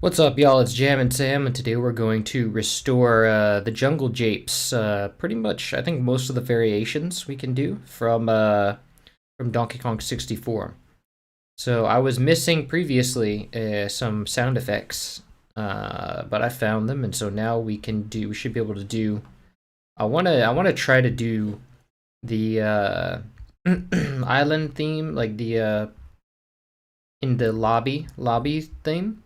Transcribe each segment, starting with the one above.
What's up, y'all? It's Jam and Sam, and today we're going to restore the Jungle Japes. Pretty much, I think most of the variations we can do from Donkey Kong 64. So I was missing previously some sound effects, but I found them, and so now we should be able to do. I wanna try to do the island theme, like the in the lobby theme.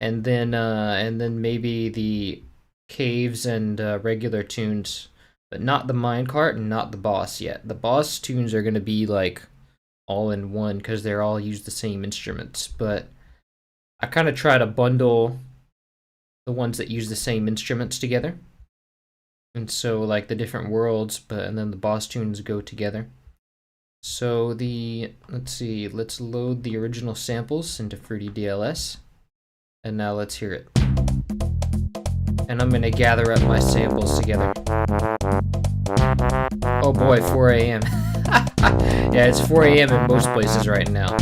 And then maybe the caves and regular tunes, but not the minecart and not the boss yet. The boss tunes are gonna be like all in one because they're all use the same instruments. But I kind of try to bundle the ones that use the same instruments together, and so like the different worlds, and then the boss tunes go together. So let's see, let's load the original samples into Fruity DLS. And now let's hear it. And I'm gonna gather up my samples together. Oh boy, 4 a.m. Yeah, it's 4 a.m. in most places right now.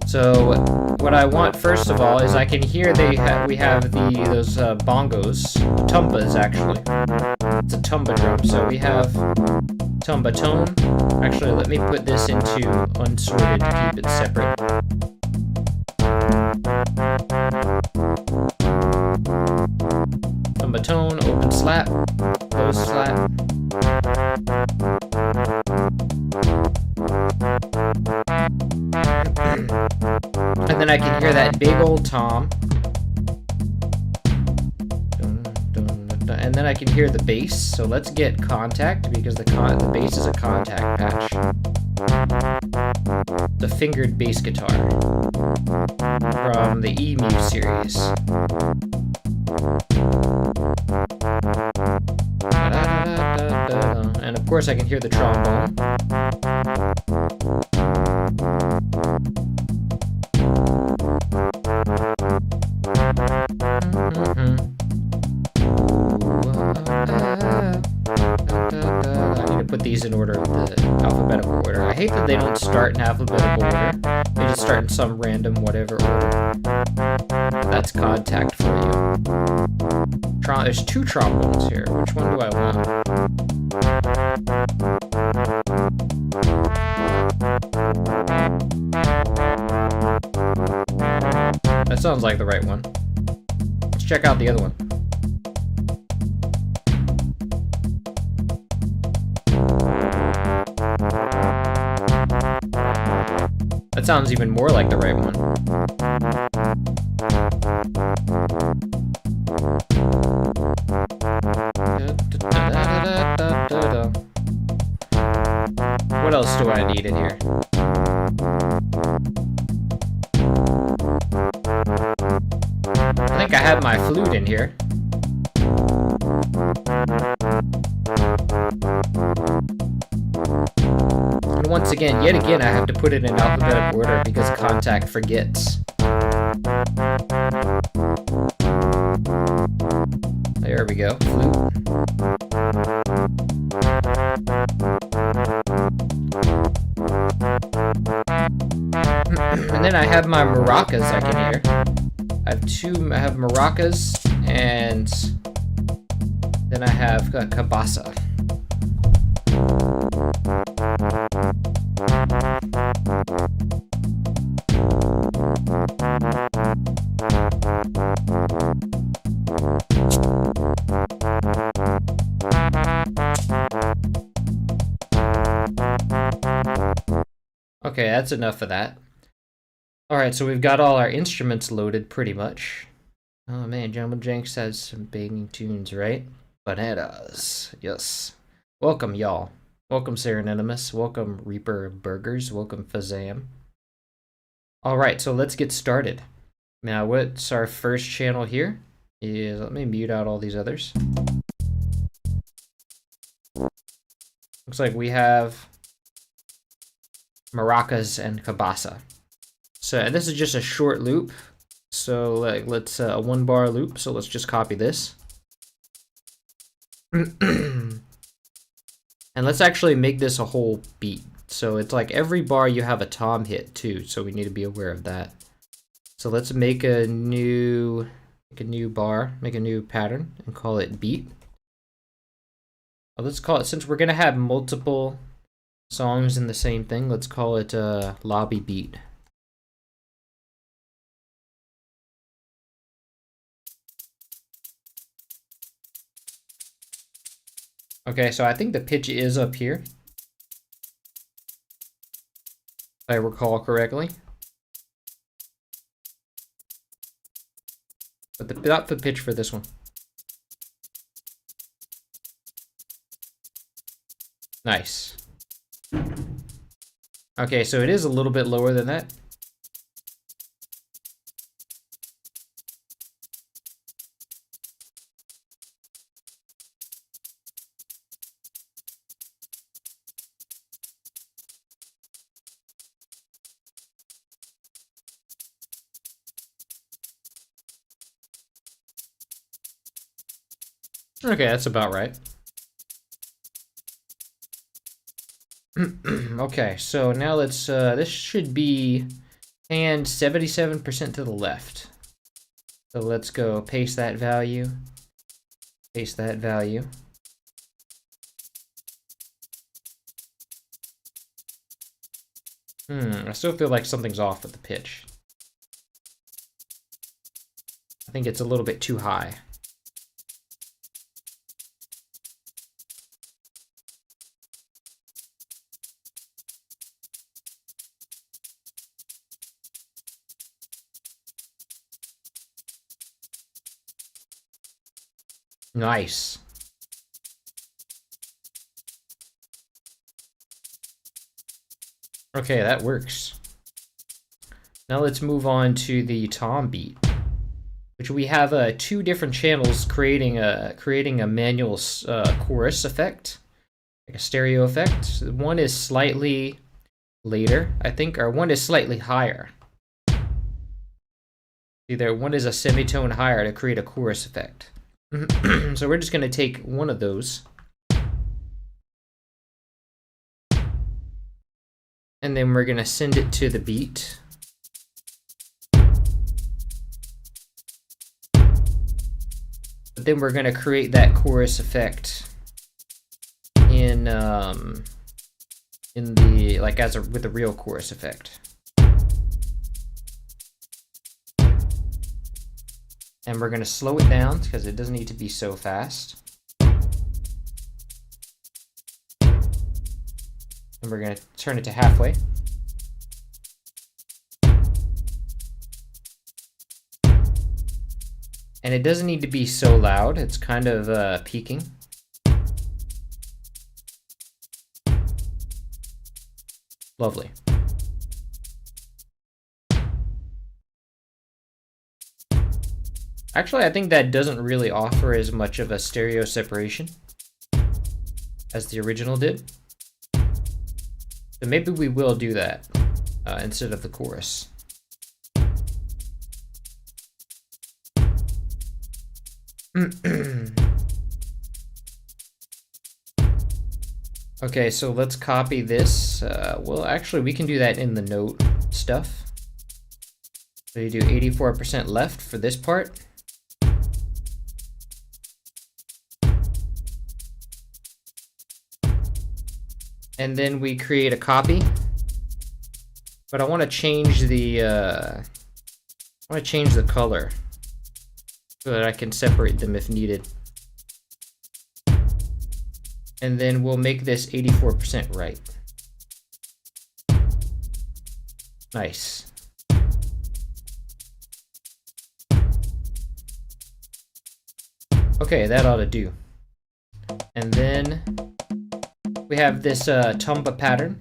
So what I want first of all is I can hear we have those bongos, tumbas actually. It's a tumba drum, so we have tumba tone. Actually, let me put this into unsorted to keep it separate. Tumba tone, open slap, close slap. And then I can hear that big old tom. And then I can hear the bass. So let's get contact because the bass is a contact patch. The fingered bass guitar from the EMU series. And of course I can hear the trombone. I need to put these in order, the alphabetical order. I hate that they don't start in alphabetical order. They just start in some random whatever order. That's contact for you. There's two trombones here. Which one do I want? That sounds like the right one. Let's check out the other one. That sounds even more like the right one. What else do I need in here? I think I have my flute in here. And once again, yet again, I have to put it in alphabetical order because contact forgets. There we go, flute. And then I have my maracas I can hear. I have maracas, and then I have cabasa. Okay, that's enough of that. Alright, so we've got all our instruments loaded pretty much. Oh man, Jumbo Jenks has some banging tunes, right? Bananas, yes. Welcome, y'all. Welcome, Sereninimus. Welcome, Reaper Burgers. Welcome, Fazam. Alright, so let's get started. Now, what's our first channel here? Let me mute out all these others. Looks like we have maracas and cabasa. So and this is just a short loop. So like let's a 1 bar loop. So let's just copy this. And let's actually make this a whole beat. So it's like every bar you have a tom hit too, so we need to be aware of that. So let's make a new bar, make a new pattern, and call it beat. Let's call it, since we're gonna have multiple songs in the same thing, let's call it lobby beat. Okay, so I think the pitch is up here, if I recall correctly. But not the pitch for this one. Nice. Okay, so it is a little bit lower than that. Okay, that's about right. Okay, so now let's, this should be panned 77% to the left. So let's go paste that value, paste that value. I still feel like something's off with the pitch. I think it's a little bit too high. Nice. Okay, that works. Now let's move on to the tom beat, which we have two different channels creating a manual chorus effect, like a stereo effect. One is slightly later, I think, or one is slightly higher. Either one is a semitone higher to create a chorus effect. So we're just going to take one of those, and then we're going to send it to the beat. But then we're going to create that chorus effect in the, like, with a real chorus effect. And we're going to slow it down because it doesn't need to be so fast. And we're going to turn it to halfway. And it doesn't need to be so loud. It's kind of peaking. Lovely. Actually, I think that doesn't really offer as much of a stereo separation as the original did. So maybe we will do that instead of the chorus. Okay, so let's copy this. Well, actually, we can do that in the note stuff. So you do 84% left for this part. And then we create a copy. But I want to change the color so that I can separate them if needed. And then we'll make this 84% right. Nice. Okay, that ought to do. And then we have this tumba pattern,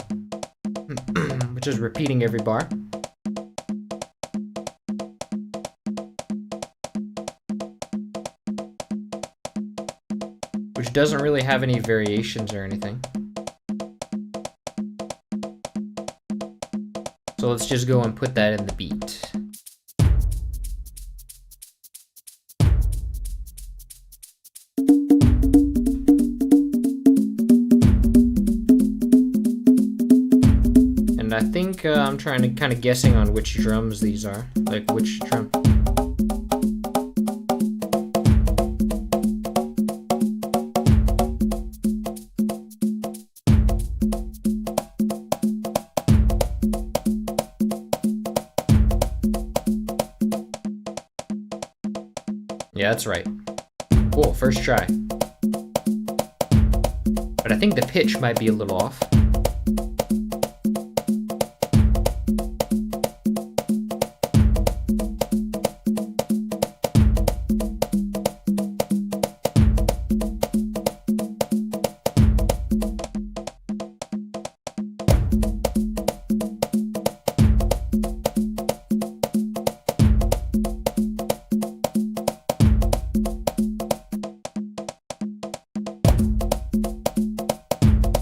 which is repeating every bar. Which doesn't really have any variations or anything. So let's just go and put that in the beat. think I'm trying to kind of guessing on which drums these are. Like which drum. Yeah, that's right. Cool, first try. But I think the pitch might be a little off.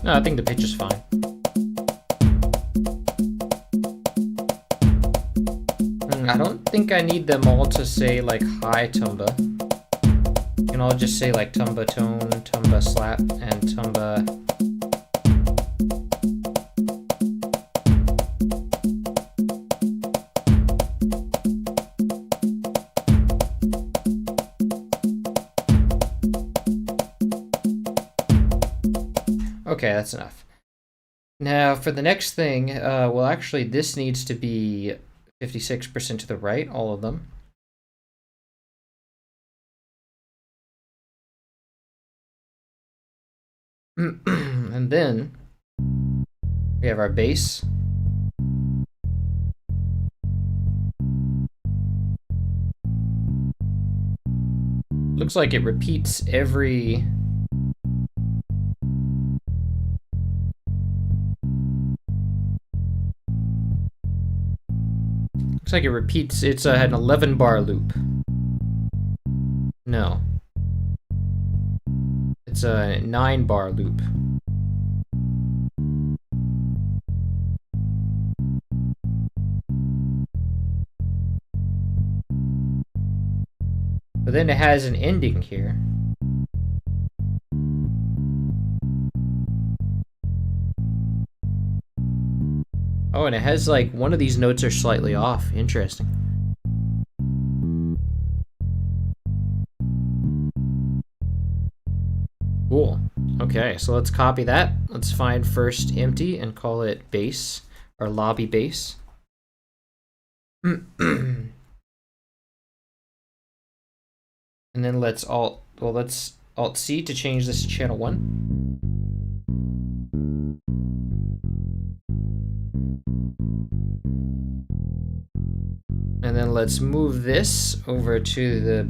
No, I think the pitch is fine. I don't think I need them all to say like high tuba. You can all just say like tuba tone, tuba slap, and tuba. Okay, that's enough. Now for the next thing, well actually this needs to be 56% to the right, all of them. And then we have our bass. Looks like it repeats every... Looks like it repeats, it's an 11 bar loop. No. It's a 9 bar loop. But then it has an ending here. Oh, and it has like one of these notes are slightly off. Interesting. Cool. Okay, so let's copy that. Let's find first empty and call it bass or lobby bass. And then let's Alt C to change this to channel 1. And then let's move this over to the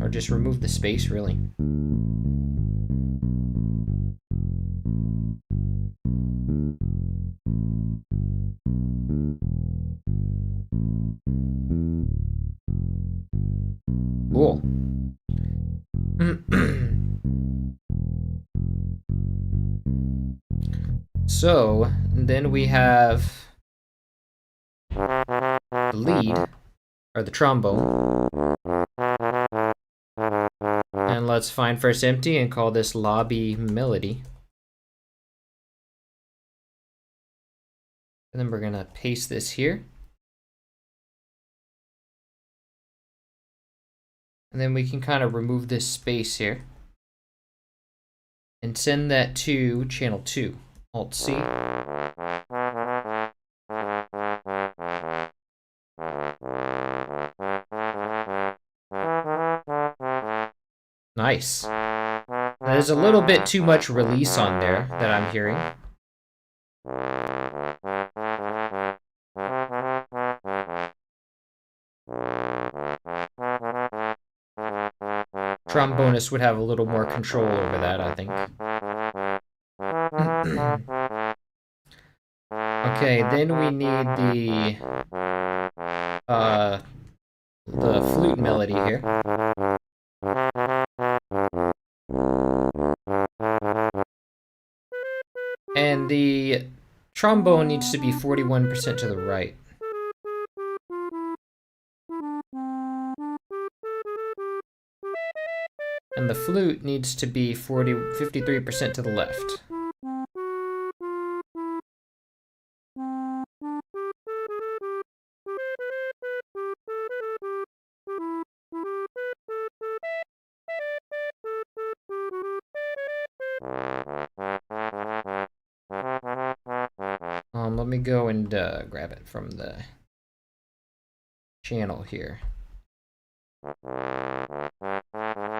or just remove the space really. Cool. So then we have the lead, or the trombone. And let's find first empty and call this lobby melody. And then we're gonna paste this here. And then we can kind of remove this space here. And send that to channel 2. Alt C. Nice. There's a little bit too much release on there that I'm hearing. Trombonist would have a little more control over that, I think. Okay, then we need the flute melody here. And the trombone needs to be 41% to the right. And the flute needs to be 53% to the left. Let me go and grab it from the channel here.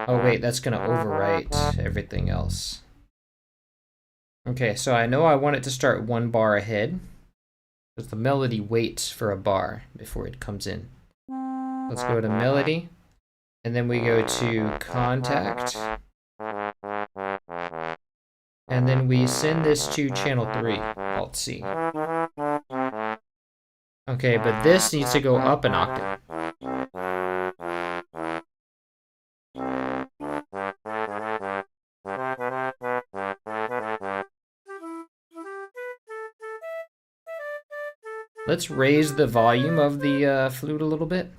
Oh wait, that's gonna overwrite everything else. Okay, so I know I want it to start 1 bar ahead, because the melody waits for a bar before it comes in. Let's go to melody, and then we go to contact, and then we send this to channel 3, Alt C. Okay, but this needs to go up an octave. Let's raise the volume of the flute a little bit.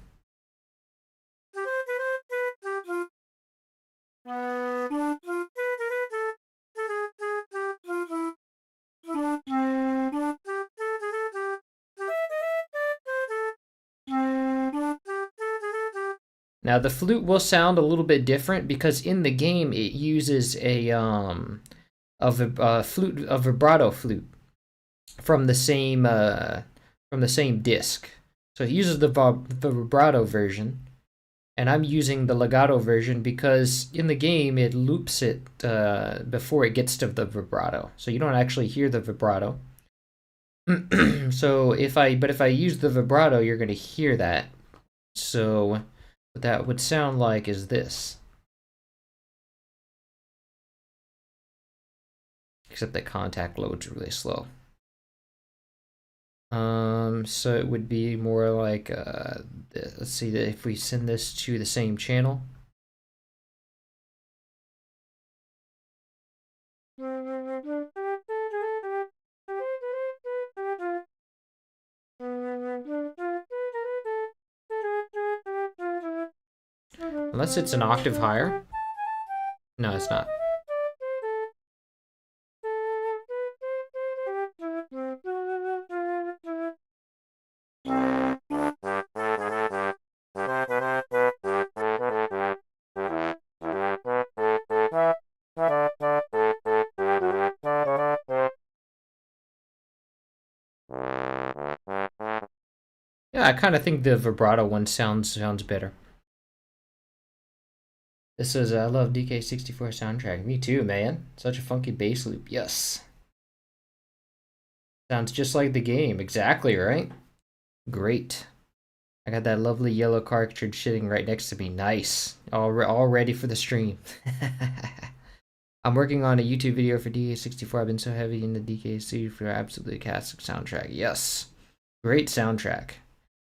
Now the flute will sound a little bit different because in the game it uses a vibrato flute from the same disc. So it uses the vibrato version, and I'm using the legato version because in the game it loops it before it gets to the vibrato, so you don't actually hear the vibrato. So if I use the vibrato, you're going to hear that. So what that would sound like is this. Except that contact loads really slow. So it would be more like, let's see, if we send this to the same channel. Unless it's an octave higher. No, it's not. Yeah, I kind of think the vibrato one sounds better. This says, I love DK64 soundtrack. Me too, man. Such a funky bass loop. Yes. Sounds just like the game. Exactly, right? Great. I got that lovely yellow cartridge sitting right next to me. Nice. All ready for the stream. I'm working on a YouTube video for DK64. I've been so heavy in the DK for absolutely fantastic soundtrack. Yes. Great soundtrack.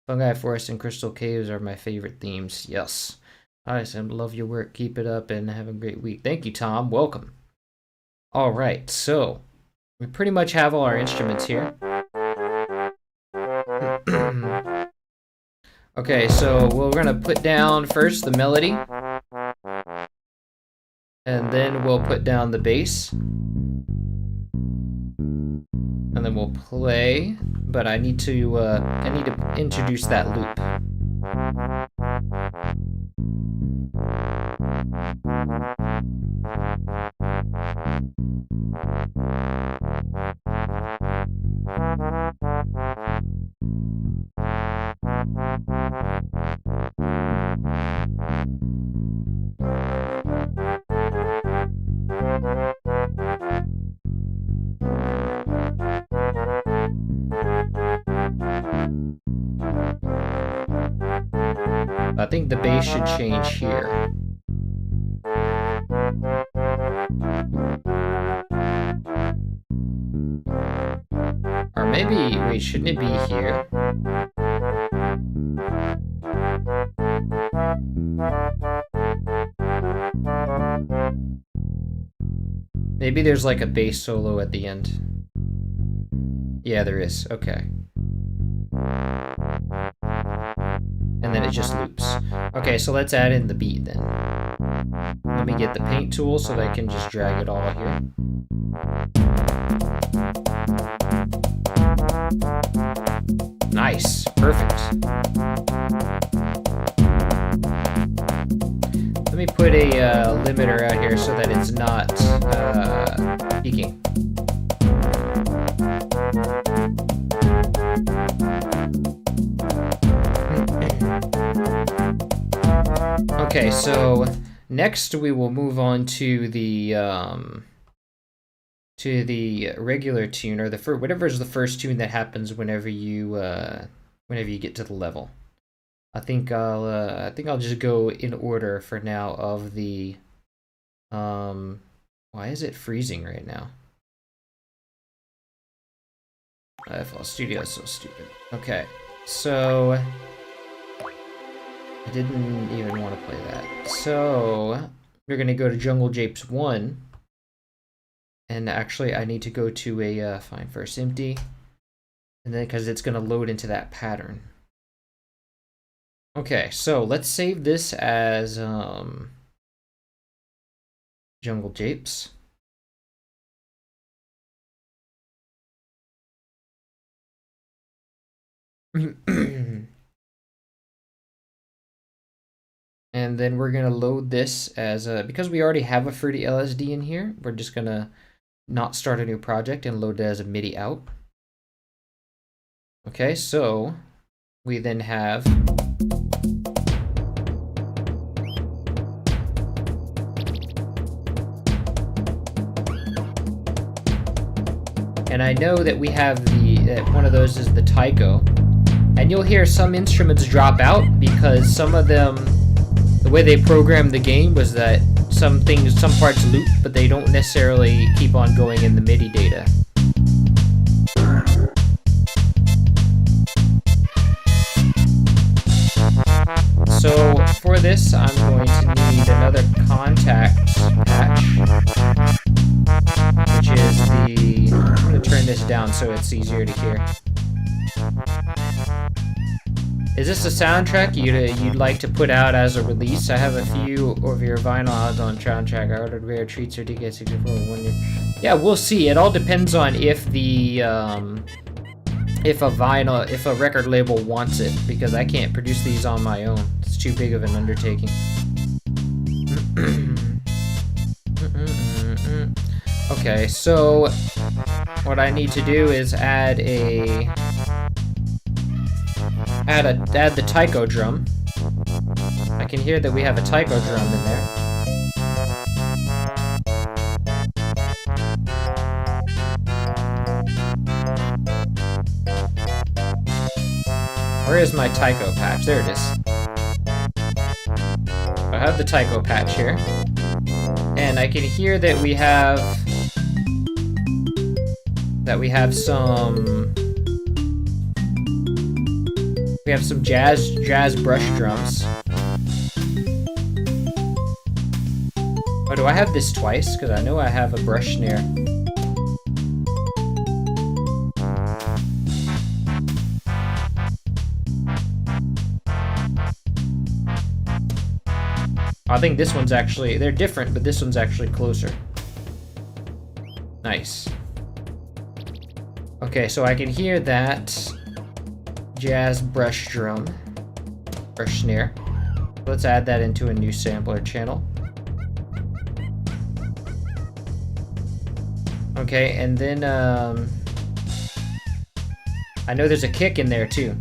Fungi Forest and Crystal Caves are my favorite themes. Yes. Hi, Sam. Love your work. Keep it up and have a great week. Thank you, Tom. Welcome. All right, so we pretty much have all our instruments here. Okay, so we're gonna put down first the melody, and then we'll put down the bass, and then we'll play. But I need to introduce that loop. I think the bass should change here. Or maybe, wait, shouldn't it be here? Maybe there's like a bass solo at the end. Yeah, there is. Okay. And then it just loops. Okay, so let's add in the beat then. Let me get the paint tool so that I can just drag it all here. Nice, perfect. Let me put a limiter out here so that it's not peeking. Okay, so next we will move on to the regular tune, or whatever is the first tune that happens whenever you get to the level. I think I'll just go in order for now of the why is it freezing right now? FL Studio is so stupid. Okay, so I didn't even want to play that. So we're gonna go to Jungle Japes 1. And actually I need to go to a find first empty. And then because it's gonna load into that pattern. Okay, so let's save this as Jungle Japes. And then we're gonna load this as because we already have a fruity LSD in here, we're just gonna not start a new project and load it as a MIDI out. Okay, so we then have and I know that we have one of those is the taiko, and you'll hear some instruments drop out because some of them, the way they programmed the game was that some parts loop, but they don't necessarily keep on going in the MIDI data. So for this, I'm going to need another contact patch, which is I'm going to turn this down so it's easier to hear. Is this a soundtrack you'd like to put out as a release? I have a few of your vinyl out on soundtrack. I ordered rare treats or DK64 1 year. Yeah, we'll see. It all depends on if if a record label wants it, because I can't produce these on my own. It's too big of an undertaking. Okay, so what I need to do is add the taiko drum. I can hear that we have a taiko drum in there. Where is my taiko patch? There it is. I have the taiko patch here. And I can hear that we have some jazz brush drums. Oh, do I have this twice? Because I know I have a brush snare. I think this one's actually, they're different, but this one's actually closer. Nice. Okay, so I can hear that jazz brush drum, brush snare. Let's add that into a new sampler channel. Okay, and then I know there's a kick in there too.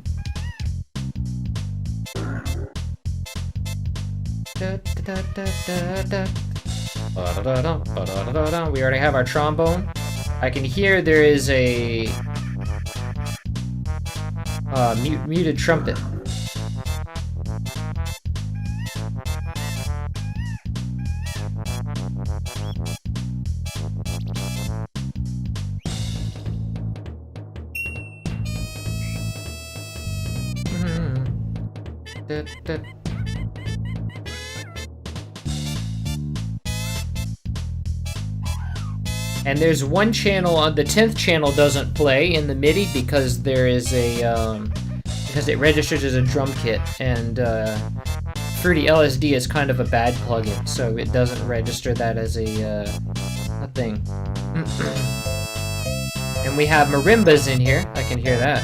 We already have our trombone. I can hear there is a muted trumpet. And there's one channel on the 10th channel doesn't play in the MIDI because there is a because it registers as a drum kit, and Fruity LSD is kind of a bad plugin, so it doesn't register that as a thing. And we have marimbas in here. I can hear that.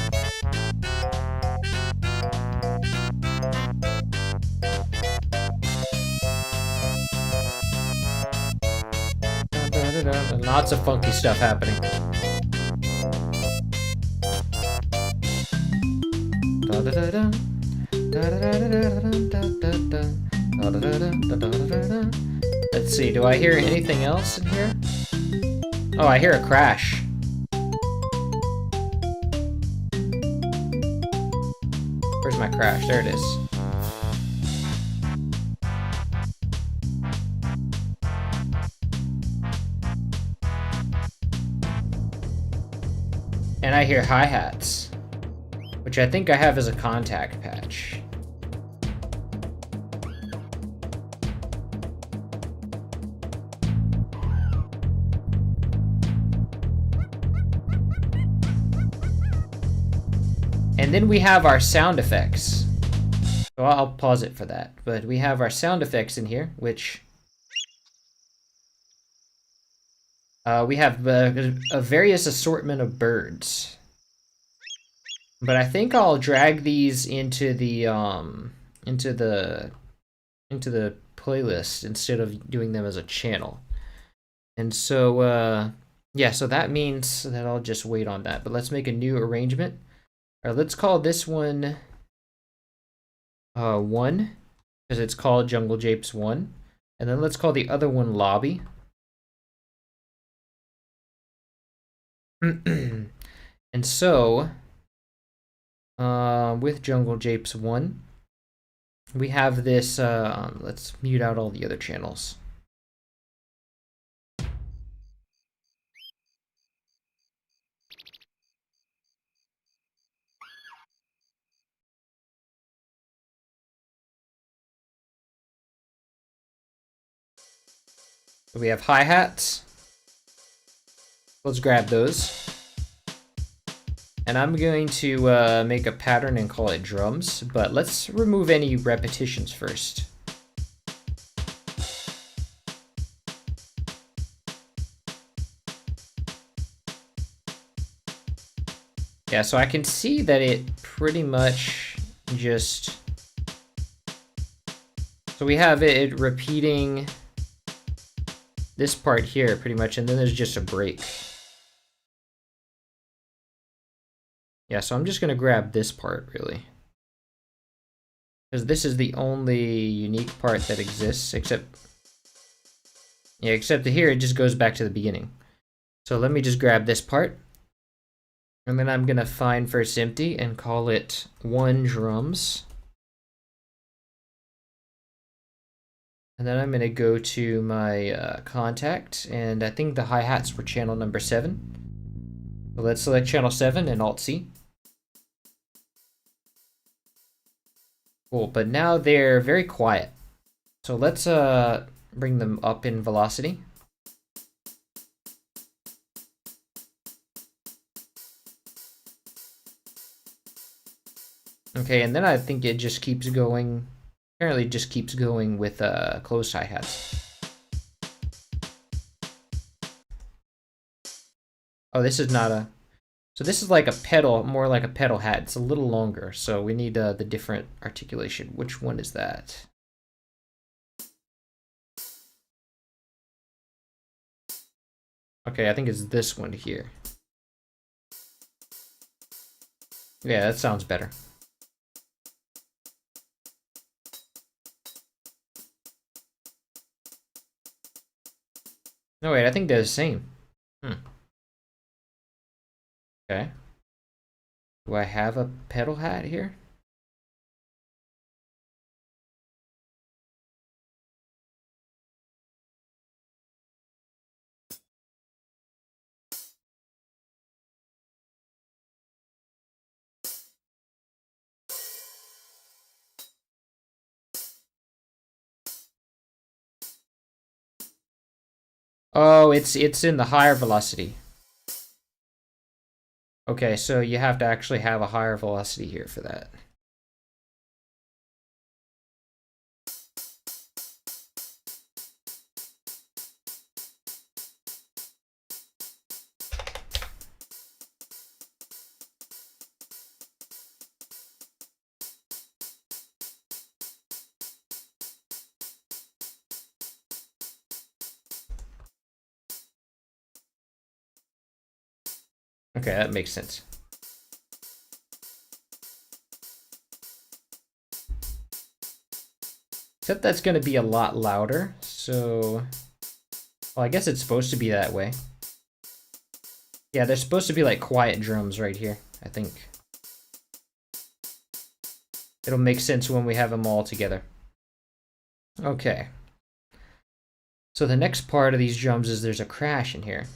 Lots of funky stuff happening. Let's see, do I hear anything else in here? Oh, I hear a crash. Where's my crash? There it is. And I hear hi-hats, which I think I have as a contact patch. And then we have our sound effects. So I'll pause it for that. But we have our sound effects in here, which we have a various assortment of birds. But I think I'll drag these into the playlist instead of doing them as a channel. And so yeah, so that means that I'll just wait on that. But let's make a new arrangement. All right, let's call this one 1, because it's called Jungle Japes 1. And then let's call the other one Lobby. And so, with Jungle Japes 1, we have this, let's mute out all the other channels. We have hi-hats. Let's grab those. And I'm going to make a pattern and call it drums, but let's remove any repetitions first. Yeah, so I can see that it pretty much just... So we have it repeating this part here pretty much, and then there's just a break. Yeah, so I'm just gonna grab this part really, because this is the only unique part that exists, except here it just goes back to the beginning. So let me just grab this part, and then I'm gonna find first empty and call it 1 drums. And then I'm gonna go to my contact, and I think the hi-hats were channel number 7. So let's select channel 7 and Alt-C. Cool, but now they're very quiet. So let's bring them up in velocity. Okay, and then I think it just keeps going. Apparently it just keeps going with closed hi-hats. Oh, this is not a... So this is like a pedal, more like a pedal hat. It's a little longer, so we need the different articulation. Which one is that? Okay, I think it's this one here. Yeah, that sounds better. No, wait, I think they're the same. Okay. Do I have a pedal hat here? Oh, it's in the higher velocity. Okay, so you have to actually have a higher velocity here for that. Okay, that makes sense. Except that's going to be a lot louder, so... Well, I guess it's supposed to be that way. Yeah, there's supposed to be like quiet drums right here, I think. It'll make sense when we have them all together. Okay. So the next part of these drums is there's a crash in here.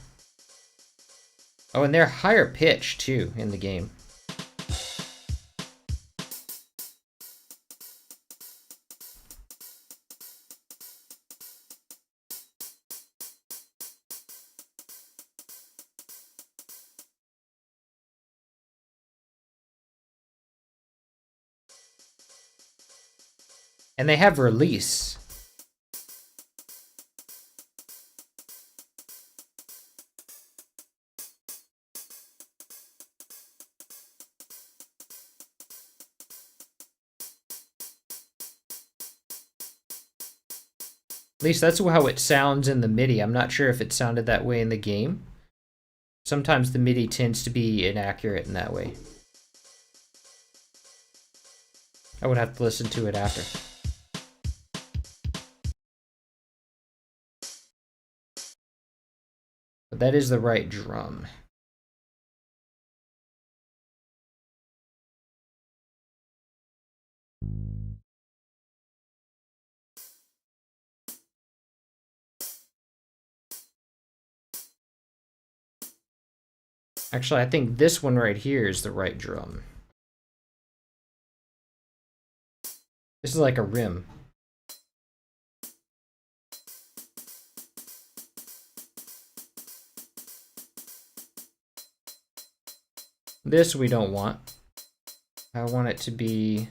Oh, and they're higher pitched too in the game. And they have release. At least that's how it sounds in the MIDI. I'm not sure if it sounded that way in the game. Sometimes the MIDI tends to be inaccurate in that way. I would have to listen to it after. But that is the right drum. Actually, I think this one right here is the right drum. This is like a rim. This we don't want. I want it to be...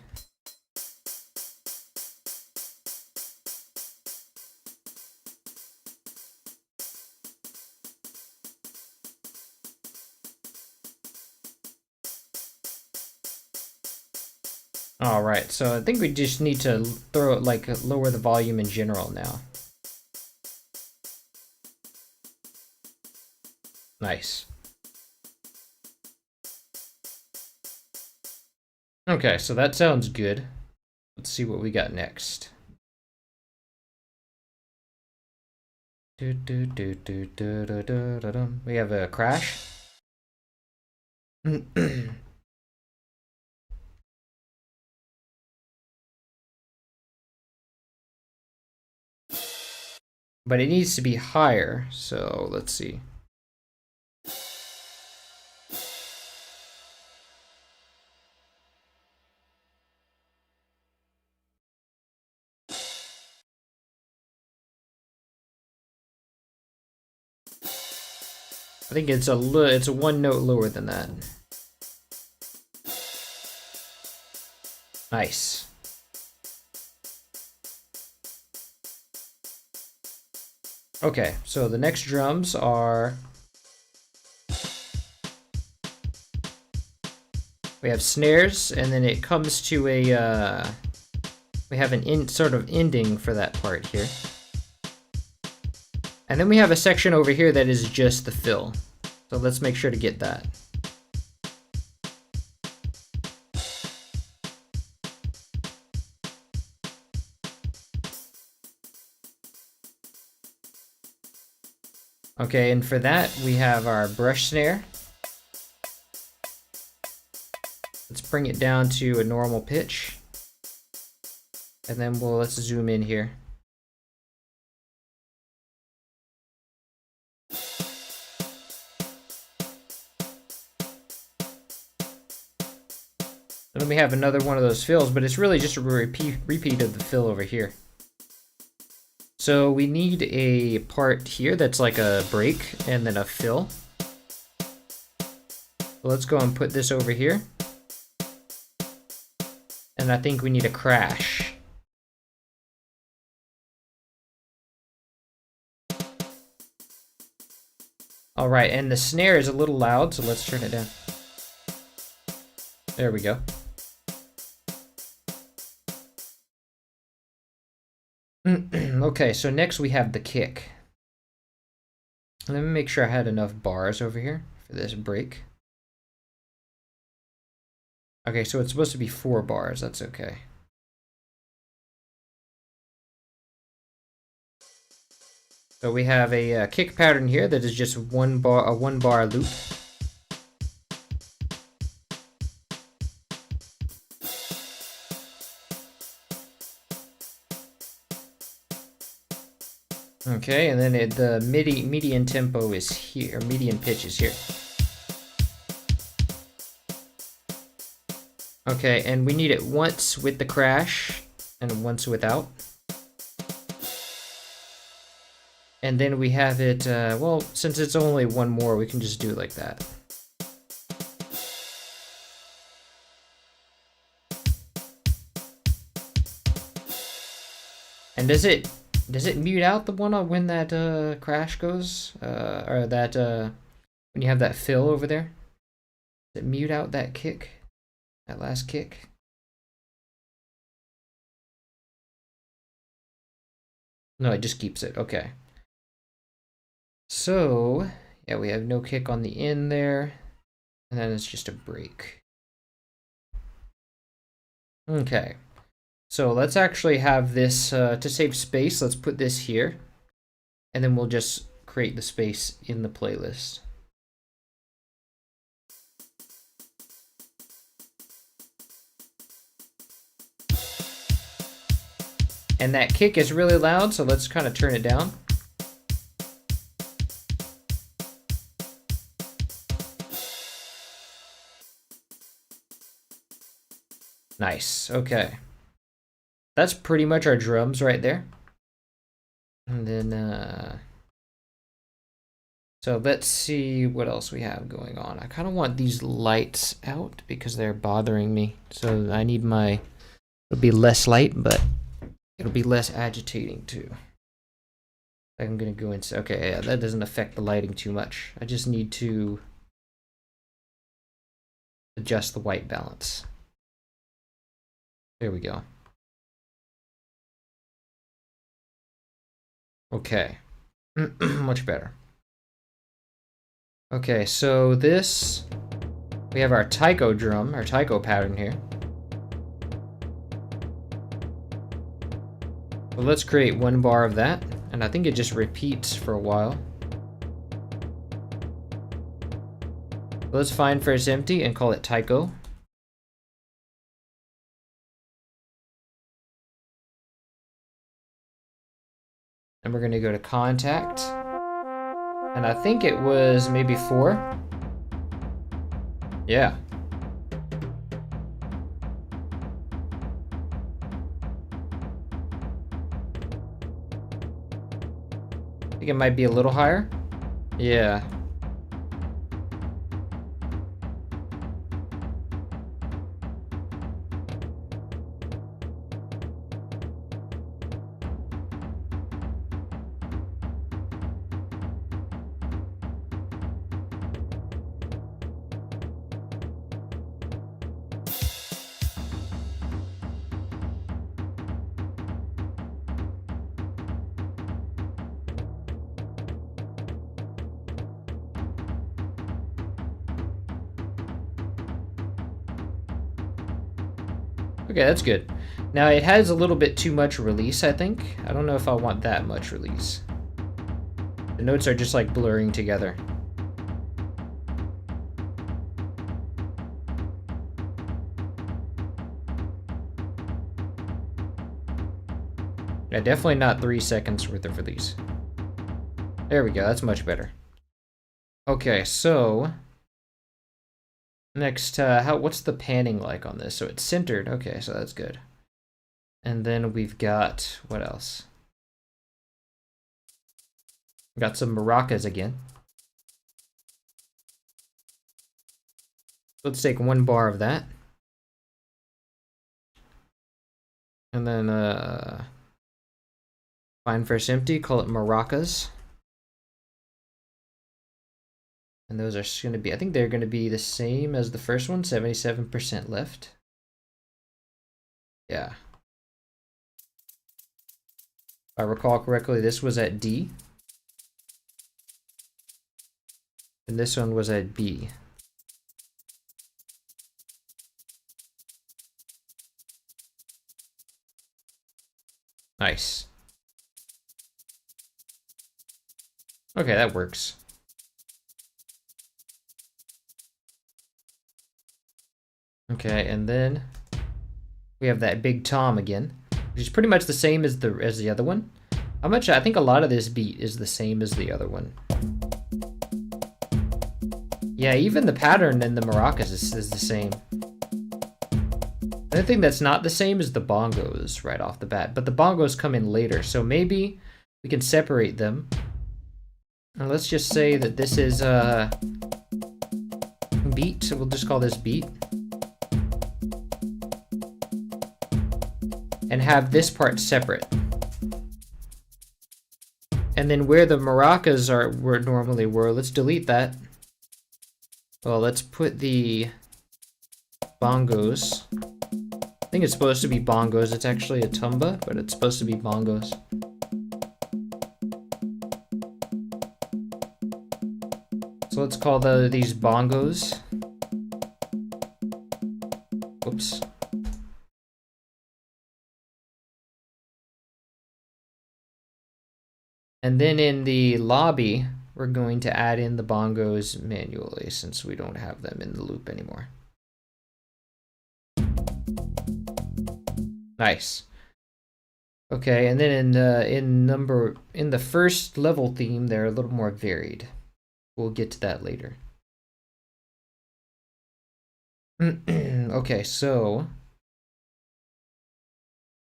Alright, so I think we just need to throw it, like, lower the volume in general now. Nice. Okay, so that sounds good. Let's see what we got next. We have a crash. But it needs to be higher, so let's see. I think it's a one note lower than that. Nice. Okay, so the next drums are... We have snares, and then it comes to a... we have an sort of ending for that part here. And then we have a section over here that is just the fill. So let's make sure to get that. Okay, and for that we have our brush snare. Let's bring it down to a normal pitch. And then let's zoom in here. And then we have another one of those fills, but it's really just a repeat of the fill over here. So we need a part here that's like a break and then a fill. Let's go and put this over here. And I think we need a crash. All right, and the snare is a little loud, so let's turn it down. There we go. Okay, so next we have the kick. Let me make sure I had enough bars over here for this break. Okay, so it's supposed to be 4 bars. That's okay. So we have a kick pattern here that is just a 1 bar loop. Okay, and then the median tempo is here, or median pitch is here. Okay, and we need it once with the crash and once without. And then we have it, well, since it's only 1 more, we can just do it like that. And does it mute out the one on when that crash goes? Or that when you have that fill over there? Does it mute out that kick? That last kick? No, it just keeps it. Okay. So, yeah, we have no kick on the end there. And then it's just a break. Okay. So let's actually have this, to save space, let's put this here. And then we'll just create the space in the playlist. And that kick is really loud, so let's kind of turn it down. Nice, okay. That's pretty much our drums right there. And then, so let's see what else we have going on. I kind of want these lights out because they're bothering me. So I need it'll be less light, but it'll be less agitating too. I'm gonna go into, okay, yeah, that doesn't affect the lighting too much. I just need to adjust the white balance. There we go. Okay, much better. Okay, so this, we have our taiko drum, our taiko pattern here. So let's create 1 bar of that, and I think it just repeats for a while. Let's find first empty and call it taiko. And we're gonna go to contact. And I think it was maybe 4. Yeah. I think it might be a little higher. Yeah. Okay, that's good. Now it has a little bit too much release, I think. I don't know if I want that much release. The notes are just like blurring together. Yeah, definitely not 3 seconds worth of release. There we go, that's much better. Okay, so next, what's the panning like on this? So it's centered. Okay, so that's good. And then we've got, what else? We got some maracas again. Let's take 1 bar of that. And then find first empty, call it maracas. And those are going to be, I think they're going to be the same as the first one, 77% left. Yeah. If I recall correctly, this was at D. And this one was at B. Nice. Okay, that works. Okay, and then we have that big tom again, which is pretty much the same as the other one. How much? I think a lot of this beat is the same as the other one. Yeah, even the pattern in the maracas is the same. The only thing that's not the same is the bongos right off the bat, but the bongos come in later, so maybe we can separate them. And let's just say that this is beat, so we'll just call this beat. And have this part separate. And then where the maracas were normally were, let's delete that. Well, let's put the bongos. I think it's supposed to be bongos. It's actually a tumba, but it's supposed to be bongos. So let's call these bongos. Oops. And then in the lobby, we're going to add in the bongos manually since we don't have them in the loop anymore. Nice. Okay, and then in the first level theme, they're a little more varied. We'll get to that later. Okay, so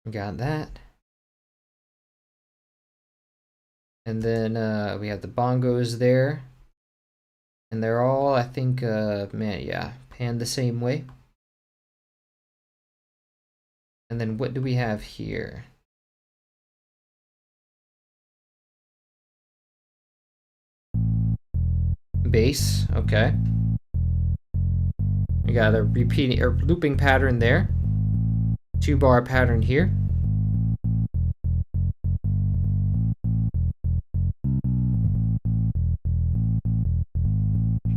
we got that. And then we have the bongos there. And they're all, I think, man, yeah, panned the same way. And then what do we have here? Bass, okay. We got a repeating or looping pattern there. 2-bar pattern here.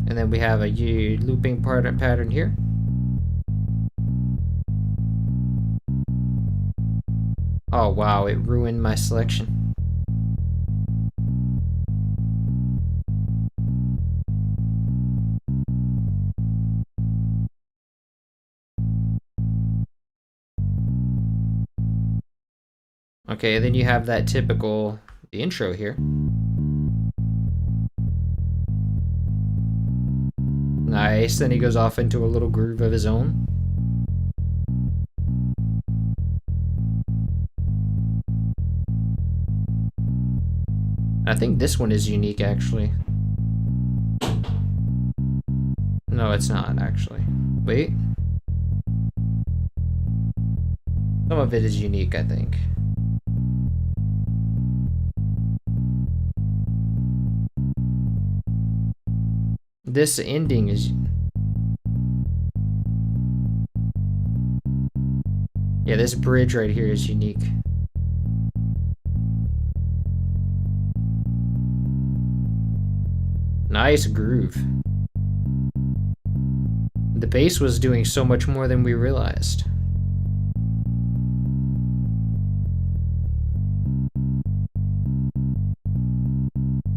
And then we have a looping pattern here. Oh wow, it ruined my selection. Okay, then you have that typical the intro here. Nice, then he goes off into a little groove of his own. I think this one is unique, actually. No, it's not, actually. Wait. Some of it is unique, I think. This ending is... Yeah, this bridge right here is unique. Nice groove. The bass was doing so much more than we realized.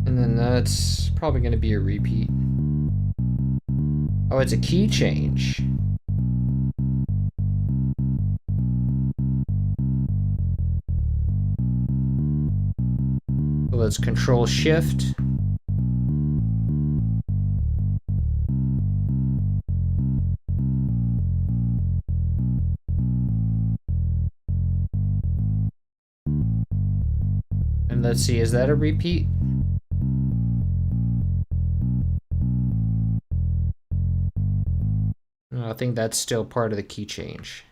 And then that's probably going to be a repeat. Oh, it's a key change. So let's control shift. And let's see, is that a repeat? No, I think that's still part of the key change.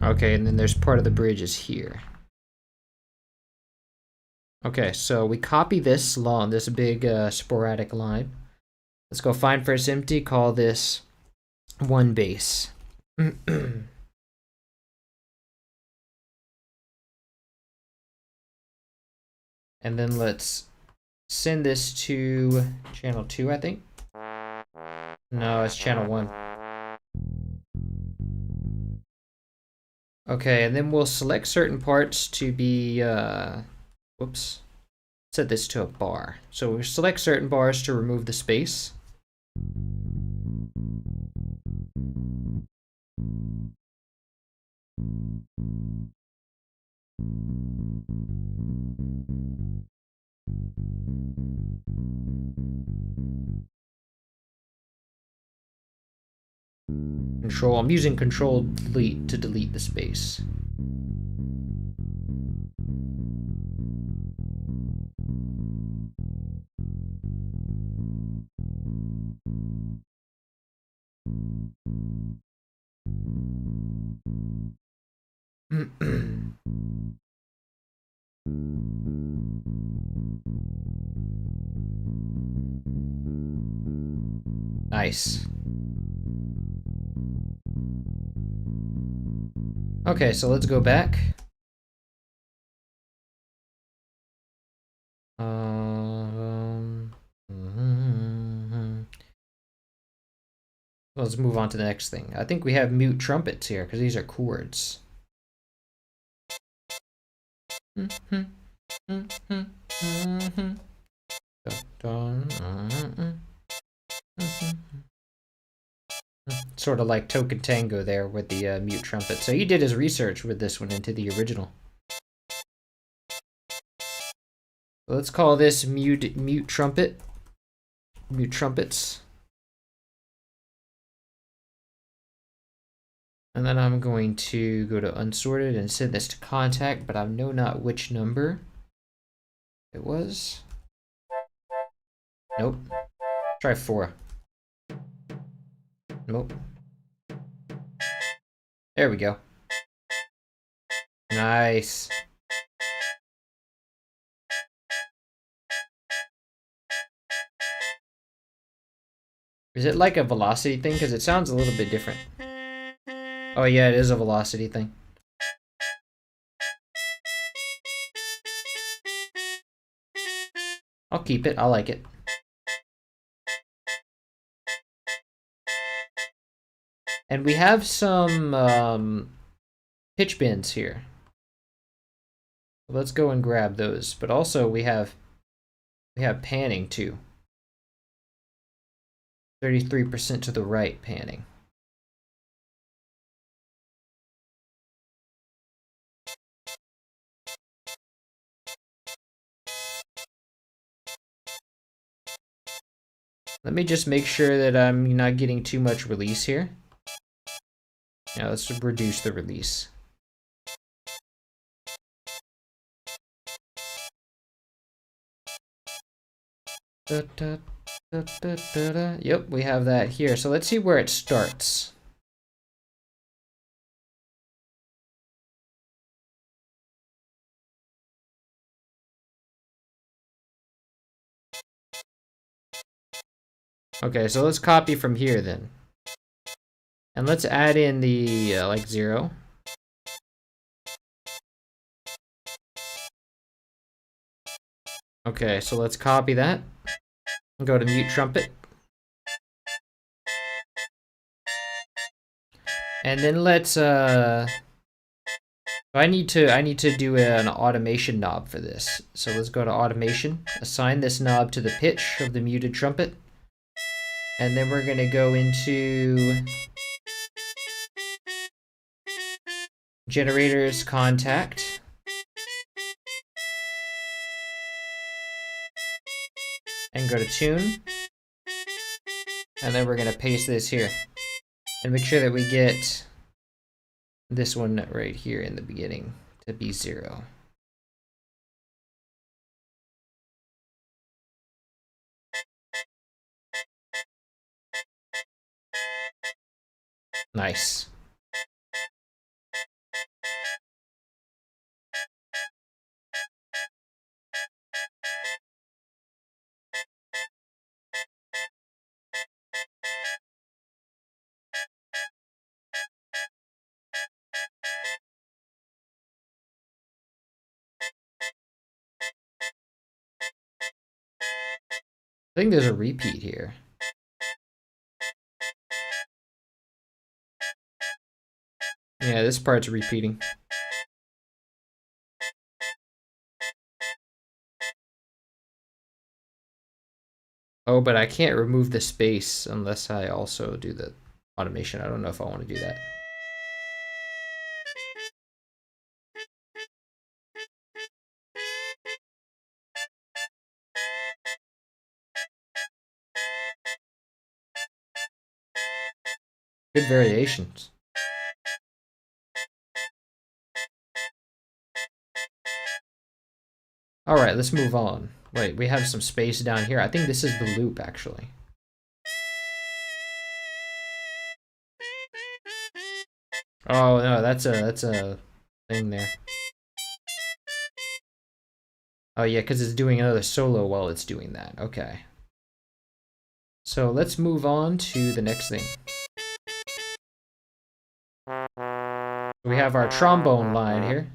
Okay, and then there's part of the bridge is here. Okay, so we copy this long, this big sporadic line. Let's go find first empty, call this one bass. And then let's send this to channel 2, I think. No, it's channel 1. Okay, and then we'll select certain parts to be, whoops, set this to a bar. So we select certain bars to remove the space. I'm using control delete to delete the space. Nice. Okay, so let's go back. Let's move on to the next thing. I think we have mute trumpets here because these are chords. Sort of like Token Tango there with the mute trumpet. So he did his research with this one into the original. So let's call this mute trumpet. Mute trumpets. And then I'm going to go to unsorted and send this to contact, but I know not which number it was. Nope. Try 4. Nope. There we go. Nice. Is it like a velocity thing? Because it sounds a little bit different. Oh yeah, it is a velocity thing. I'll keep it. I like it. And we have some pitch bends here. Let's go and grab those. But also we have panning too. 33% to the right panning. Let me just make sure that I'm not getting too much release here. Now let's reduce the release. Yep, we have that here. So let's see where it starts. Okay, so let's copy from here then. And let's add in the like 0. Okay, so let's copy that. Go to mute trumpet. And then let's I need to do an automation knob for this. So let's go to automation, assign this knob to the pitch of the muted trumpet. And then we're gonna go into generators contact. And go to tune. And then we're gonna paste this here. And make sure that we get this one right here in the beginning to be 0. Nice. I think there's a repeat here. Yeah, this part's repeating. Oh, but I can't remove the space unless I also do the automation. I don't know if I want to do that. Good variations. All right, let's move on. Wait, we have some space down here. I think this is the loop, actually. Oh no, that's a thing there. Oh yeah, because it's doing another solo while it's doing that. Okay. So let's move on to the next thing. We have our trombone line here.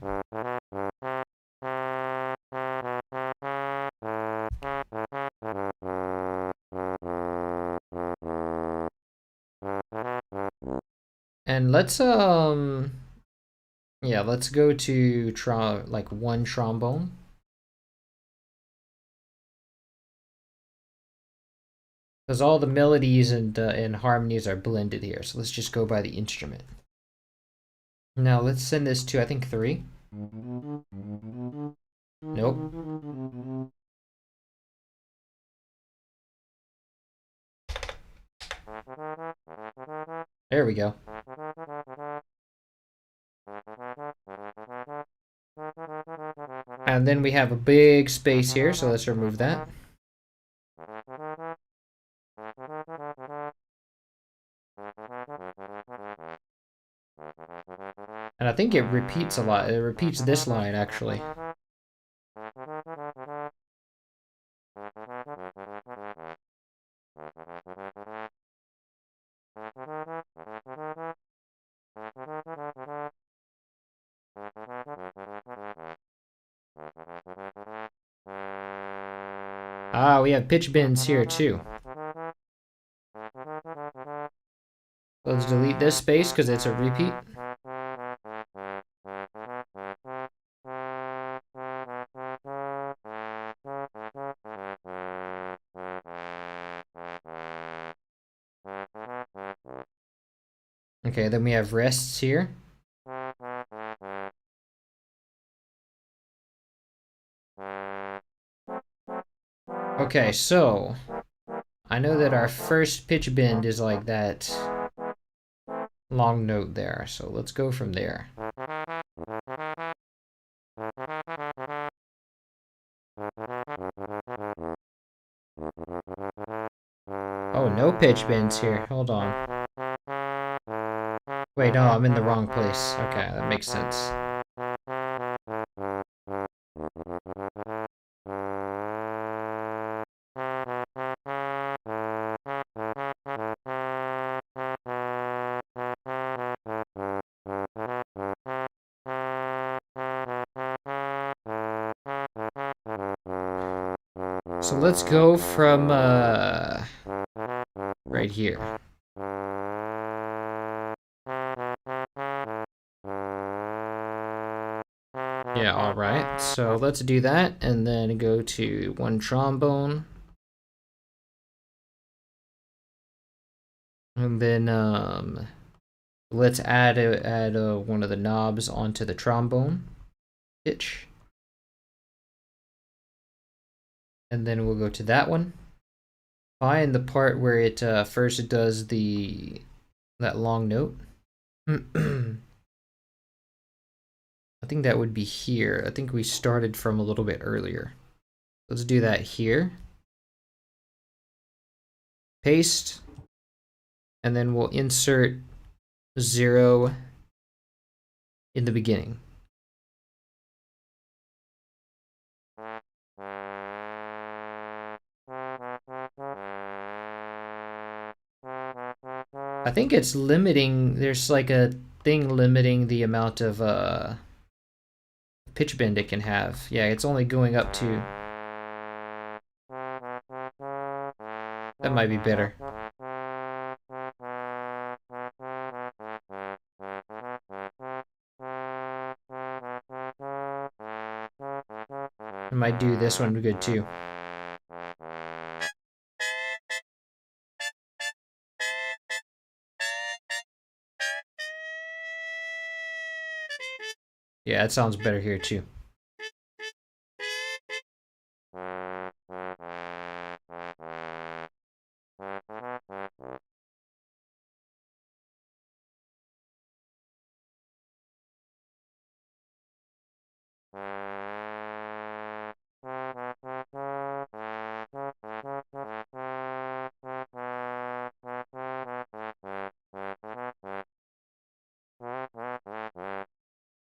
And let's yeah, let's go to like one trombone. Because all the melodies and harmonies are blended here. So let's just go by the instrument. Now let's send this to, I think, 3. Nope. There we go. And then we have a big space here, so let's remove that. And I think it repeats a lot. It repeats this line, actually. Ah, we have pitch bends here too. Let's delete this space because it's a repeat. Okay, then we have rests here. Okay, so I know that our first pitch bend is like that long note there, so let's go from there. Oh, no pitch bends here. Hold on. Wait, no, I'm in the wrong place. Okay, that makes sense. So let's go from right here. Yeah, all right. So let's do that and then go to one trombone. And then let's add one of the knobs onto the trombone pitch. And then we'll go to that one. Find the part where it first does that long note. I think that would be here. I think we started from a little bit earlier. Let's do that here. Paste. And then we'll insert 0 in the beginning. I think it's limiting, there's like a thing limiting the amount of pitch bend it can have. Yeah, it's only going up to... That might be better. I might do this one good too. Yeah, it sounds better here too.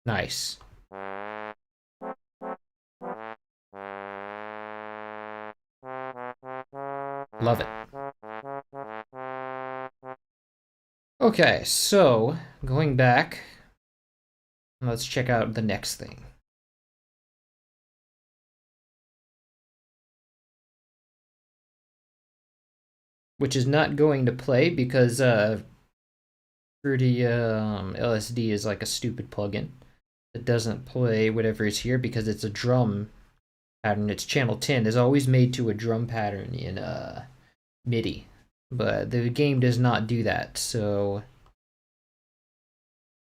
Nice. Love it. Okay, so going back, let's check out the next thing. Which is not going to play because Fruity LSD is like a stupid plugin that doesn't play whatever is here because it's a drum pattern. Its channel 10 is always made to a drum pattern in MIDI, but the game does not do that, so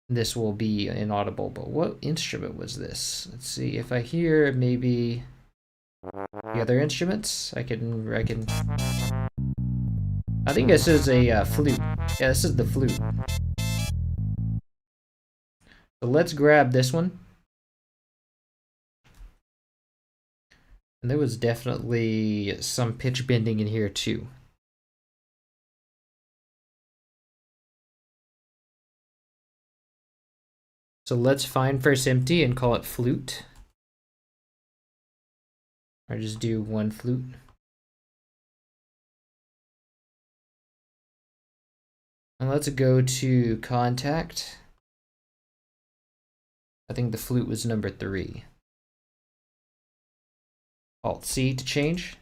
this will be inaudible. But what instrument was this? Let's see if I hear maybe the other instruments. I think this is a flute. Yeah, this is the flute. So let's grab this one. And there was definitely some pitch bending in here too. So let's find first empty and call it flute. Or just do one flute. And let's go to contact. I think the flute was number 3. Alt C to change.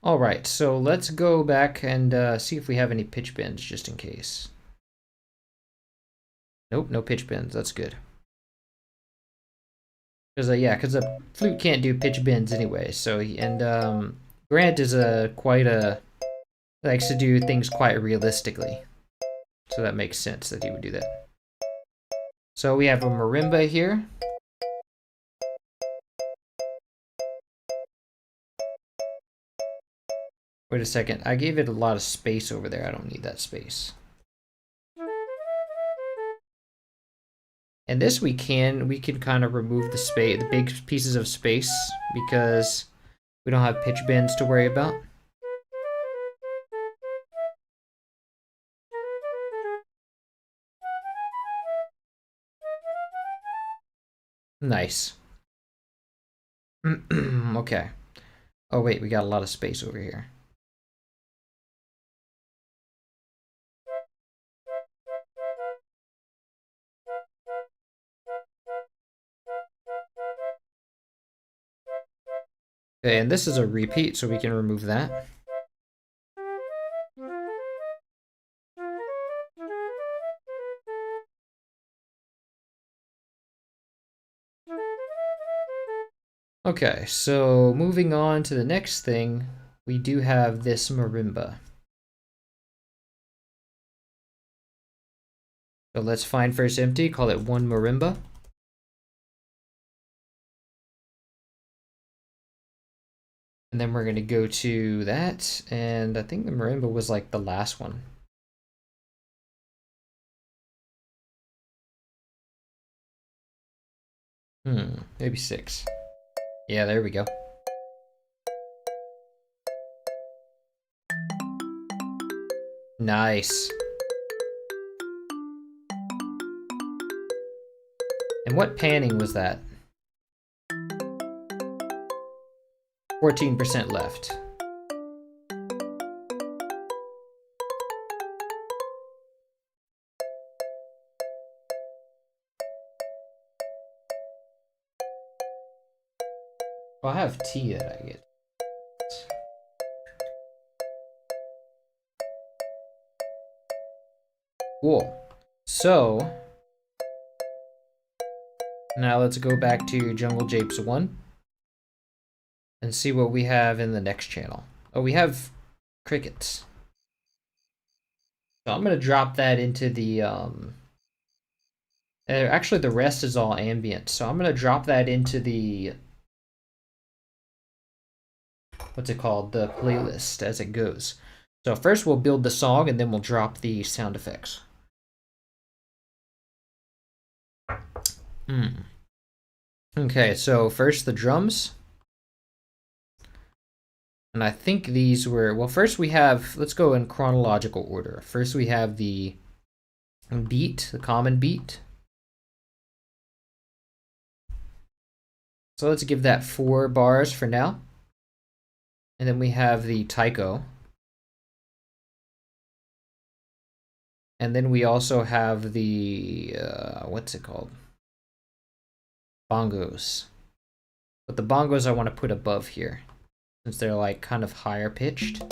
All right, so let's go back and see if we have any pitch bends just in case. Nope, no pitch bends. That's good. Because because the flute can't do pitch bends anyway. So Grant is likes to do things quite realistically. So that makes sense that he would do that. So we have a marimba here. Wait a second, I gave it a lot of space over there. I don't need that space. And this we can kind of remove the big pieces of space because we don't have pitch bends to worry about. Nice. Okay. Oh wait, we got a lot of space over here. Okay, and this is a repeat, so we can remove that. Okay, so moving on to the next thing, we do have this marimba. So let's find first empty, call it one marimba. And then we're going to go to that, and I think the marimba was like the last one. Maybe 6. Yeah, there we go. Nice. And what panning was that? 14% left. Well, I have tea that I get. Cool. So now let's go back to Jungle Japes 1 and see what we have in the next channel. Oh, we have crickets. So I'm gonna drop that into the actually the rest is all ambient. So I'm gonna drop that into the, what's it called? The playlist as it goes. So first we'll build the song and then we'll drop the sound effects. Okay, so first the drums. And I think these were, well, first we have, let's go in chronological order. First we have the beat, the common beat. So let's give that 4 bars for now. And then we have the taiko. And then we also have the, what's it called? Bongos. But the bongos I want to put above here, since they're like kind of higher pitched.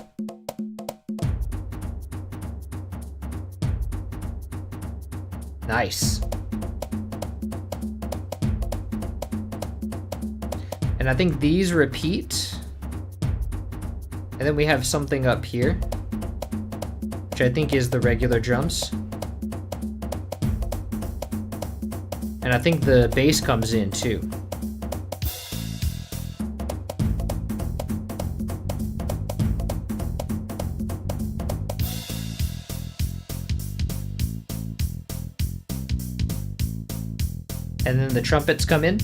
Nice. And I think these repeat. And then we have something up here, which I think is the regular drums. And I think the bass comes in too. And then the trumpets come in.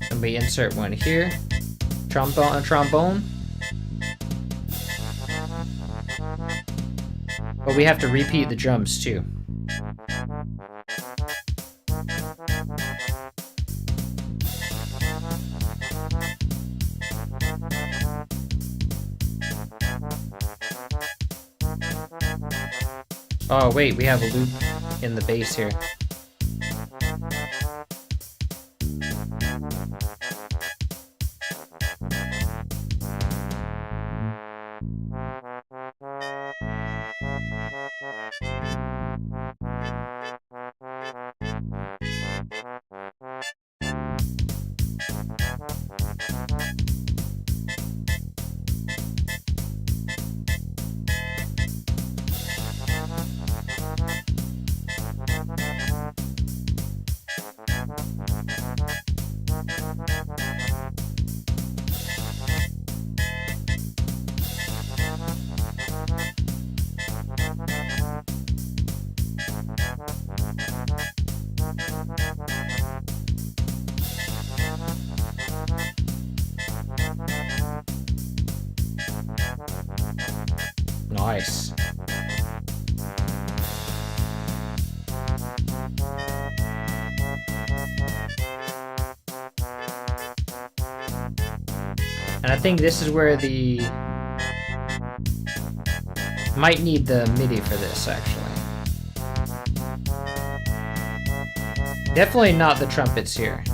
And we insert one here. Trombone. But we have to repeat the drums too. Oh wait, we have a loop in the bass here. Nice. And I think this is where the... Might need the MIDI for this, actually. Definitely not the trumpets here.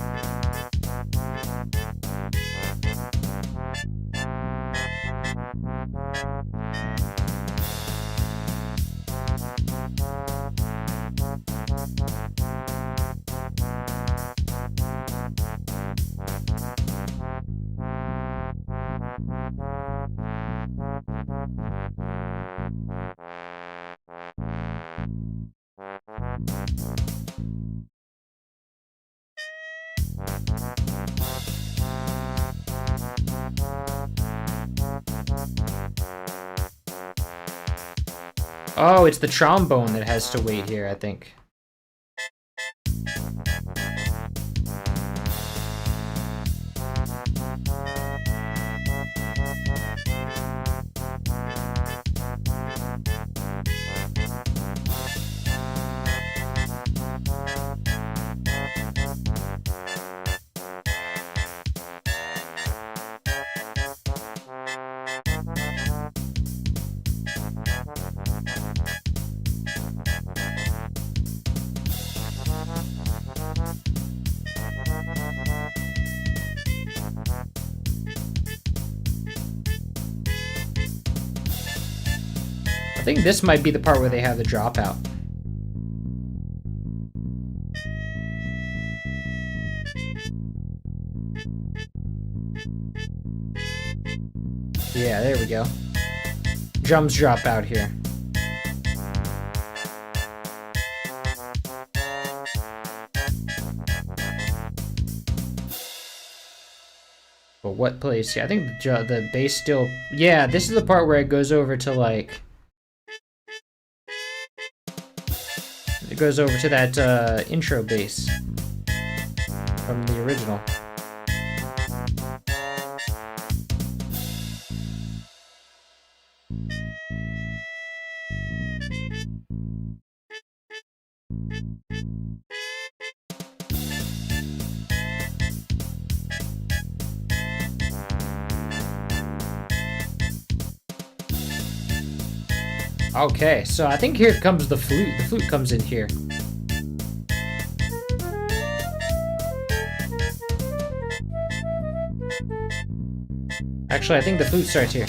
Oh, it's the trombone that has to wait here, I think. I think this might be the part where they have the dropout. Yeah, there we go. Drums drop out here. But what place? Yeah, I think the bass still... Yeah, this is the part where it goes over to, like... It goes over to that intro bass from the original. Okay, so I think here comes the flute. The flute comes in here. Actually, I think the flute starts here.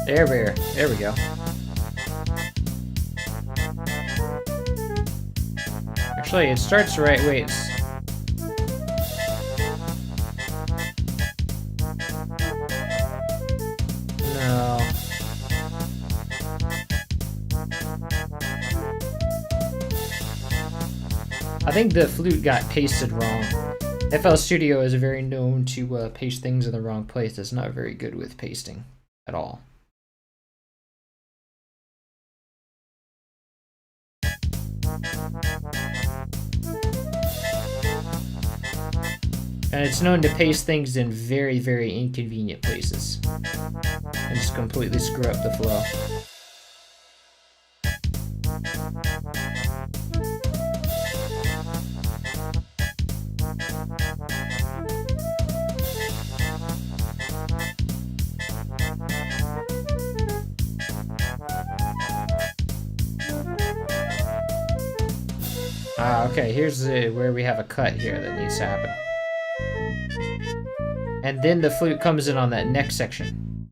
There we go. Actually, it starts right. Wait. No. I think the flute got pasted wrong. FL Studio is very known to paste things in the wrong place. It's not very good with pasting at all. And it's known to paste things in very, very inconvenient places. And just completely screw up the flow. Okay, here's where we have a cut here that needs to happen. And then the flute comes in on that next section.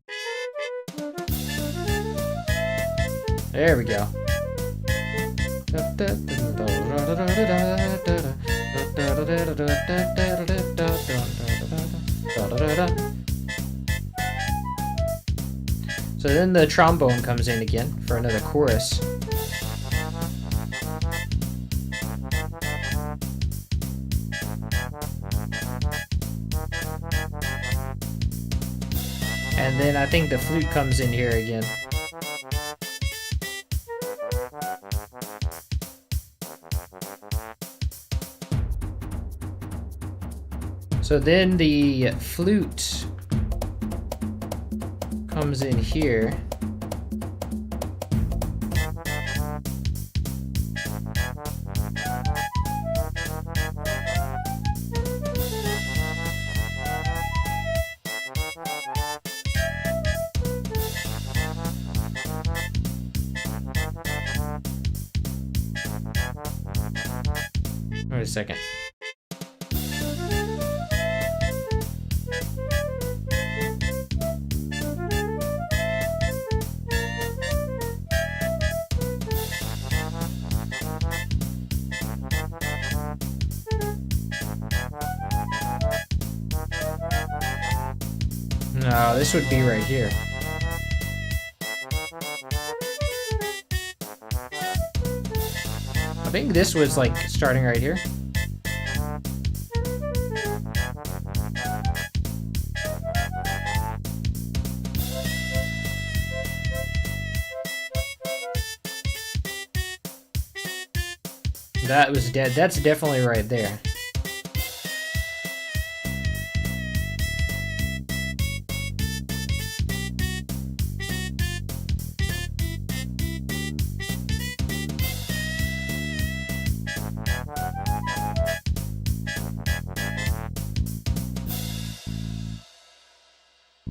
There we go. So then the trombone comes in again for another chorus. And then I think the flute comes in here again. So then the flute comes in here. Wait a second. No, this would be right here. I think this was like starting right here. That was dead. That's definitely right there.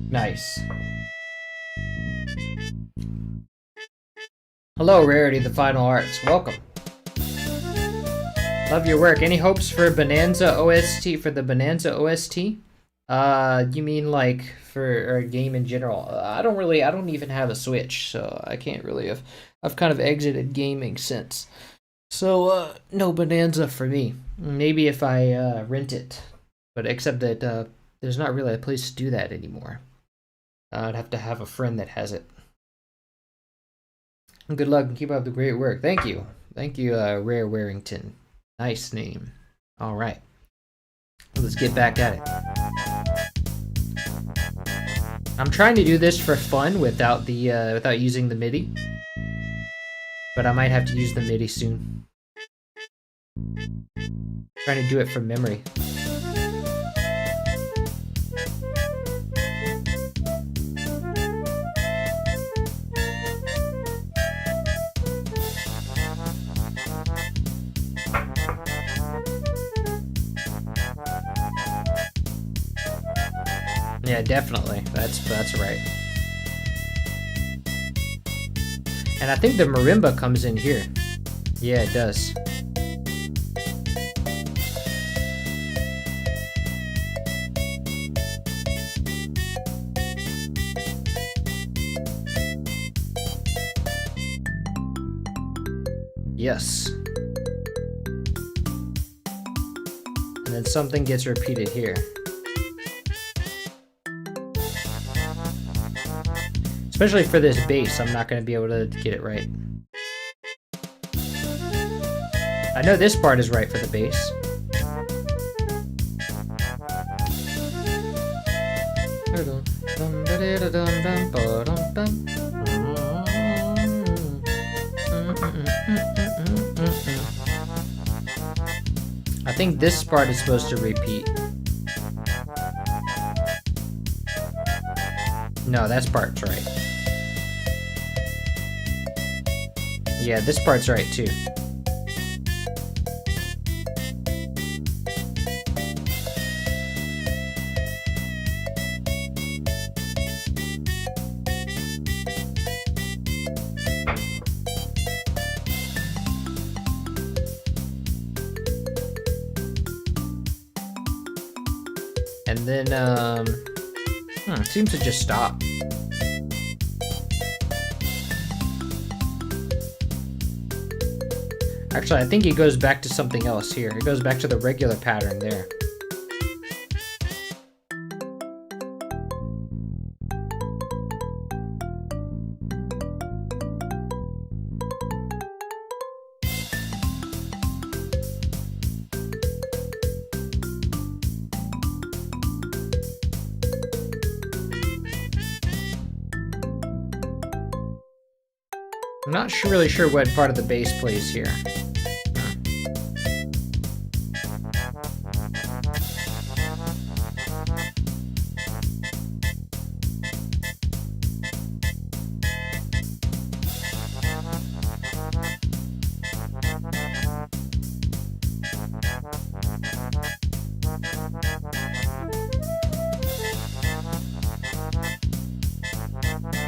Nice. Hello, Rarity, the Final Arts. Welcome. Love your work. Any hopes for Bonanza OST, for the Bonanza OST? You mean like for a game in general? I don't even have a Switch, so I can't really I've kind of exited gaming since. So, no Bonanza for me. Maybe if I rent it. But except that there's not really a place to do that anymore. I'd have to have a friend that has it. Good luck and keep up the great work. Thank you. Thank you, Rare Warrington. Nice name. All right. Let's get back at it. I'm trying to do this for fun without the without using the MIDI. But I might have to use the MIDI soon. Trying to do it from memory. Yeah, definitely. That's right. And I think the marimba comes in here. Yeah, it does. Yes. And then something gets repeated here. Especially for this bass, I'm not going to be able to get it right. I know this part is right for the bass. I think this part is supposed to repeat. No, that part's right. Yeah, this part's right too. And then, it seems to just stop. Actually, I think it goes back to something else here. It goes back to the regular pattern there. I'm not really sure what part of the bass plays here.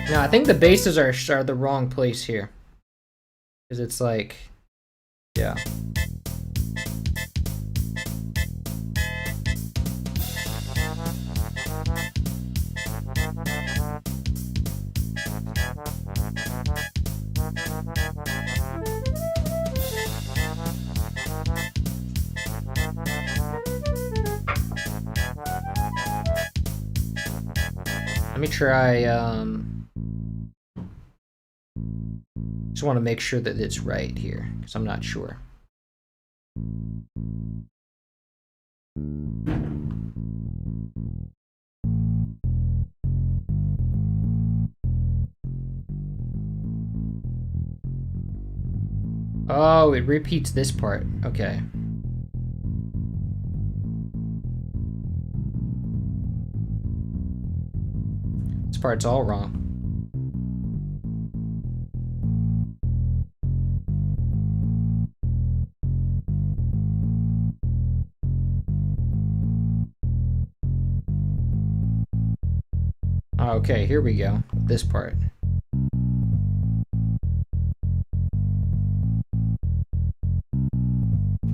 No, I think the basses are the wrong place here. Because it's like, yeah. Let me try, just want to make sure that it's right here, because I'm not sure. Oh, it repeats this part. Okay. This part's all wrong. Okay, here we go. This part.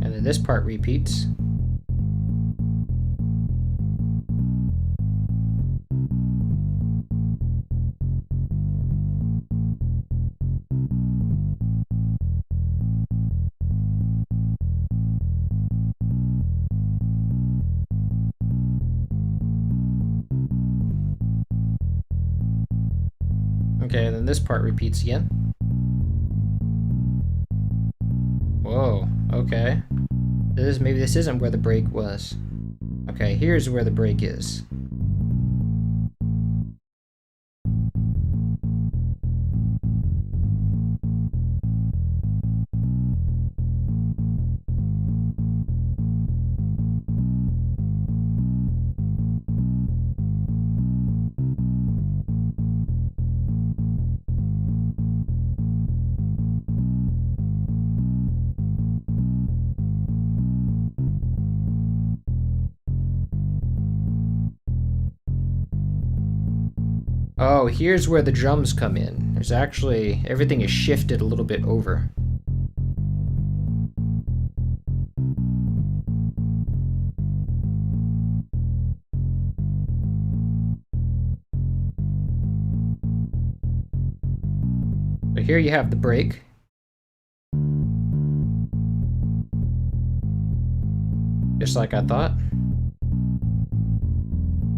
And then this part repeats. Okay, and then this part repeats again. Whoa, okay. Maybe this isn't where the break was. Okay, here's where the break is. Oh, here's where the drums come in. There's actually, everything is shifted a little bit over. But here you have the break. Just like I thought.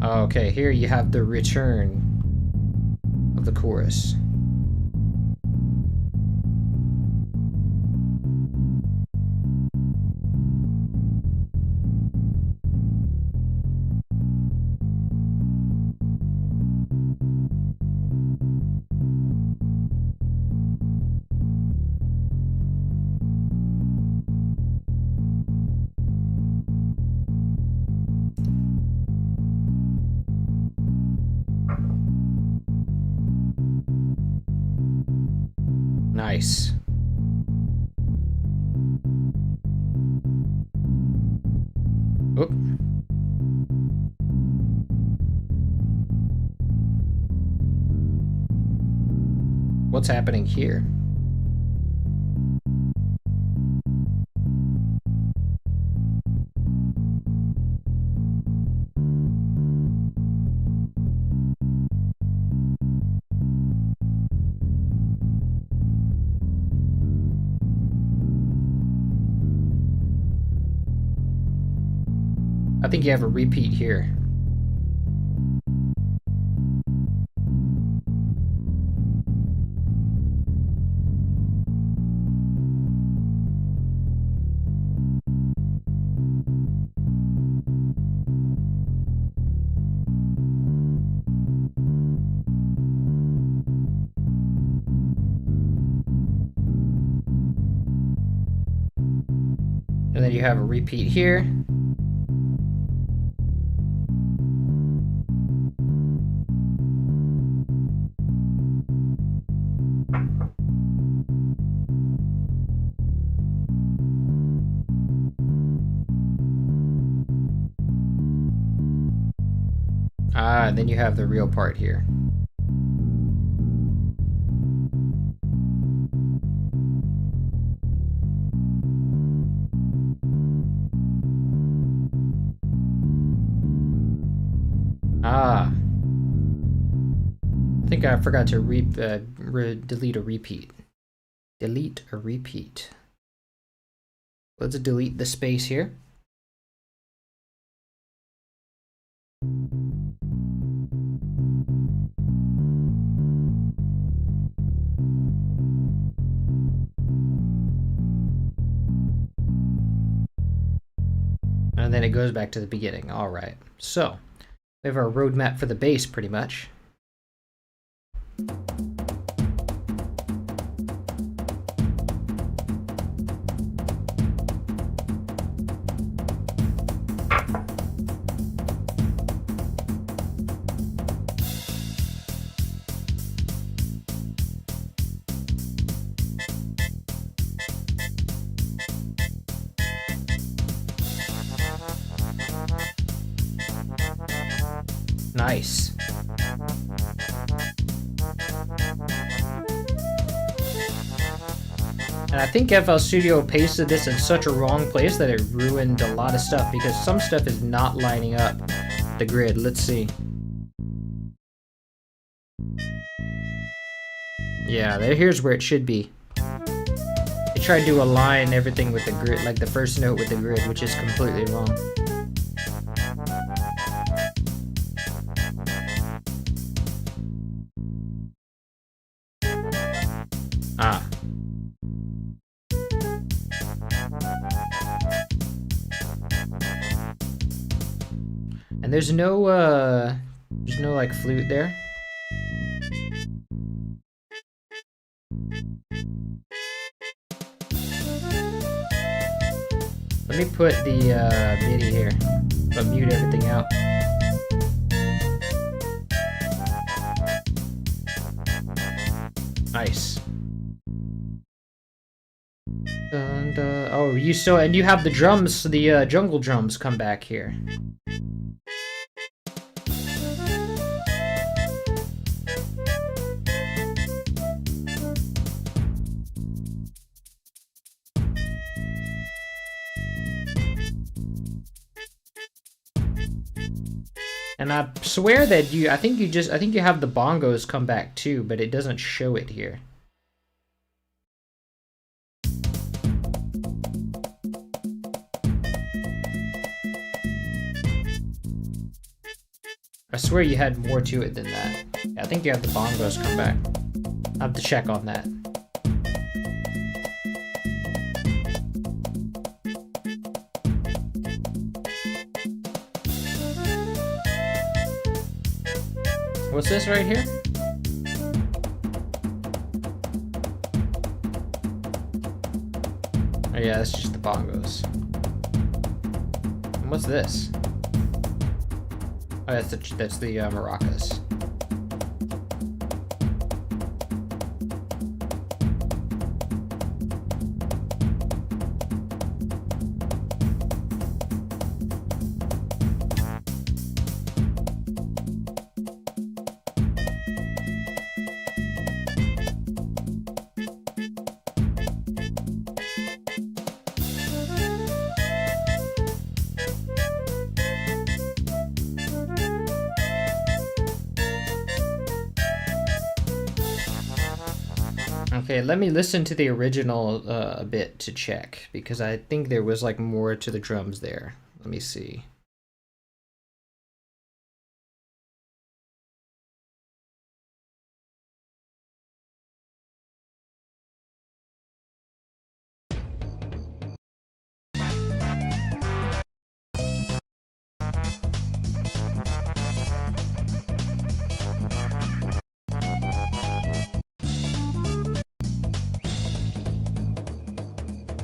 Okay, here you have the return of the chorus. Nice. Oop. What's happening here? I think you have a repeat here. And then you have a repeat here. And then you have the real part here. I think I forgot to delete a repeat. Delete a repeat. Let's delete the space here. And then it goes back to the beginning. All right. So we have our roadmap for the bass pretty much. Nice. And I think FL Studio pasted this in such a wrong place that it ruined a lot of stuff because some stuff is not lining up the grid. Let's see. Yeah, here's where it should be. They tried to align everything with the grid, like the first note with the grid, which is completely wrong. Ah. And there's no like flute there. Let me put the MIDI here, but mute everything out. Nice. Oh, and you have the drums, the jungle drums come back here. And I swear that I think you have the bongos come back too, but it doesn't show it here. I swear you had more to it than that. Yeah, I think you have the bongos come back. I have to check on that. What's this right here? Oh yeah, that's just the bongos. And what's this? Oh, that's the maracas. Okay, let me listen to the original a bit to check, because I think there was like more to the drums there. Let me see.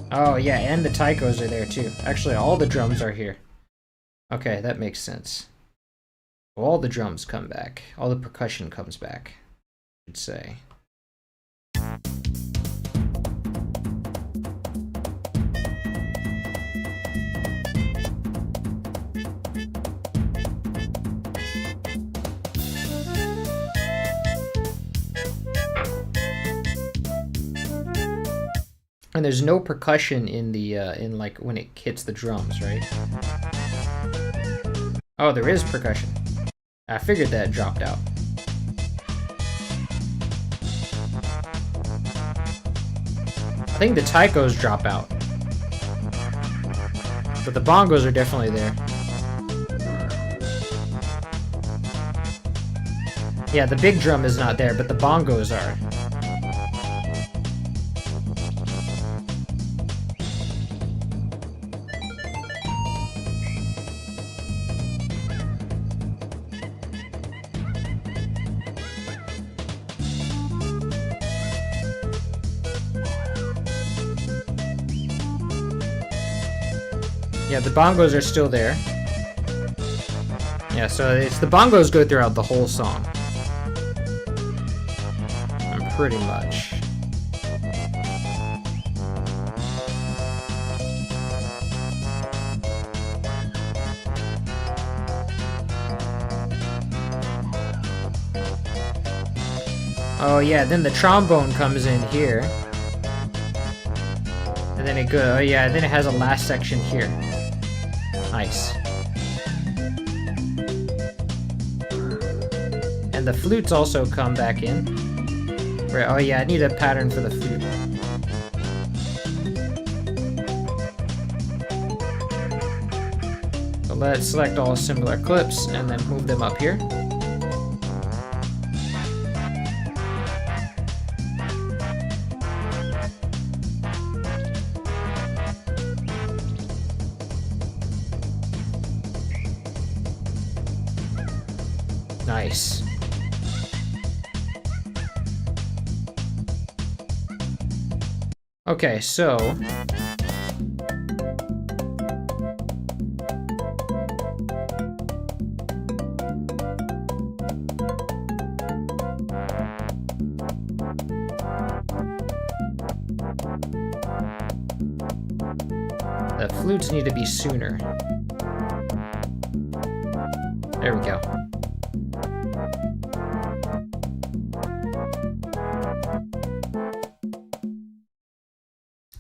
Oh yeah, and the taikos are there too. Actually, all the drums are here. Okay, that makes sense. All the drums come back. All the percussion comes back, I should say. And there's no percussion in the in like when it hits the drums, right? Oh, there is percussion. I figured that dropped out. I think the taikos drop out, but the bongos are definitely there. Yeah, the big drum is not there, but the bongos are. Yeah, the bongos are still there. Yeah, so it's the bongos go throughout the whole song. Pretty much. Oh yeah, then the trombone comes in here. And then it goes, oh yeah, and then it has a last section here. Nice. And the flutes also come back in. Right, oh yeah, I need a pattern for the flute. So let's select all similar clips and then move them up here. Nice. Okay, so the flutes need to be sooner. There we go.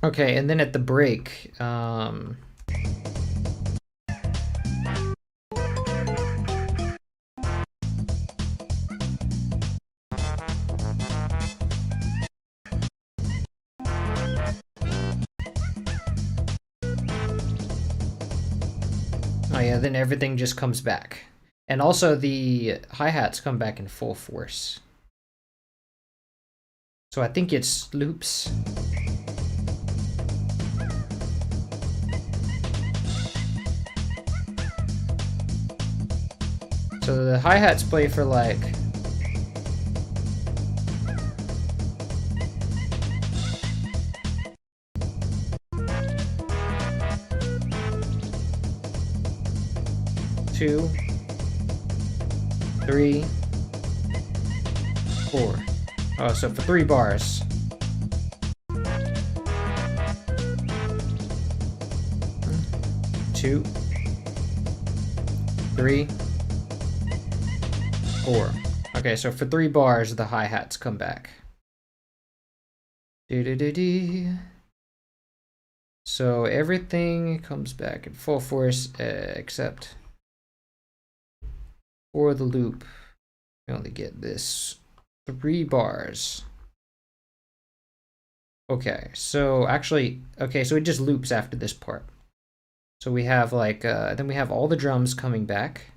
Okay, and then at the break, oh yeah, then everything just comes back. And also the hi-hats come back in full force. So I think it's loops. So the hi-hats play for like 2, 3, 4. Oh, so for 3 bars. Two, 3, 4. Okay, so for 3 bars, the hi-hats come back. So everything comes back in full force except for the loop. We only get this 3 bars. Okay, so actually, okay, so it just loops after this part. So we have like, then we have all the drums coming back.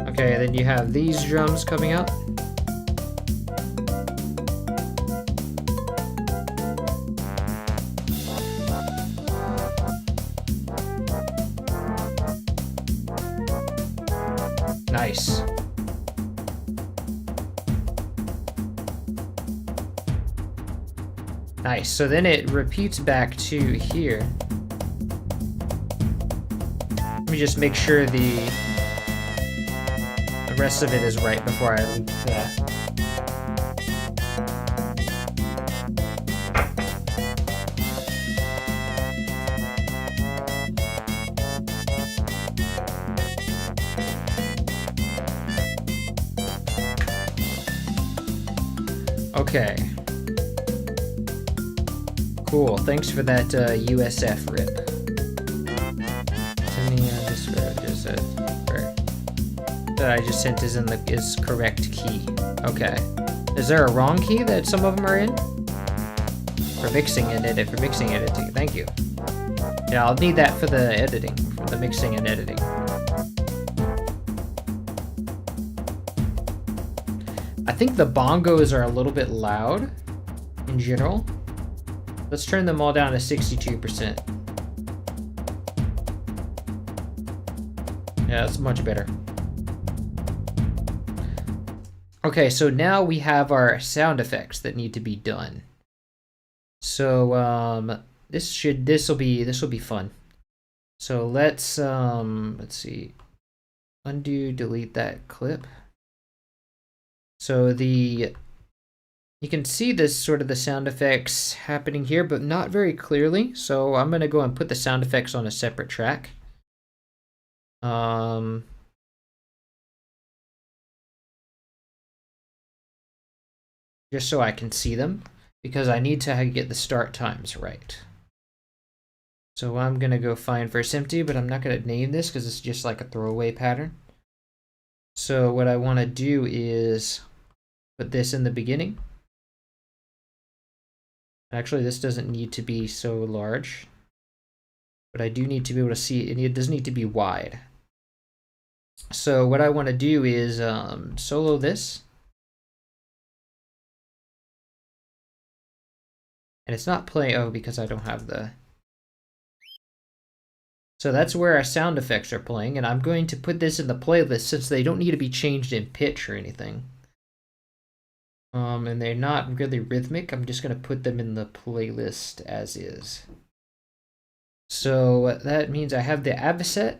Okay, then you have these drums coming up. Nice. Nice, so then it repeats back to here. Let me just make sure the rest of it is right before I loop that. Okay. Cool, thanks for that USF rip. That I just sent is correct key. Okay. Is there a wrong key that some of them are in? For mixing and editing. Thank you. Yeah, I'll need that for the editing, for the mixing and editing. I think the bongos are a little bit loud in general. Let's turn them all down to 62%. Yeah, that's much better. Okay, so now we have our sound effects that need to be done. So this will be fun. So let's see. Undo, delete that clip. So the You can see this sort of the sound effects happening here, but not very clearly. So I'm going to go and put the sound effects on a separate track. Just so I can see them, because I need to get the start times right. So I'm going to go find verse empty, but I'm not going to name this because it's just like a throwaway pattern. So what I want to do is put this in the beginning. Actually, this doesn't need to be so large, but I do need to be able to see it. It does need to be wide. So what I want to do is solo this. And it's not playing, oh, because I don't have the... So that's where our sound effects are playing, and I'm going to put this in the playlist since they don't need to be changed in pitch or anything. And they're not really rhythmic. I'm just going to put them in the playlist as is. So that means I have the avocet.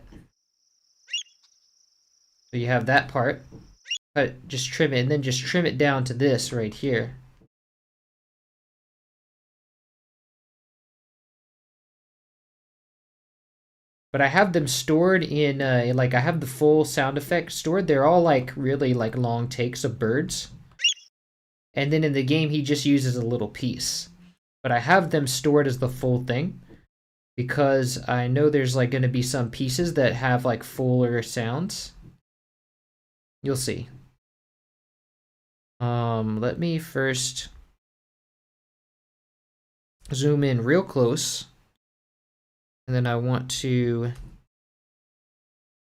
So you have that part. But just trim it, and then just trim it down to this right here. But I have them stored in, like, I have the full sound effects stored. They're all, like, really, like, long takes of birds. And then in the game, he just uses a little piece. But I have them stored as the full thing, because I know there's, like, going to be some pieces that have, like, fuller sounds. You'll see. Let me first zoom in real close. And then I want to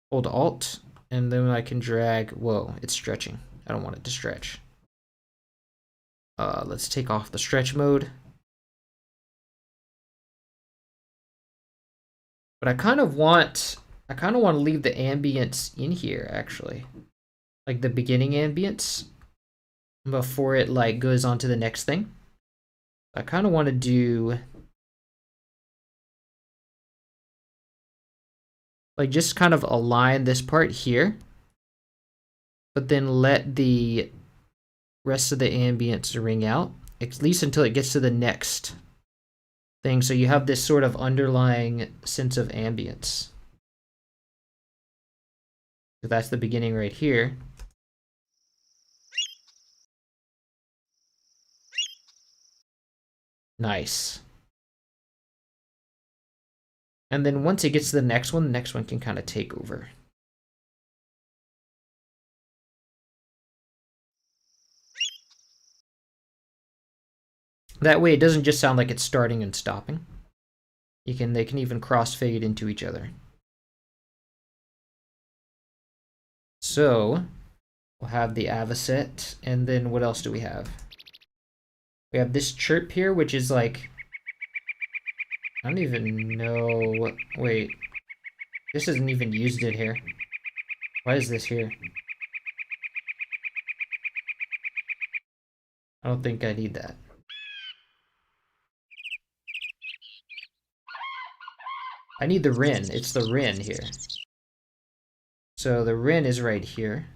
hold Alt, and then I can drag, whoa, it's stretching. I don't want it to stretch. Let's take off the stretch mode. But I kind of want to leave the ambience in here, actually. Like the beginning ambience before it like goes on to the next thing. I kind of want to do like just kind of align this part here, but then let the rest of the ambience ring out, at least until it gets to the next thing. So you have this sort of underlying sense of ambience. So that's the beginning right here. Nice. And then once it gets to the next one can kind of take over. That way it doesn't just sound like it's starting and stopping. They can even crossfade into each other. So we'll have the avocet, and then what else do we have? We have this chirp here, which is like, I don't even know. Wait, this isn't even used in here. Why is this here? I don't think I need that. I need the Rin. It's the Rin here. So the Rin is right here.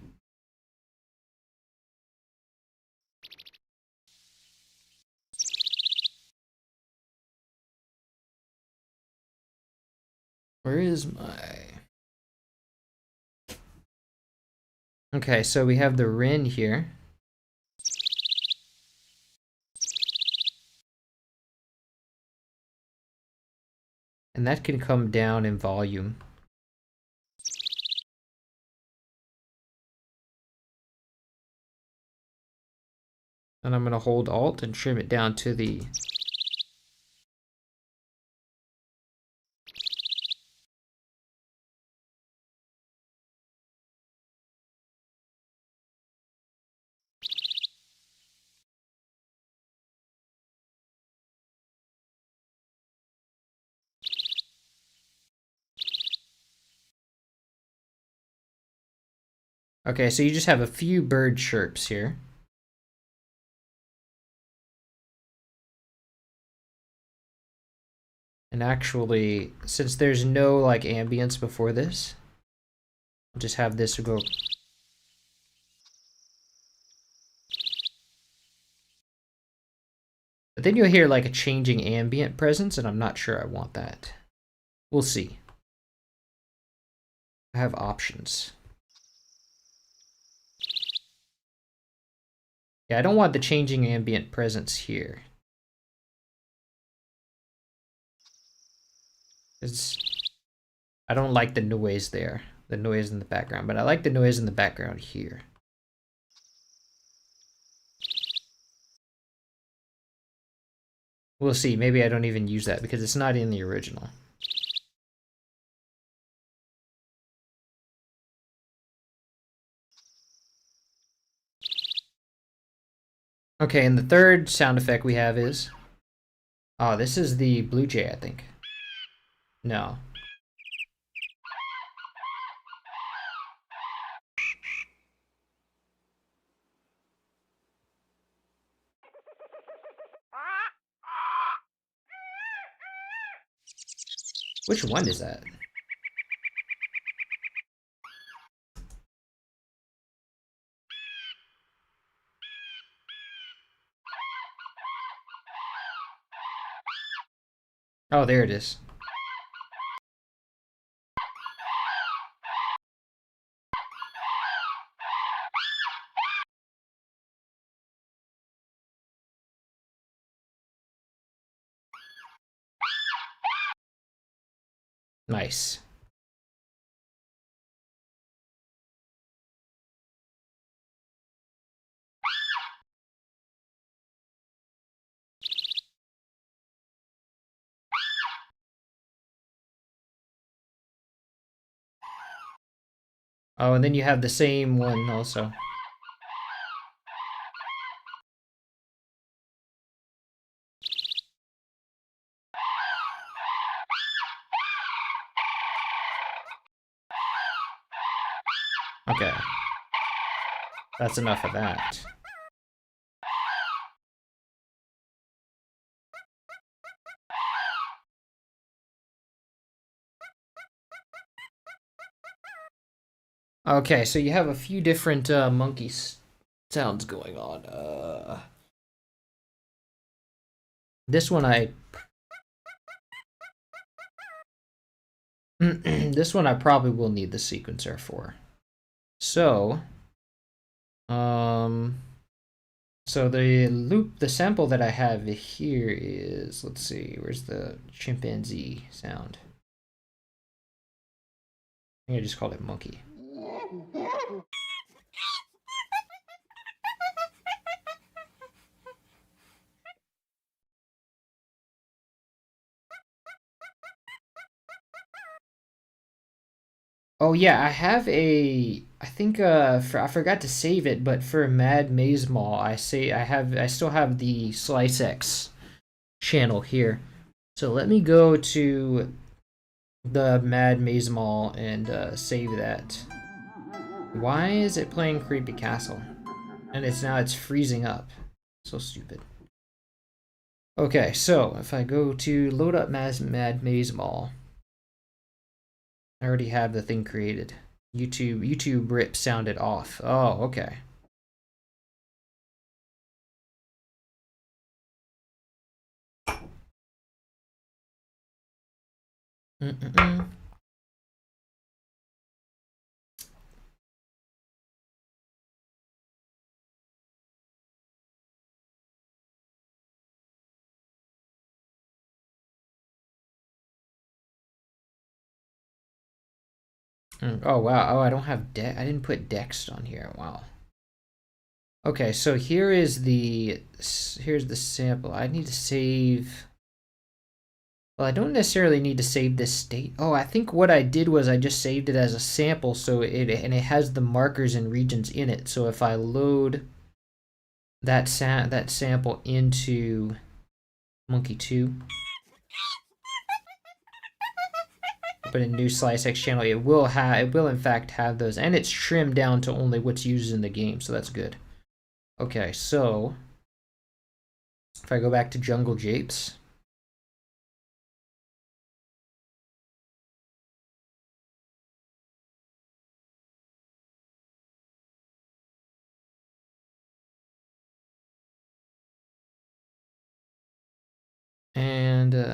Where is my... Okay, so we have the Rin here. And that can come down in volume. And I'm going to hold Alt and trim it down to the... Okay, so you just have a few bird chirps here. And actually, since there's no like ambience before this, I'll just have this go. But then you'll hear like a changing ambient presence, and I'm not sure I want that. We'll see. I have options. Yeah, I don't want the changing ambient presence here. I don't like the noise there, the noise in the background, but I like the noise in the background here. We'll see, maybe I don't even use that because it's not in the original. Okay, and the third sound effect we have is... Oh, this is the Blue Jay, I think. No. Which one is that? Oh, there it is. Nice. Oh, and then you have the same one also. Okay. That's enough of that. Okay, so you have a few different monkey sounds going on. This one this one I probably will need the sequencer for. So, um, so the sample that I have here is, let's see, where's the chimpanzee sound? I think I just called it monkey. Oh yeah, I have I think I forgot to save it, but for Mad Maze Mall, I still have the Slice X channel here. So let me go to the Mad Maze Mall and save that. Why is it playing Creepy Castle? And it's freezing up. So stupid. Okay, so if I go to load up Mad Maze Mall, I already have the thing created. YouTube rip sounded off. Oh, okay. Mm-mm-mm. Oh wow. Oh, I don't have I didn't put Dext on here. Wow. Okay, so here's the sample. I need to save. Well, I don't necessarily need to save this state. Oh, I think what I did was I just saved it as a sample, so it has the markers and regions in it. So if I load that sample into Monkey 2, put a new Slice X channel, it will in fact have those, and it's trimmed down to only what's used in the game, so that's good. Okay, so if I go back to Jungle Japes,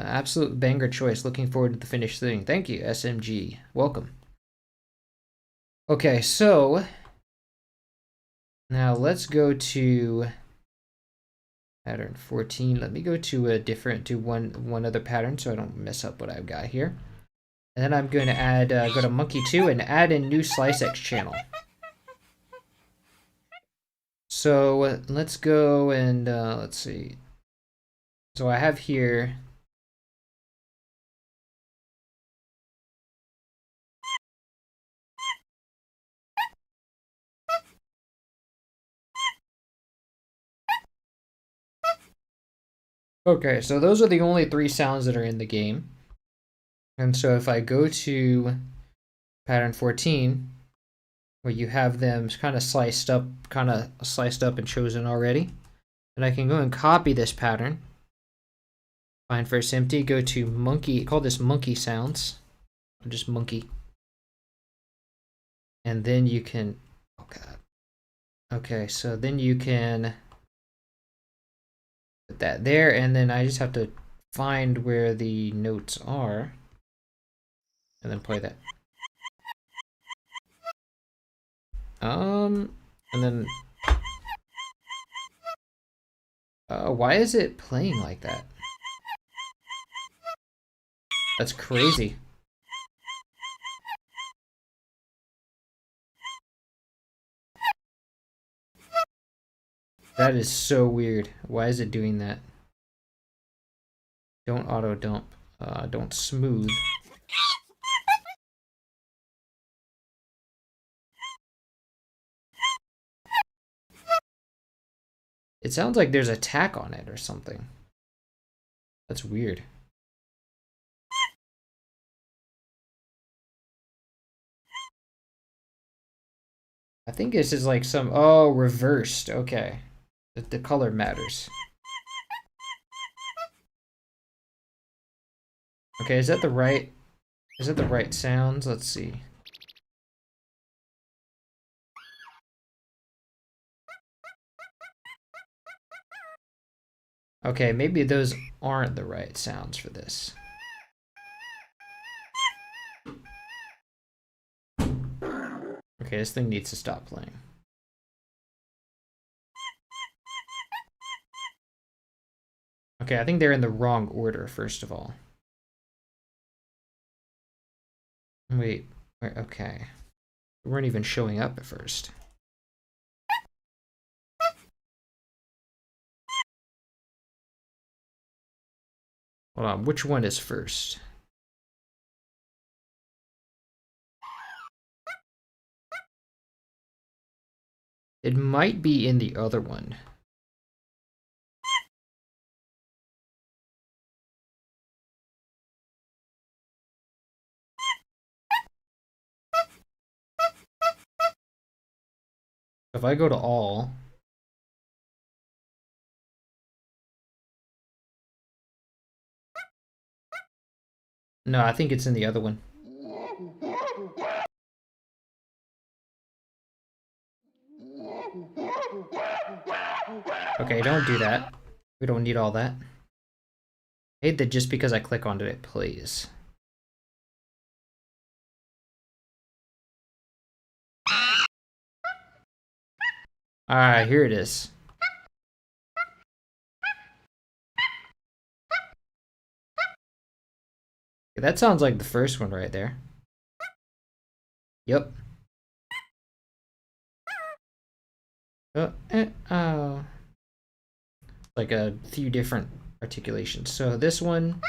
absolute banger choice. Looking forward to the finished thing. Thank you, SMG. Welcome. Okay, so now let's go to pattern 14. Let me go to a different, to one other pattern so I don't mess up what I've got here. And then I'm going to add, go to monkey 2 and add in new SliceX channel. So let's go and let's see. So I have here. Okay, so those are the only 3 sounds that are in the game. And so if I go to pattern 14, where you have them kind of sliced up and chosen already, and I can go and copy this pattern. Find first empty, go to monkey, call this monkey sounds, or just monkey. And then you can, oh god. Okay, so then you can put that there, and then I just have to find where the notes are, and then play that. And then, why is it playing like that? That's crazy. That is so weird. Why is it doing that? Don't auto dump. Don't smooth. It sounds like there's a tack on it or something. That's weird. I think this is like some, oh, reversed. Okay. The color matters. Okay, is that the right sounds? Let's see. Okay, maybe those aren't the right sounds for this. Okay, this thing needs to stop playing. Okay, I think they're in the wrong order, first of all. Wait, okay. They weren't even showing up at first. Hold on, which one is first? It might be in the other one. If I go to all, no, I think it's in the other one. Okay, don't do that. We don't need all that. I hate that just because I click onto it plays. Alright, here it is. That sounds like the first one right there. Yep. Oh. Like a few different articulations. So this one,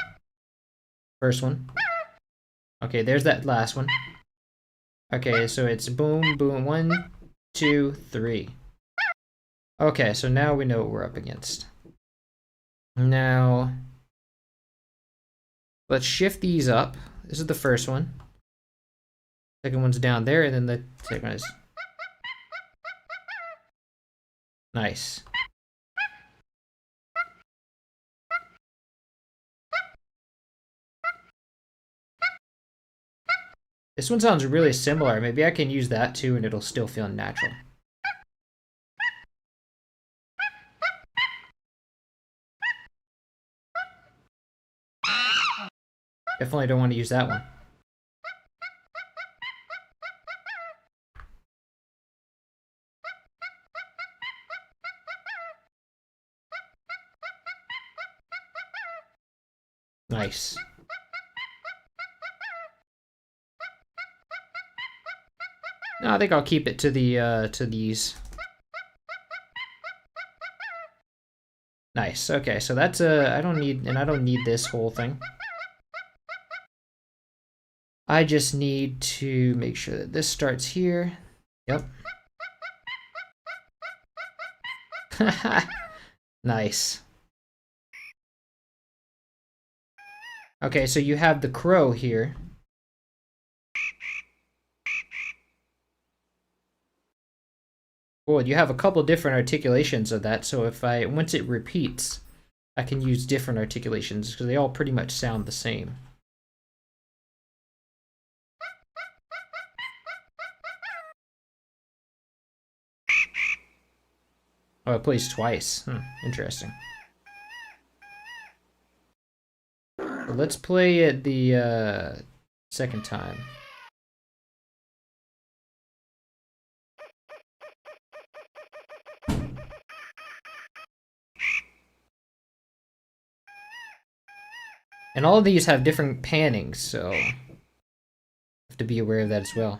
first one. Okay, there's that last one. Okay, so it's boom, boom, 1, 2, 3. Okay, so now we know what we're up against. Now, let's shift these up. This is the first one. Second one's down there, and then the second one is... Nice. This one sounds really similar. Maybe I can use that too and it'll still feel natural. Definitely don't want to use that one. Nice. No, I think I'll keep it to the to these. Nice. Okay, so that's I don't need this whole thing. I just need to make sure that this starts here. Yep. Nice. Okay, so you have the crow here. Well, you have a couple different articulations of that, so if once it repeats, I can use different articulations because they all pretty much sound the same. Oh, it plays twice. Interesting. So let's play it the second time. And all of these have different pannings, so you have to be aware of that as well.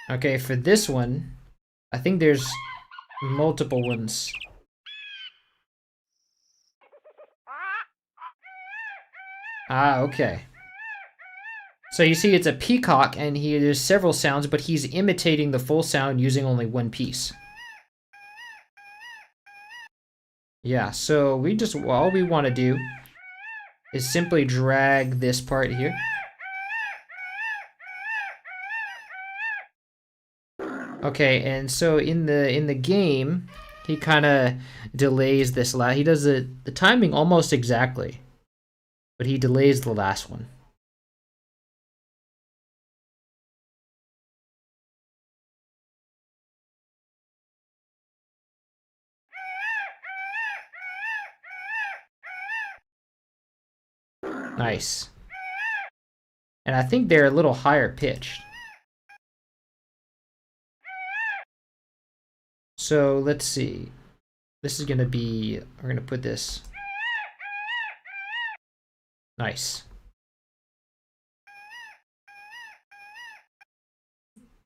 Okay, for this one, I think there's multiple ones. Ah, okay. So you see it's a peacock, and there's several sounds, but he's imitating the full sound using only one piece. Yeah, so all we want to do is simply drag this part here. Okay, and so in the game, he kind of delays this last. He does the timing almost exactly, but he delays the last one. Nice. And I think they're a little higher pitched. So let's see. This is gonna be, we're gonna put this. Nice.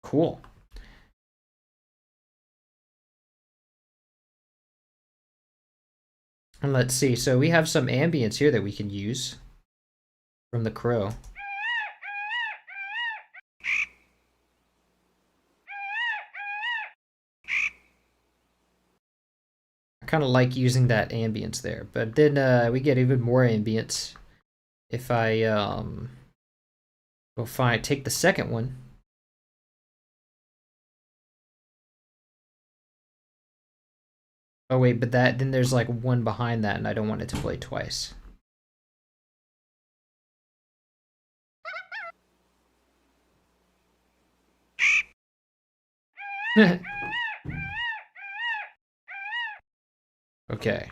Cool. And let's see, so we have some ambience here that we can use from the crow. I kind of like using that ambience there, but then we get even more ambience if I take the second one. Oh wait, but then there's like one behind that, and I don't want it to play twice. Okay.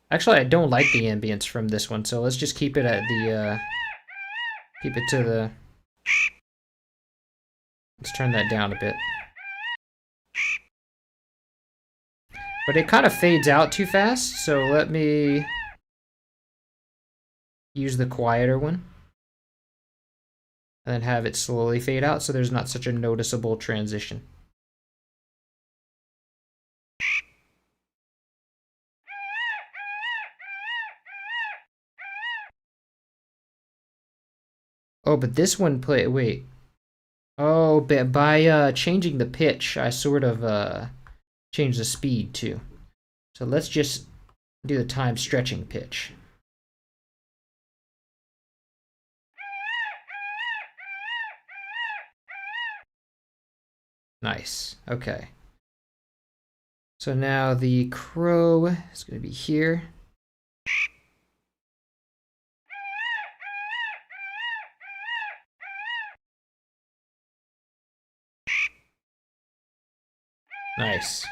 Actually, I don't like the ambience from this one, so let's just keep it at keep it to the. Let's turn that down a bit. But it kind of fades out too fast, so let me use the quieter one. And then have it slowly fade out so there's not such a noticeable transition. Oh, but this one wait. Oh, but by changing the pitch, I sort of changed the speed too. So let's just do the time stretching pitch. Nice. Okay. So now the crow is going to be here. Nice.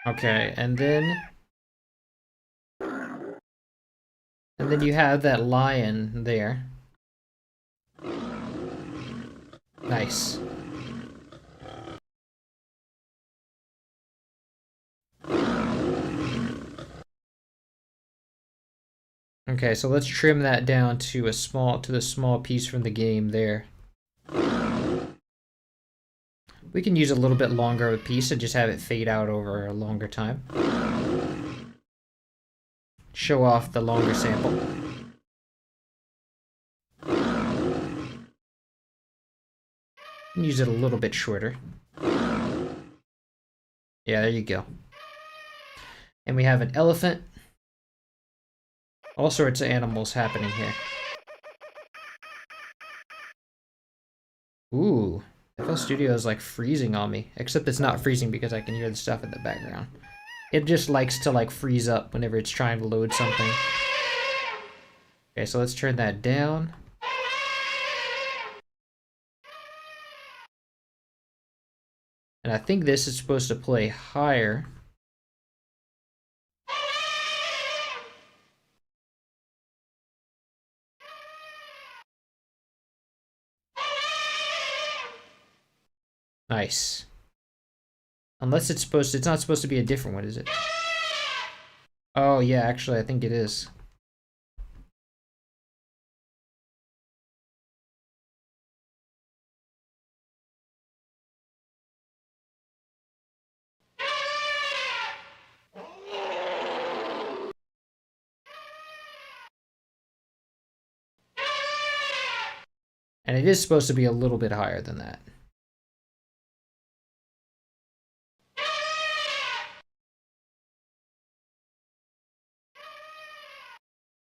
Okay, and then you have that lion there. Nice. Okay, so let's trim that down to the small piece from the game there. We can use a little bit longer of a piece and just have it fade out over a longer time. Show off the longer sample. Use it a little bit shorter. Yeah, there you go. And we have an elephant. All sorts of animals happening here. Ooh, FL Studio is like freezing on me. Except it's not freezing because I can hear the stuff in the background. It just likes to like freeze up whenever it's trying to load something. Okay, so let's turn that down. And I think this is supposed to play higher. Nice. Unless it's not supposed to be a different one, is it? Oh yeah, actually I think it is. And it is supposed to be a little bit higher than that.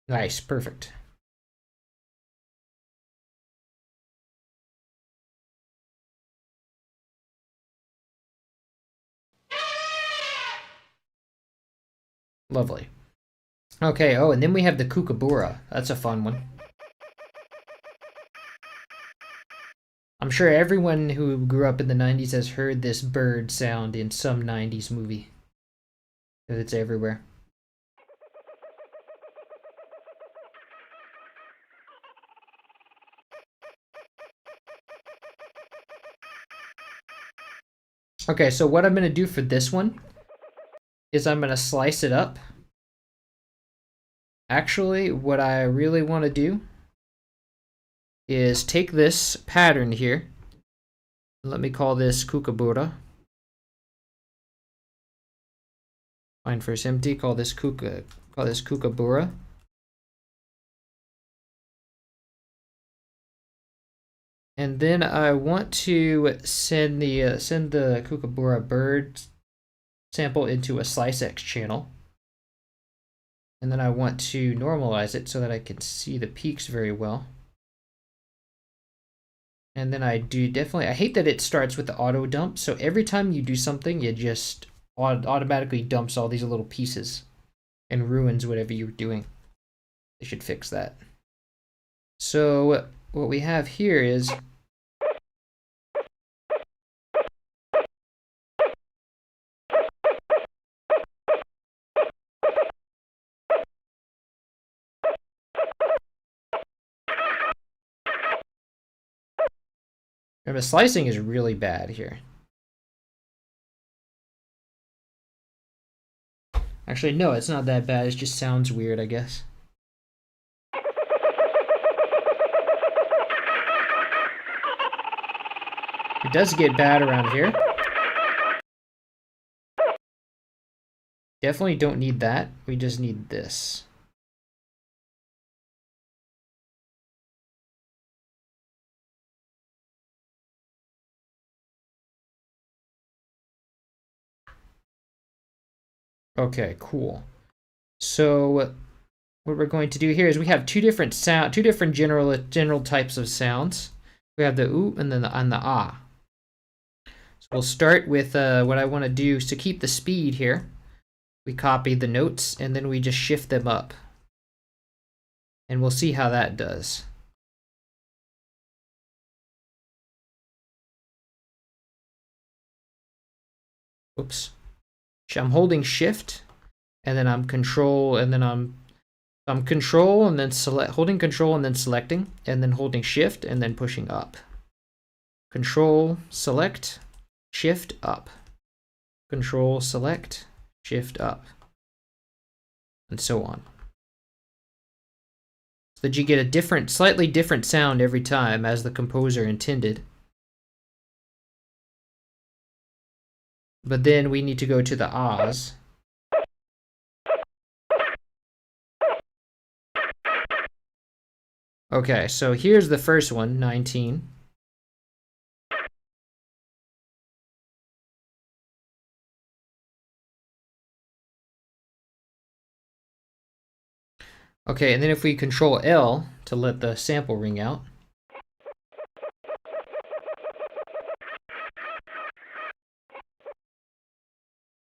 Nice, perfect. Lovely. Okay, oh, and then we have the kookaburra. That's a fun one. I'm sure everyone who grew up in the 90s has heard this bird sound in some 90s movie. Because it's everywhere. Okay, so what I'm going to do for this one is I'm going to slice it up. Actually, what I really want to do is take this pattern here. Let me call this kookaburra. Find first empty, call this kookaburra. And then I want to send the kookaburra bird sample into a SliceX channel. And then I want to normalize it so that I can see the peaks very well. And then I hate that it starts with the auto dump. So every time you do something, it just automatically dumps all these little pieces and ruins whatever you're doing. They should fix that. So what we have here is remember, slicing is really bad here. Actually, no, it's not that bad. It just sounds weird, I guess. It does get bad around here. Definitely don't need that. We just need this. Okay, cool. So what we're going to do here is we have two different general types of sounds. We have the ooh and then the ah. So we'll start with what I want to do is to keep the speed here. We copy the notes and then we just shift them up. And we'll see how that does. Oops. I'm holding shift, and then I'm control, and then I'm control, and then holding control, and then selecting, and then holding shift, and then pushing up. Control, select, shift, up. Control, select, shift, up. And so on. So that you get a different, slightly different sound every time as the composer intended. But then we need to go to the ahs. Okay, so here's the first one, 19. Okay, and then if we control L to let the sample ring out.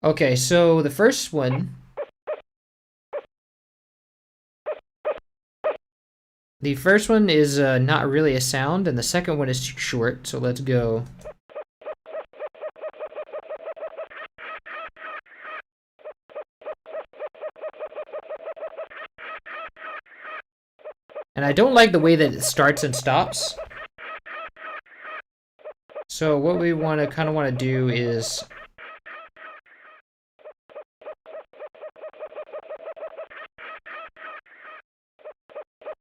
Okay, so the first one, is not really a sound, and the second one is too short, so let's go. And I don't like the way that it starts and stops. So what we kind of want to do is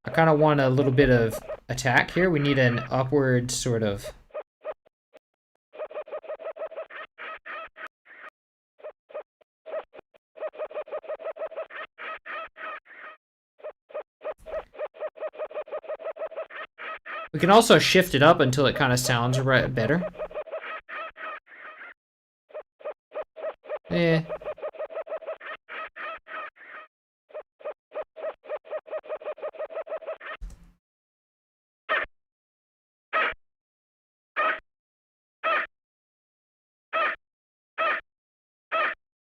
I kind of want a little bit of attack here. We need an upward sort of. We can also shift it up until it kind of sounds better. Eh.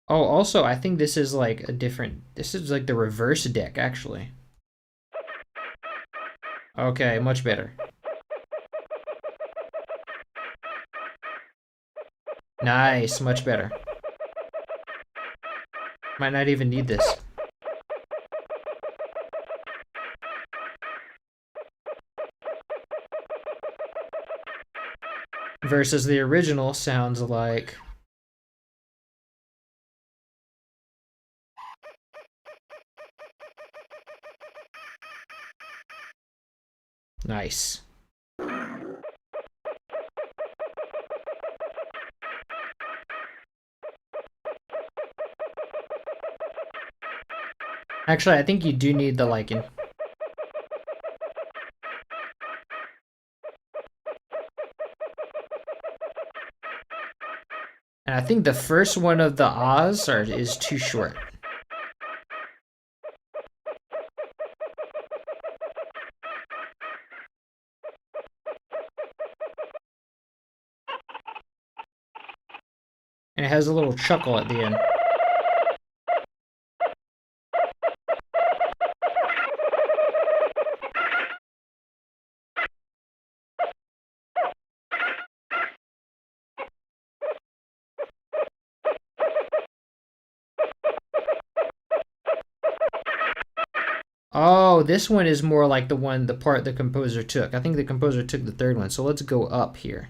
Oh, also, I think this is like a different. This is like the reverse deck, actually. Okay, much better. Nice, much better. Might not even need this. Versus the original sounds like. Nice. Actually, I think you do need the lichen. And I think the first one of the ahs is too short. And it has a little chuckle at the end. Oh, this one is more like the part the composer took. I think the composer took the third one, so let's go up here.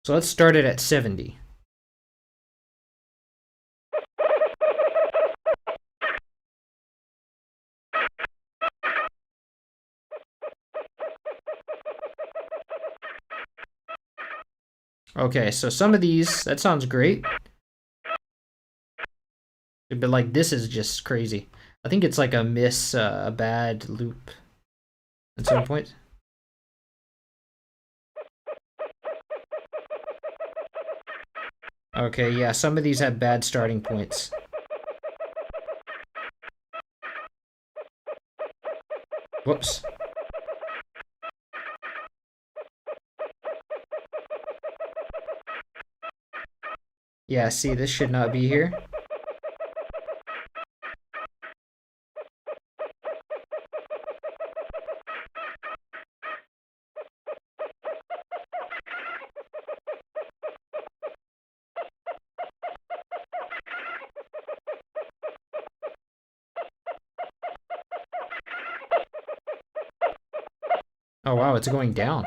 So let's start it at 70. Okay, so some of these, that sounds great. But like this is just crazy. I think it's like a bad loop at some point. Okay, yeah, some of these have bad starting points. Whoops. Yeah, see, this should not be here. Oh wow, it's going down.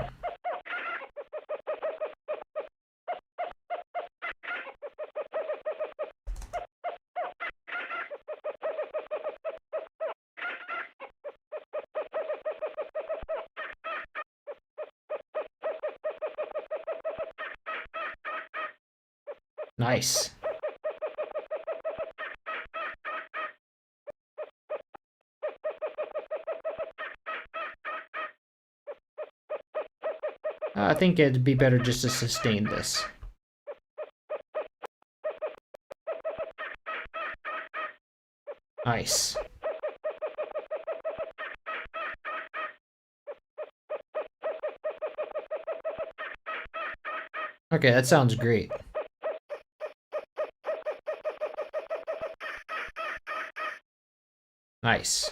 Nice. I think it'd be better just to sustain this. Nice. Okay, that sounds great. Nice.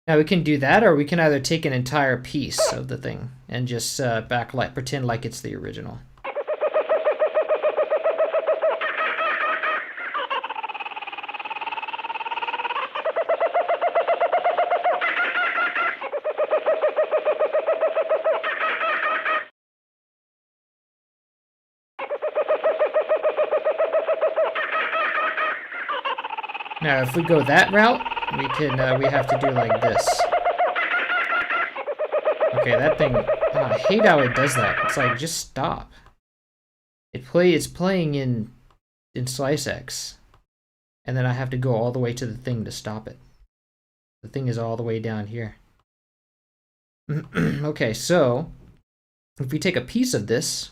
Now we can do that, or we can either take an entire piece of the thing and just backlight, pretend like it's the original. Now, if we go that route, we can, we have to do like this. Okay, that thing, I hate how it does that. It's like, just stop. It's playing in Slice X. And then I have to go all the way to the thing to stop it. The thing is all the way down here. Okay, so, if we take a piece of this,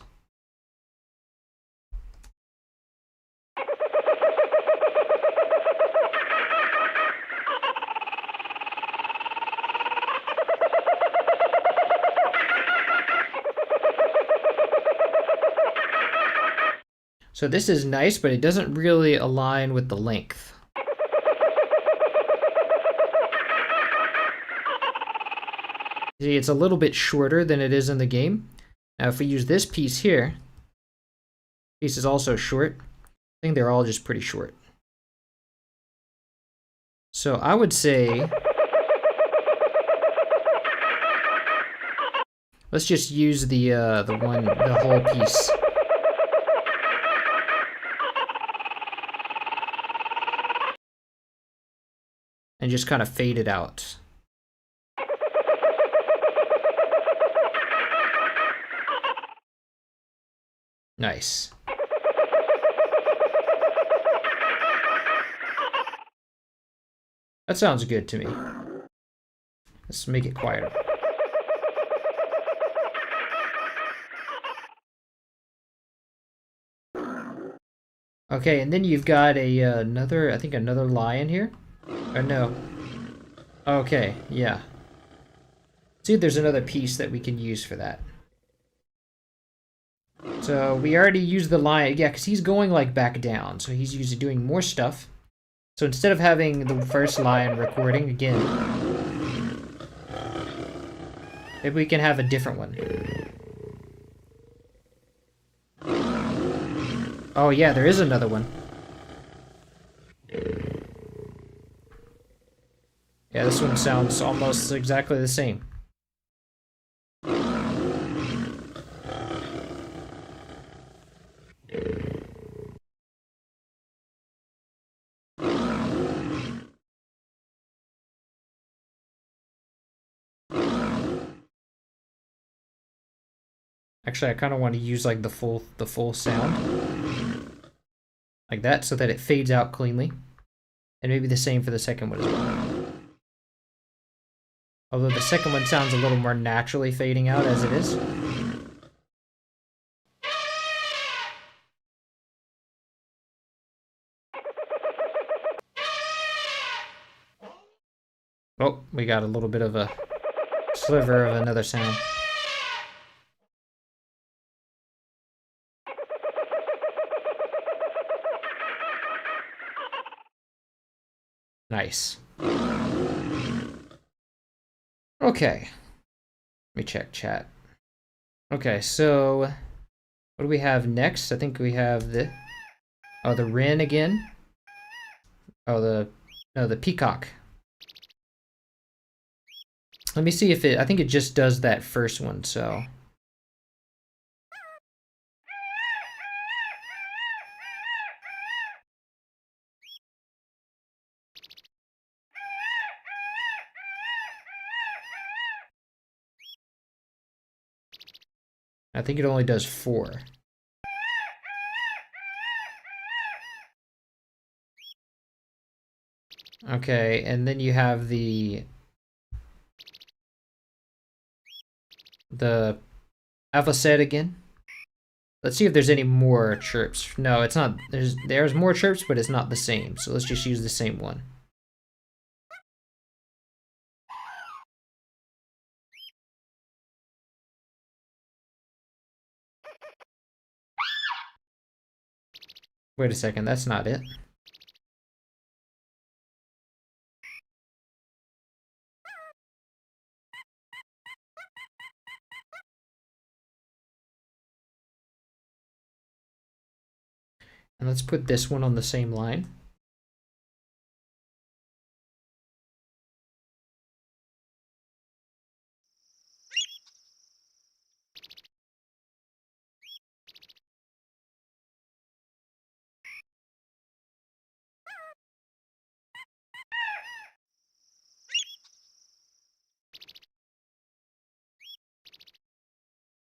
so this is nice, but it doesn't really align with the length. See, it's a little bit shorter than it is in the game. Now, if we use this piece here, piece is also short. I think they're all just pretty short. So I would say, let's just use the whole piece. And just kind of fade it out. Nice. That sounds good to me. Let's make it quieter. Okay, and then you've got a another, I think another lion here. Or no. Okay, yeah. See if there's another piece that we can use for that. So we already used the lion, yeah, because he's going like back down, so he's usually doing more stuff. So instead of having the first lion recording again, maybe we can have a different one. Oh yeah, there is another one. Yeah, this one sounds almost exactly the same. Actually, I kind of want to use like the full sound. Like that, so that it fades out cleanly. And maybe the same for the second one as well. Although the second one sounds a little more naturally fading out as it is. Oh, we got a little bit of a sliver of another sound. Nice. Okay. Let me check chat. Okay, so what do we have next? I think we have the wren again. Oh, the peacock. Let me see if it, I think it just does that first one, so. I think it only does 4. Okay, and then you have the alpha set again. Let's see if there's any more chirps. No, it's not. There's more chirps, but it's not the same. So let's just use the same one. Wait a second, that's not it. And let's put this one on the same line.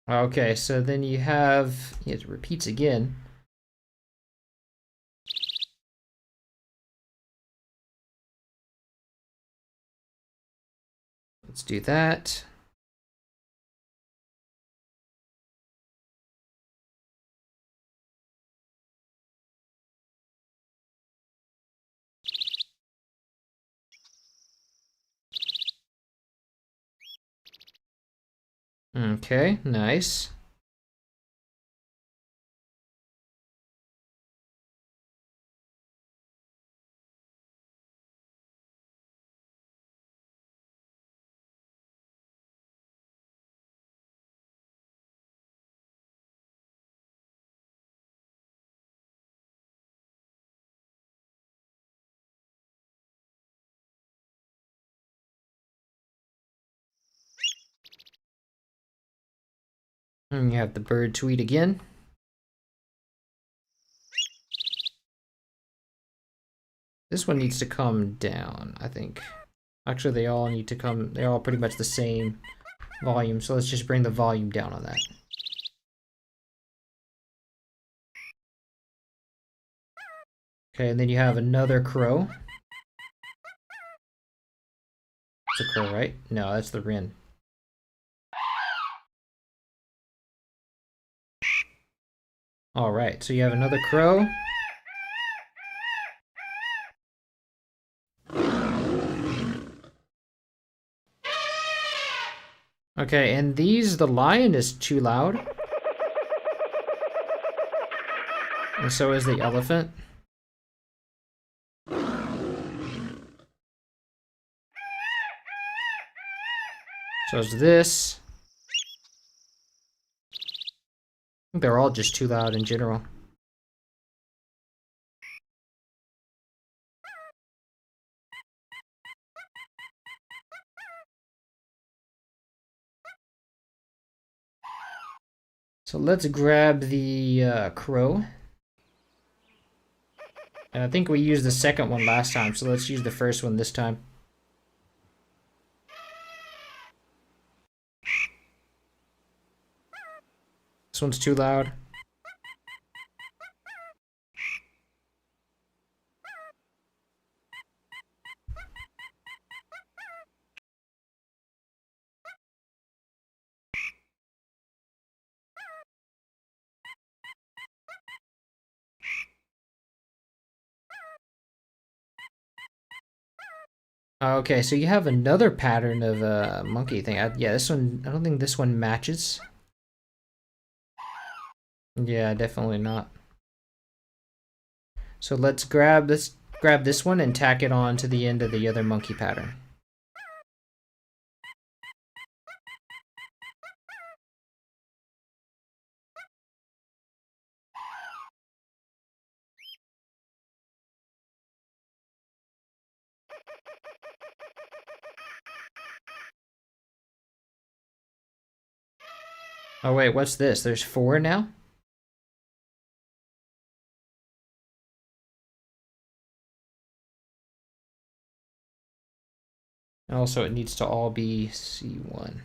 Okay, so then you have, it repeats again. Let's do that. Okay, nice. And you have the bird tweet again. This one needs to come down, I think. Actually, they all need to come, they're all pretty much the same volume, so let's just bring the volume down on that. Okay, and then you have another crow. It's a crow, right? No, that's the wren. Alright, so you have another crow. Okay, and these, the lion is too loud. And so is the elephant. So is this. I think they're all just too loud in general. So let's grab the crow. And I think we used the second one last time, so let's use the first one this time. This one's too loud. Okay, so you have another pattern of a monkey thing. Yeah, this one, I don't think this one matches. Yeah, definitely not. So let's grab this one and tack it on to the end of the other monkey pattern. Oh wait, what's this? There's 4 now? And also it needs to all be C1.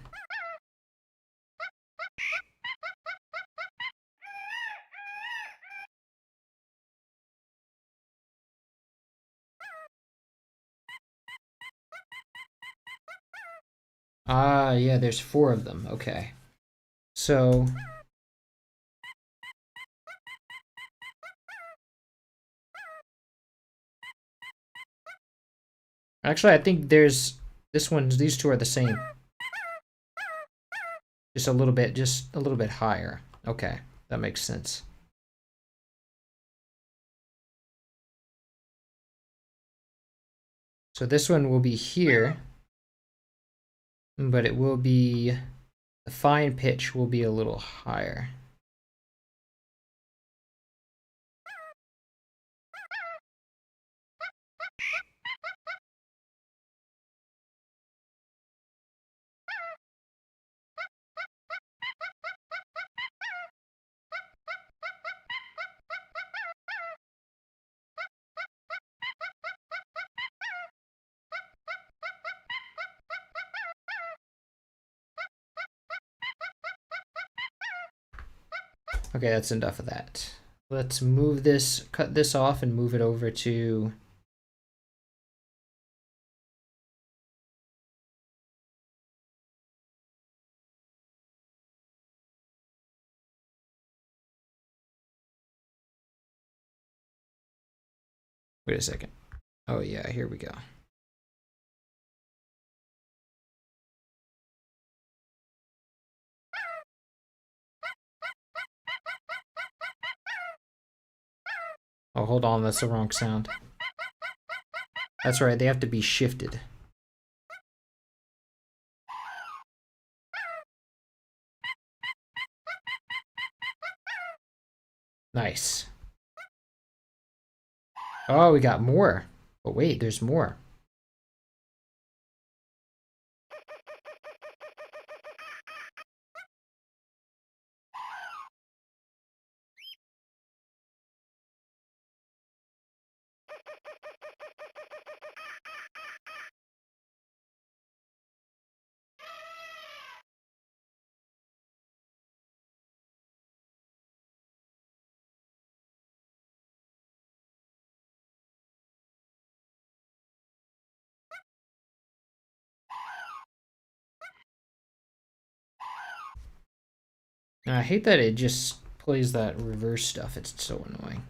Ah, yeah, there's 4 of them. Okay. So actually, I think there's this one. These two are the same. Just a little bit higher. Okay, that makes sense. So this one will be here, but it will be, the fine pitch will be a little higher. Okay, that's enough of that. Let's move this, cut this off and move it over to, wait a second. Oh yeah, here we go. Oh, hold on, that's the wrong sound. That's right, they have to be shifted. Nice. Oh, we got more. But wait, there's more. And I hate that it just plays that reverse stuff. It's so annoying.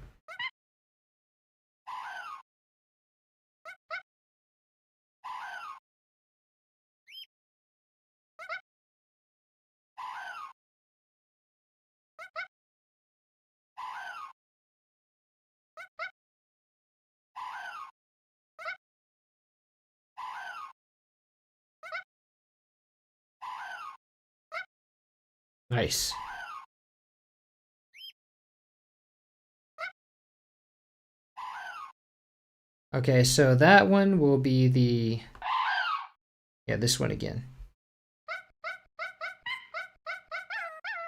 Nice. Okay, so that one will be the, yeah, this one again.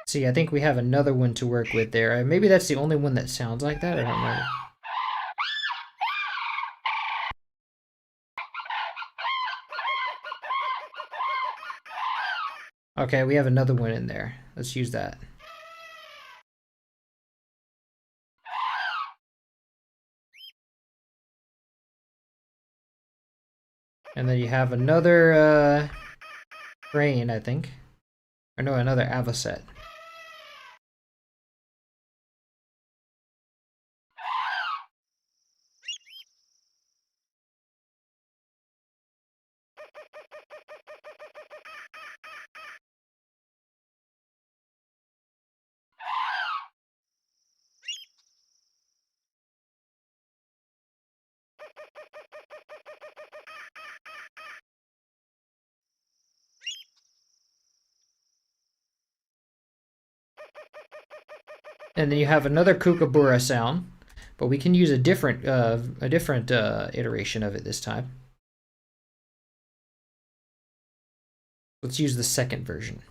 See, I think we have another one to work with there. Maybe that's the only one that sounds like that. I don't know. Okay, we have another one in there. Let's use that. And then you have another grain, I think. Or no, another avocet. And then you have another kookaburra sound, but we can use a different iteration of it this time. Let's use the second version.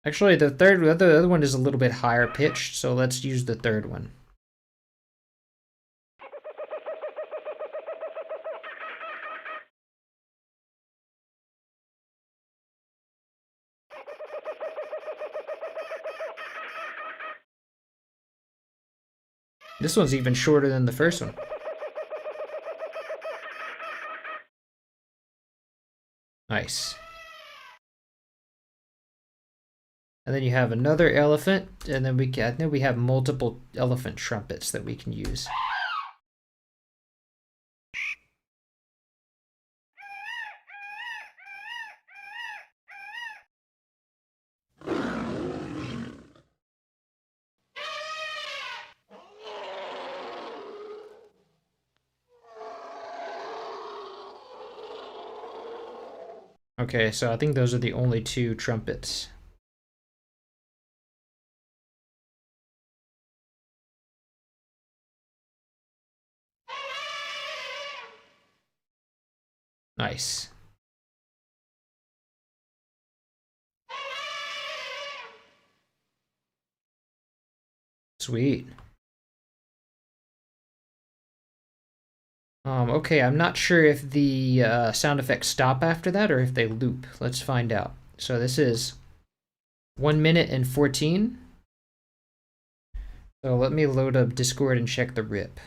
Actually, the other one is a little bit higher pitched, so let's use the third one. This one's even shorter than the first one. Nice. And then you have another elephant, and then we have multiple elephant trumpets that we can use. Okay, so I think those are the only two trumpets. Nice. Sweet. Okay, I'm not sure if the sound effects stop after that or if they loop. Let's find out. So this is 1 minute and 14. So let me load up Discord and check the rip.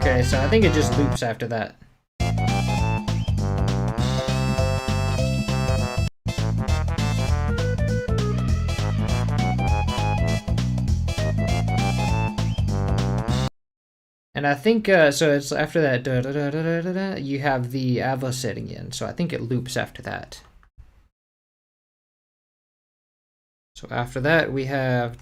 Okay, so I think it just loops after that. And I think, so it's after that, you have the AVA setting in, so I think it loops after that. So after that, we have...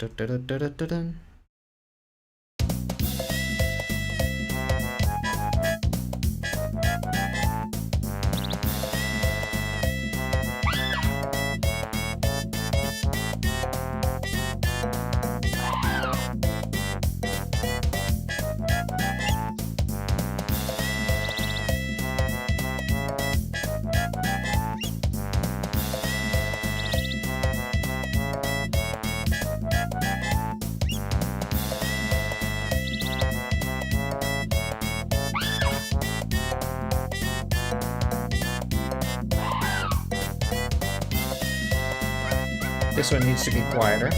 This one needs to be quieter.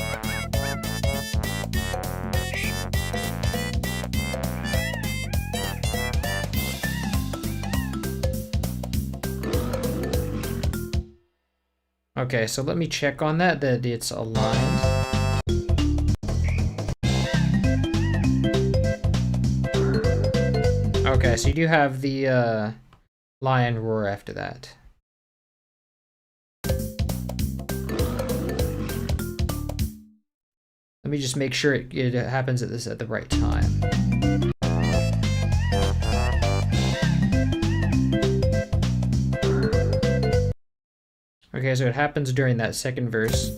Okay, so let me check on that it's aligned. Okay, so you do have the lion roar after that. Let me just make sure it happens at the right time. Okay, so it happens during that second verse.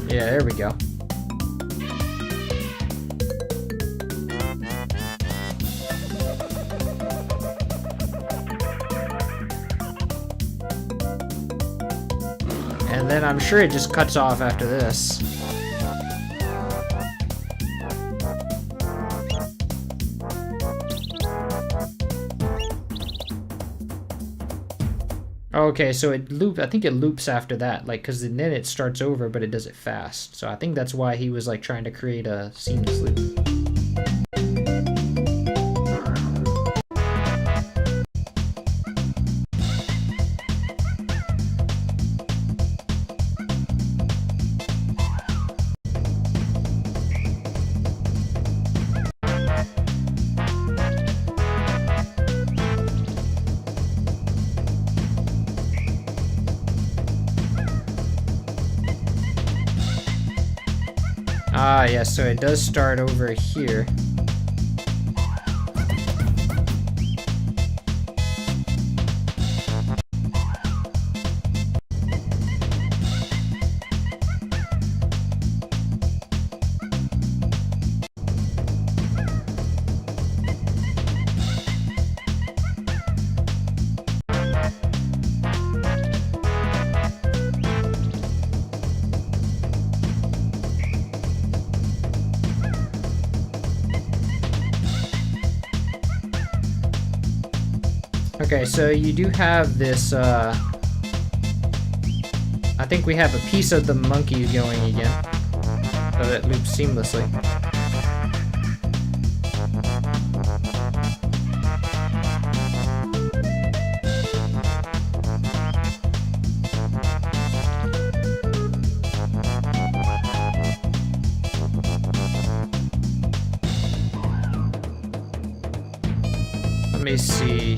Yeah, there we go. And then I'm sure it just cuts off after this. Okay, so I think it loops after that, like, because then it starts over, but it does it fast. So I think that's why he was, like, trying to create a seamless loop. Ah, yes, so it does start over here. Okay, so you do have this, I think we have a piece of the monkey going again. So it loops seamlessly. Let me see.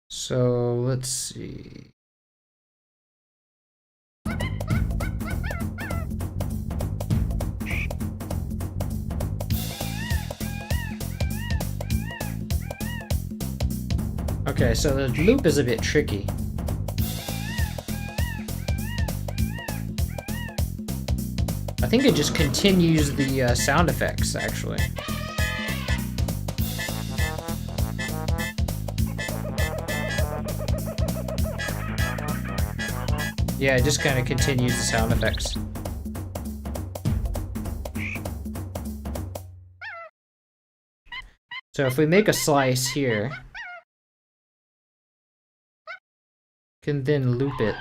So let's see. Okay, so the loop is a bit tricky. I think it just continues the sound effects, actually. Yeah, it just kind of continues the sound effects. So if we make a slice here, can then loop it.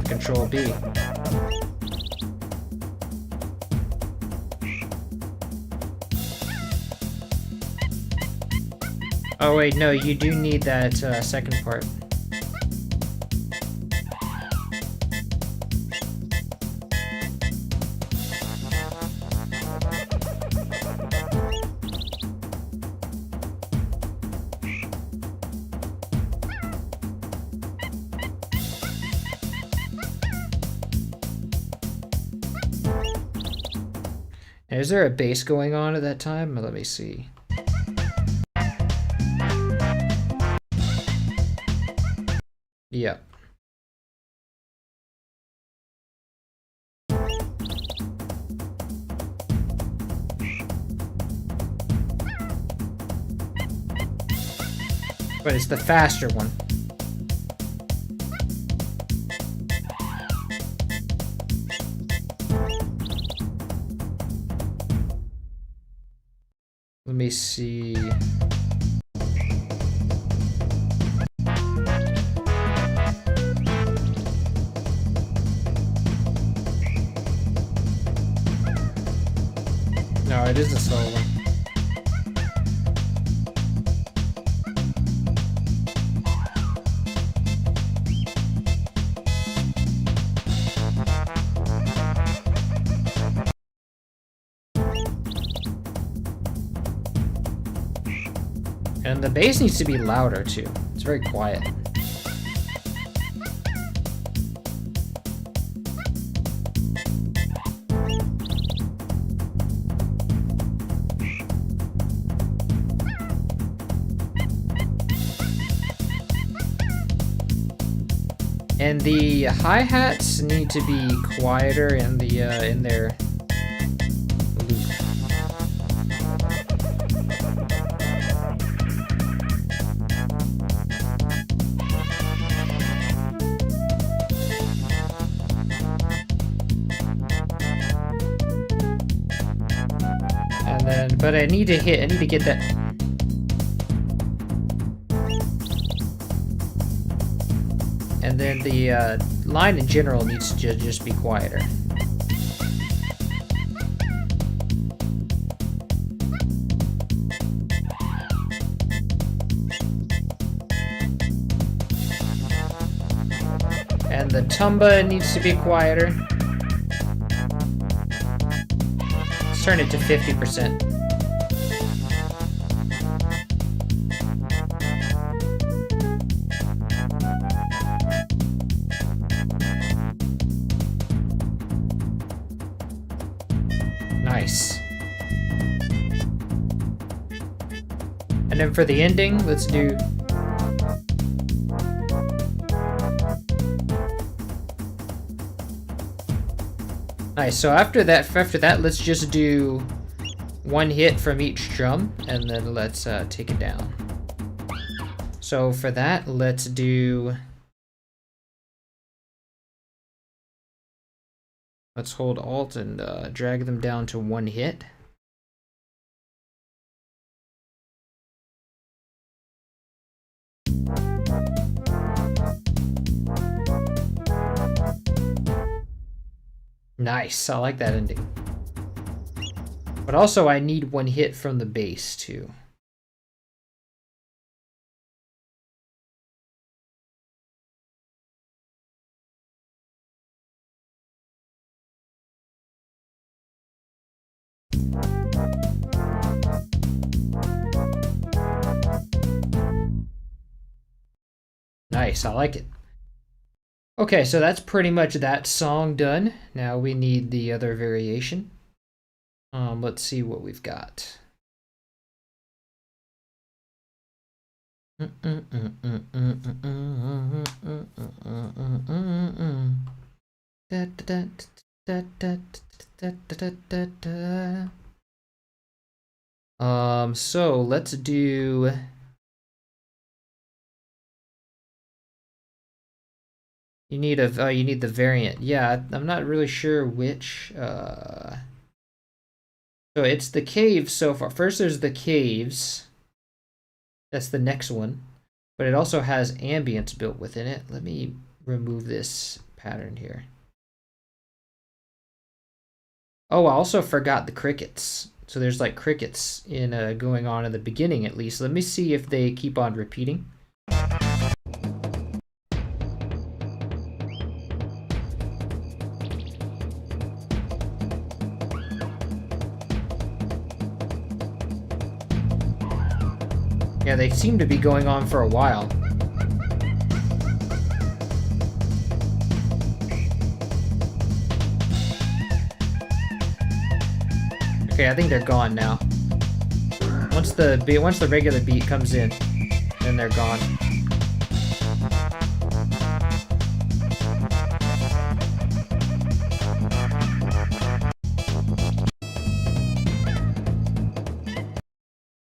Control B. Oh wait, no, you do need that second part. Is there a bass going on at that time? Let me see. Yeah. But it's the faster one. Let me see. No, it is a slow one. And the bass needs to be louder too. It's very quiet. And the hi-hats need to be quieter in the in their loop. And then, but I need to get that. And then the line in general needs to just be quieter. And the tumba needs to be quieter. Let's turn it to 50%. Nice. And then for the ending, let's do... Nice, so after that, let's just do one hit from each drum, and then let's take it down. So for that, let's hold Alt and drag them down to one hit. Nice, I like that ending. But also I need one hit from the bass too. Nice, I like it. Okay, so that's pretty much that song done. Now we need the other variation. Let's see what we've got. So let's do. You need the variant. Yeah, I'm not really sure which. So it's the caves so far. First, there's the caves. That's the next one, but it also has ambience built within it. Let me remove this pattern here. Oh, I also forgot the crickets. So there's like crickets in going on in the beginning at least. Let me see if they keep on repeating. Yeah, they seem to be going on for a while. Okay, I think they're gone now. Once the regular beat comes in, then they're gone.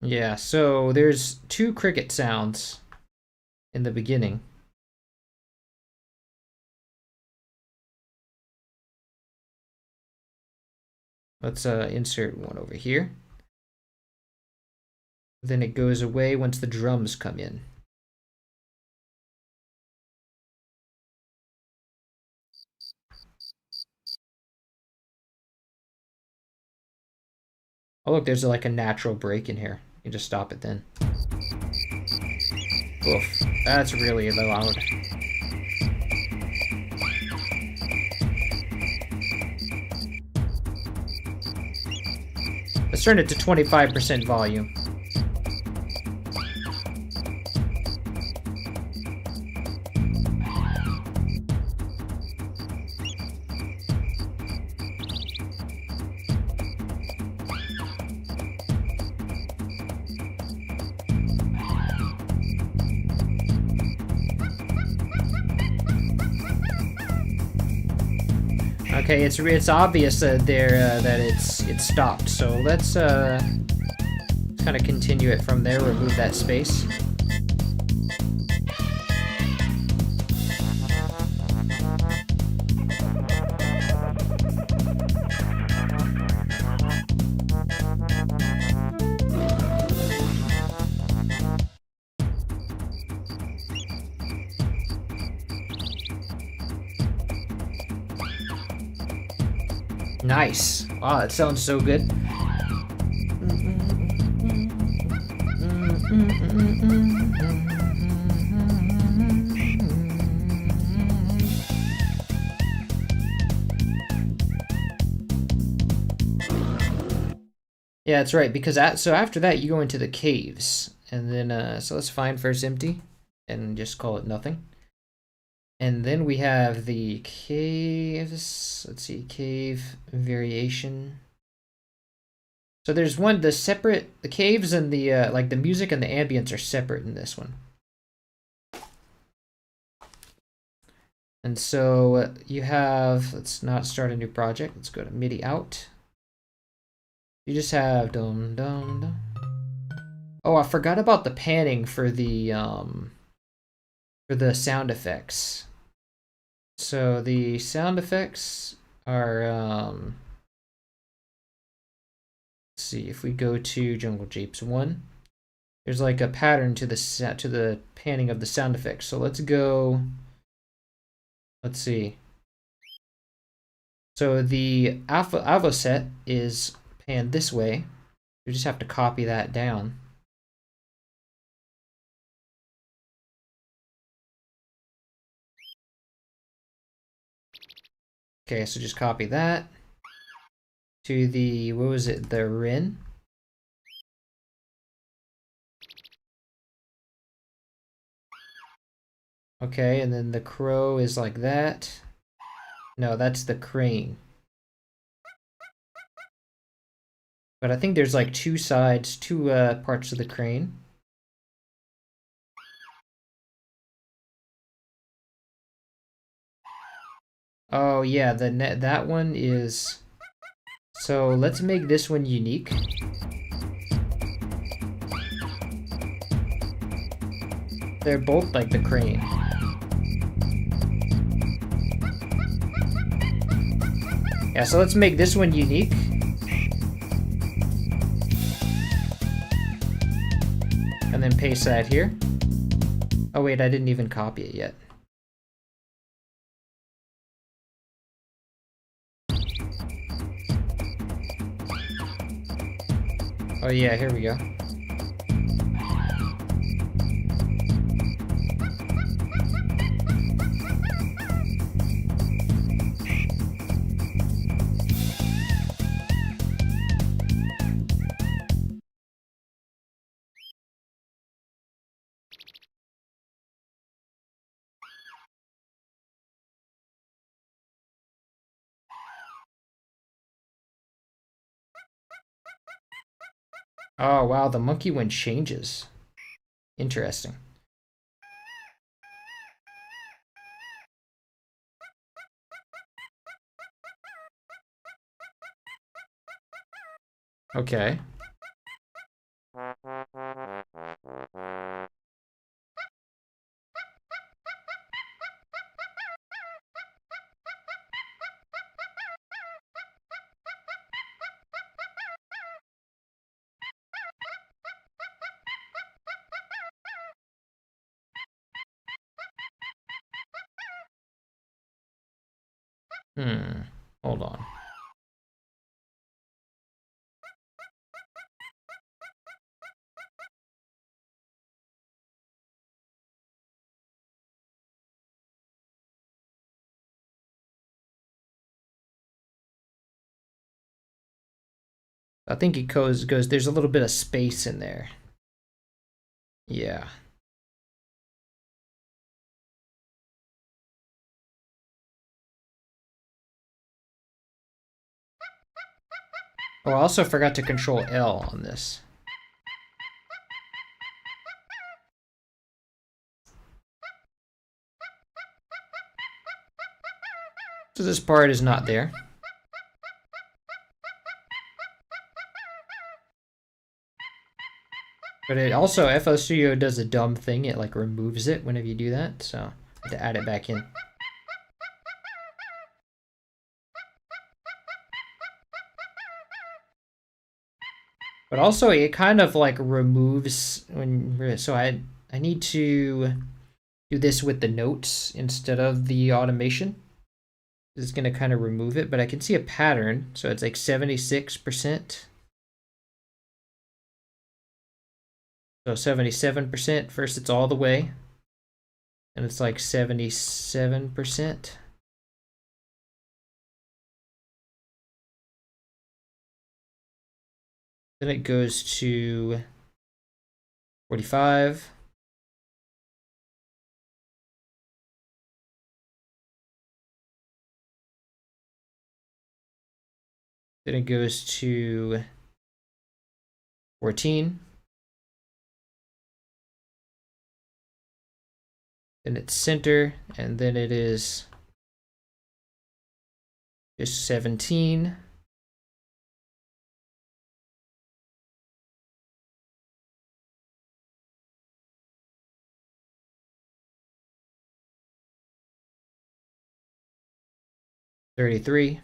Yeah, so there's 2 cricket sounds in the beginning. Let's insert one over here. Then it goes away once the drums come in. Oh look, there's like a natural break in here. You just stop it then. Oof, that's really loud. Let's turn it to 25% volume. Okay, it's obvious that it's stopped. So let's kind of continue it from there. Remove that space. Nice. Wow, that sounds so good. Yeah, that's right, because so after that you go into the caves, and then so let's find first empty and just call it nothing. And then we have the caves. Let's see, cave variation. So there's the caves and the like the music and the ambience are separate in this one. And so you have, let's not start a new project. Let's go to MIDI out. You just have dum dum dum. Oh, I forgot about the panning for the for the sound effects. So the sound effects are, let's see, if we go to Jungle Japes 1, there's like a pattern to the panning of the sound effects. So let's go, let's see. So the alpha set is panned this way. You just have to copy that down. Okay, so just copy that to the, what was it, the Rin? Okay, and then the crow is like that. No, that's the crane. But I think there's like two sides, two parts of the crane. Oh yeah, that one is. So let's make this one unique. They're both like the crane. Yeah, so let's make this one unique. And then paste that here. Oh wait, I didn't even copy it yet. Oh yeah, here we go. Oh wow, the monkey one changes. Interesting. Okay. Hold on. I think it goes, there's a little bit of space in there. Yeah. Oh, I also forgot to control L on this. So this part is not there. But it also, FL Studio does a dumb thing. It like removes it whenever you do that. So I have to add it back in. But also it kind of like removes when, so I need to do this with the notes instead of the automation. It's going to kind of remove it, but I can see a pattern. So it's like 76%. So 77%. First it's all the way. And it's like 77%. Then it goes to 45. Then it goes to 14. Then it's center, and then it is just 17. 33.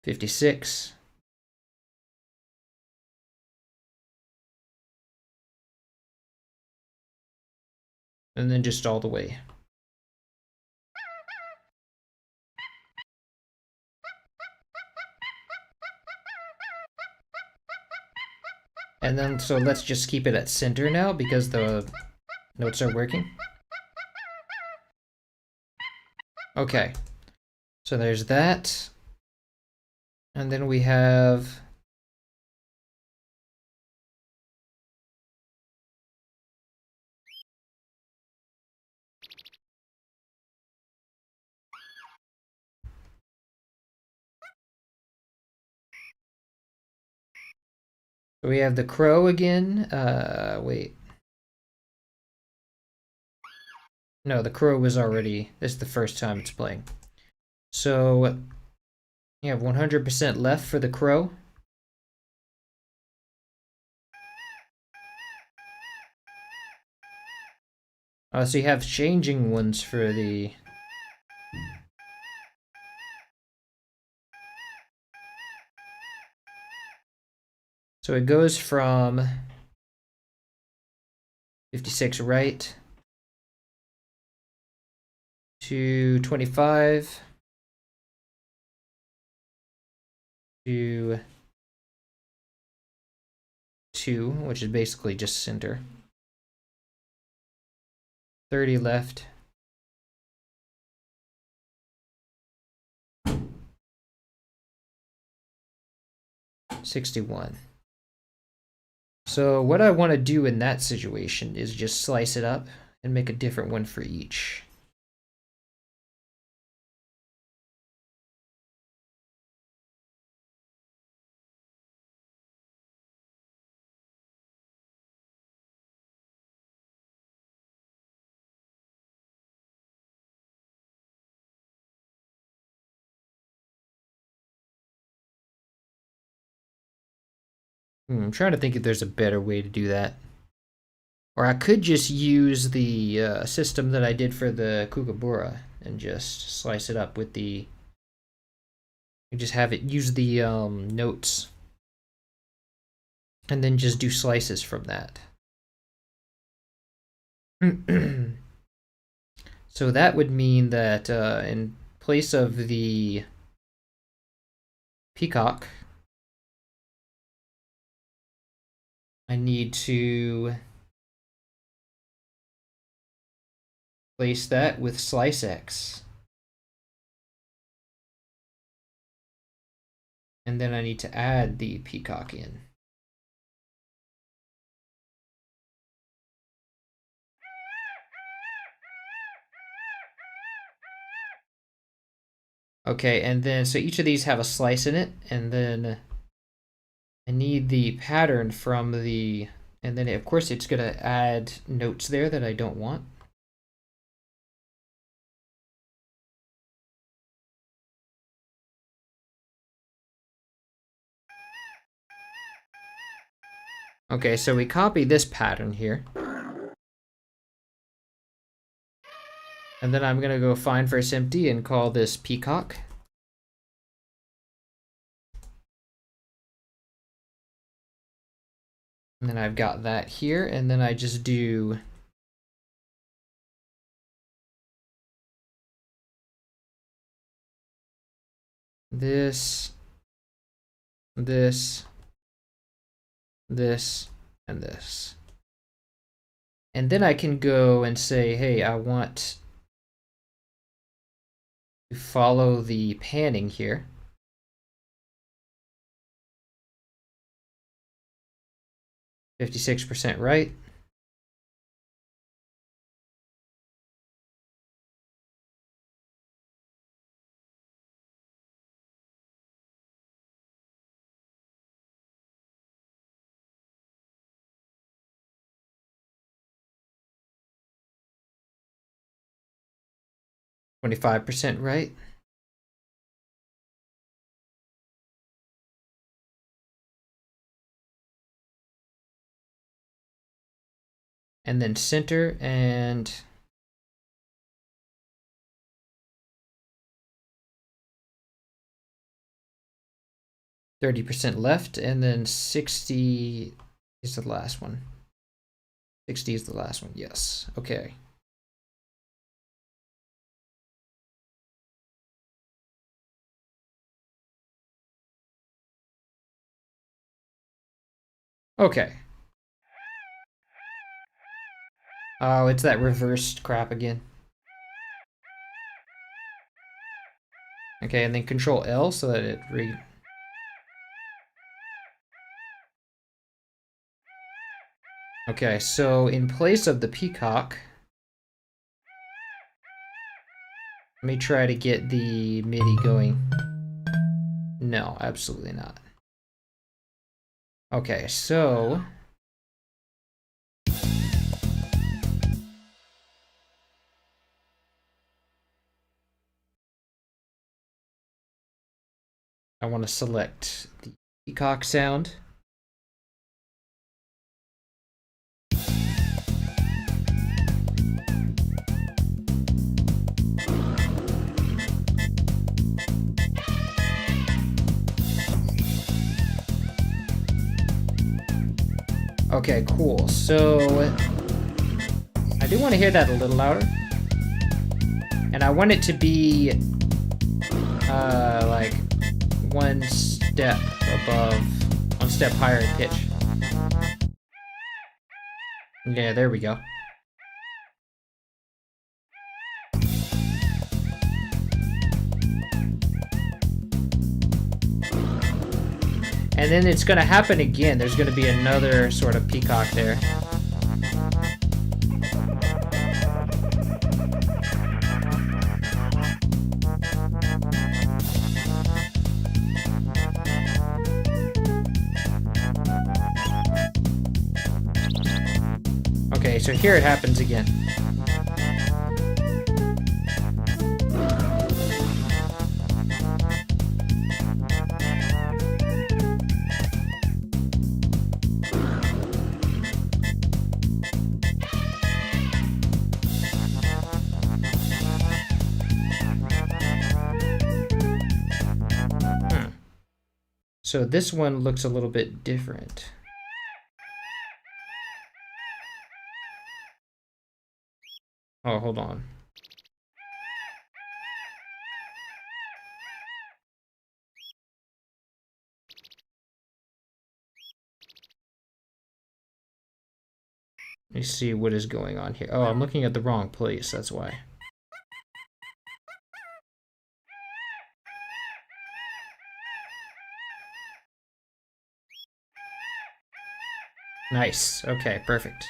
$56. And then just all the way. And then, so let's just keep it at center now because the notes are working. Okay, so there's that. And then we have the crow again. Wait. No, the crow was already, this is the first time it's playing. So you have 100% left for the crow. So you have changing ones for the... So it goes from 56 right to 25 to 2, which is basically just center. 30 left. $61. So what I want to do in that situation is just slice it up and make a different one for each. I'm trying to think if there's a better way to do that. Or I could just use the system that I did for the Kookaburra and just slice it up with the... just have it use the notes. And then just do slices from that. So that would mean that in place of the peacock, I need to place that with slice X. And then I need to add the peacock in. Okay, and then so each of these have a slice in it, and then I need the pattern from the, and then of course it's gonna add notes there that I don't want. Okay, so we copy this pattern here. And then I'm gonna go find verse empty and call this peacock. And then I've got that here, and then I just do this, this, this, and this. And then I can go and say, hey, I want to follow the panning here. %56 right. $25 right. and then center and 30% left, and then 60 is the last one. 60 is the last one, yes. Okay. Okay. Oh, it's that reversed crap again. Okay, and then Control L so that it Okay, so in place of the peacock, let me try to get the MIDI going. No, absolutely not. Okay, so I want to select the peacock sound. Okay, cool. So I do want to hear that a little louder. And I want it to be like one step higher in pitch. Yeah, there we go. And then it's gonna happen again. There's gonna be another sort of peacock there. Okay, so here it happens again. So this one looks a little bit different. Oh, hold on. Let me see what is going on here. Oh, I'm looking at the wrong place, that's why. Nice. Okay, perfect.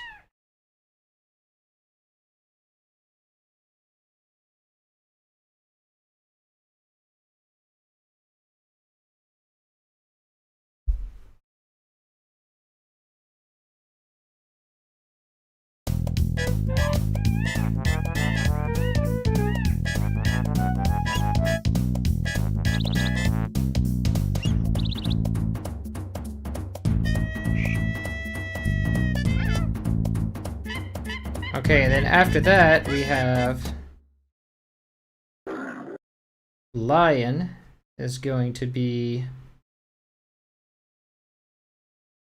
Okay, and then after that, we have Lion is going to be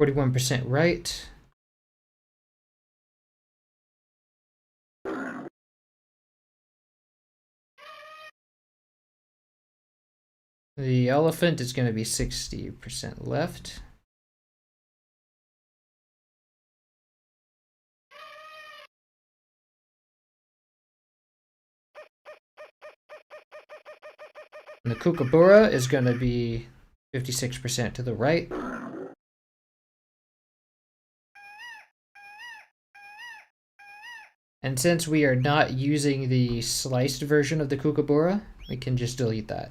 41% right. The elephant is going to be 60% left. And the kookaburra is going to be 56% to the right. And since we are not using the sliced version of the kookaburra, we can just delete that.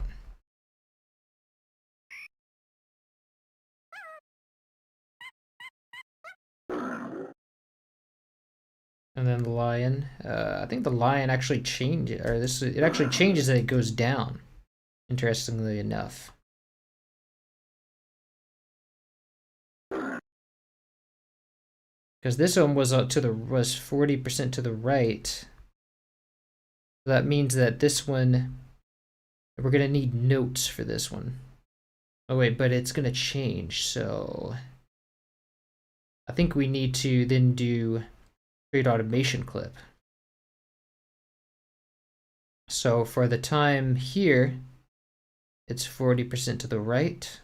And then the lion, I think the lion actually changes, or it actually changes as it goes down, interestingly enough. because this one was 40% to the right. That means that this one, we're gonna need notes for this one. Oh wait, but it's gonna change, so I think we need to then do create automation clip. So for the time here, it's 40% to the right.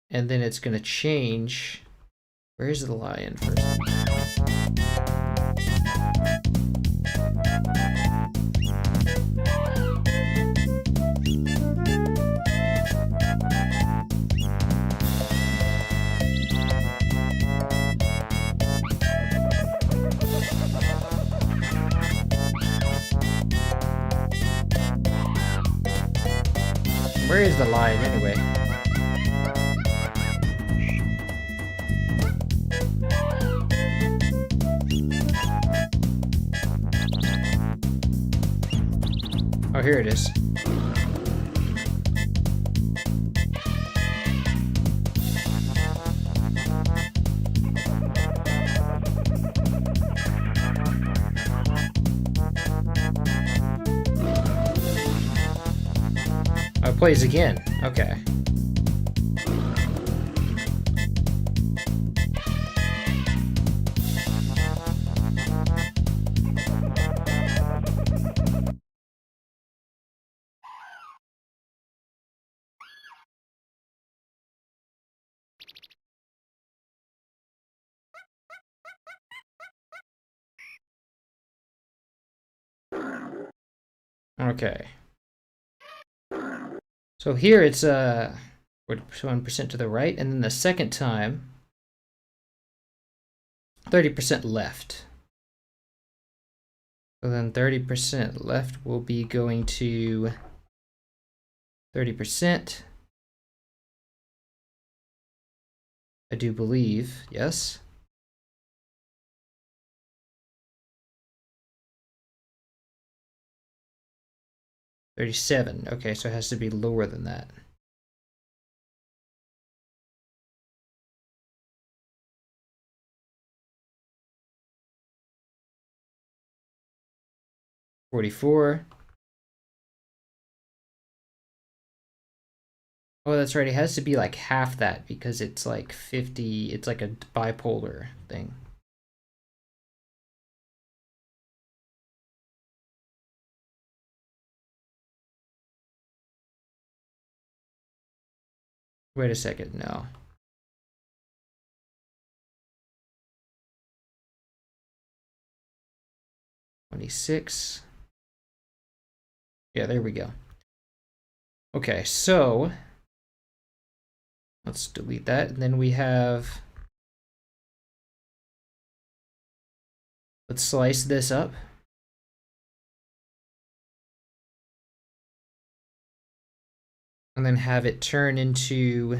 And then it's gonna change. Where's the lion first? Where is the lion anyway? Oh, here it is. Oh, it plays again. Okay. Okay. So here it's 1% to the right, and then the second time 30% left. So then 30% left will be going to 30%. I do believe, yes. $37. Okay, so it has to be lower than that. $44. Oh, that's right. It has to be like half that because it's like 50. It's like a bipolar thing. Wait a second. No. $26. Yeah, there we go. Okay, so let's delete that. And then we have, let's slice this up. And then have it turn into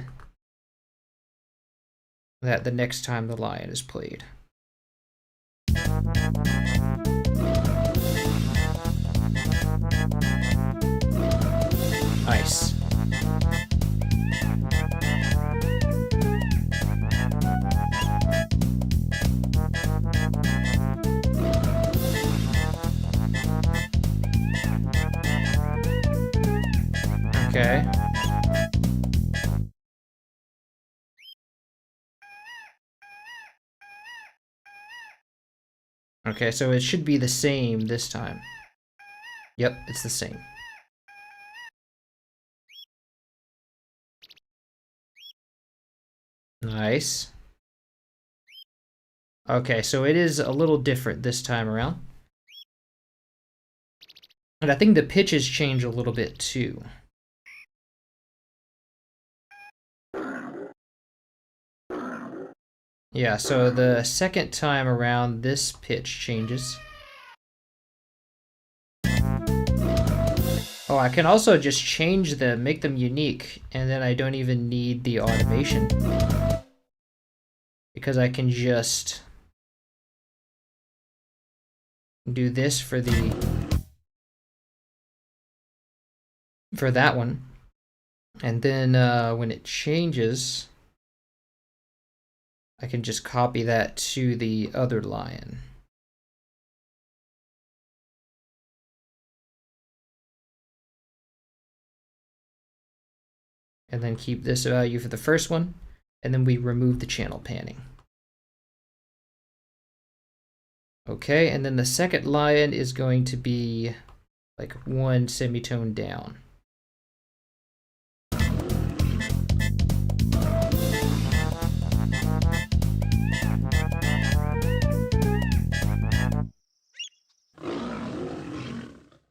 that the next time the lion is played. Nice. Okay. Okay, so it should be the same this time. Yep, it's the same. Nice. Okay, so it is a little different this time around. And I think the pitches change a little bit too. Yeah, so the second time around, this pitch changes. Oh, I can also just change them, make them unique, and then I don't even need the automation. Because I can just do this for that one. And then when it changes, I can just copy that to the other line. And then keep this value for the first one, and then we remove the channel panning. Okay, and then the second line is going to be like one semitone down.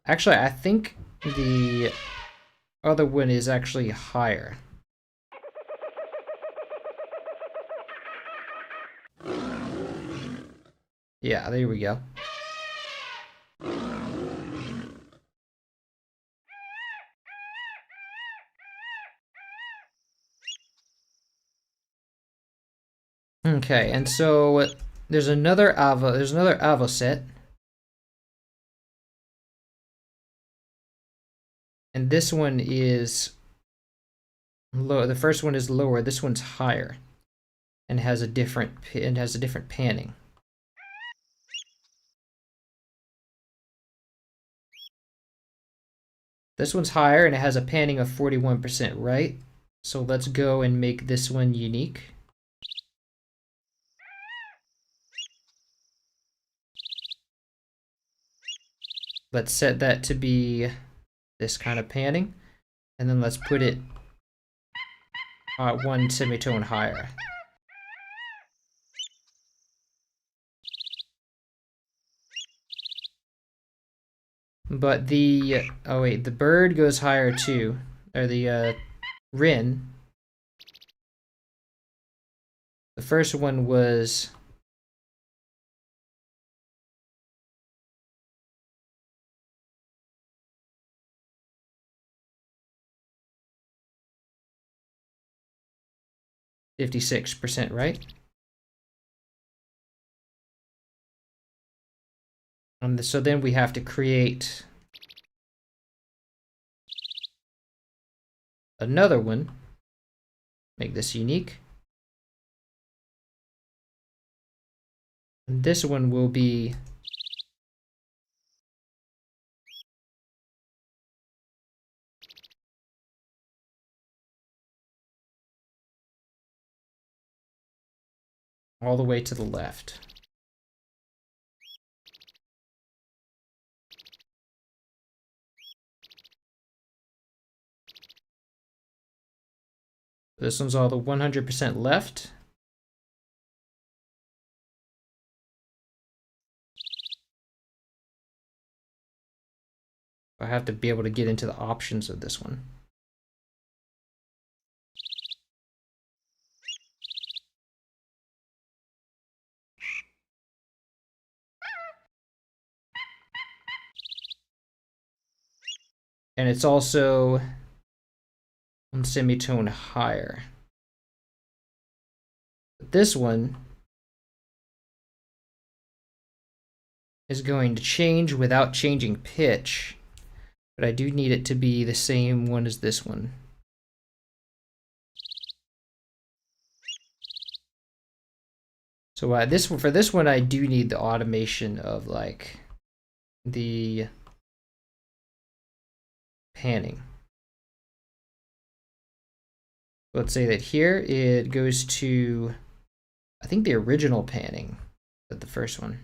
Actually, I think the other one is actually higher. Yeah, there we go. Okay, and so there's another Ava set. And this one is low. The first one is lower, this one's higher. And has a different panning. This one's higher and it has a panning of 41%, right? So let's go and make this one unique. Let's set that to be this kind of panning. And then let's put it one semitone higher. But the, oh wait, the bird goes higher too. Or the Rin. The first one was %56%, right? And so then we have to create another one. Make this unique. And this one will be all the way to the left. This one's all the 100% left. I have to be able to get into the options of this one. And it's also one semitone higher. But this one is going to change without changing pitch, but I do need it to be the same one as this one. So for this one, I do need the automation of like the panning. Let's say that here it goes to, I think the original panning, but the first one.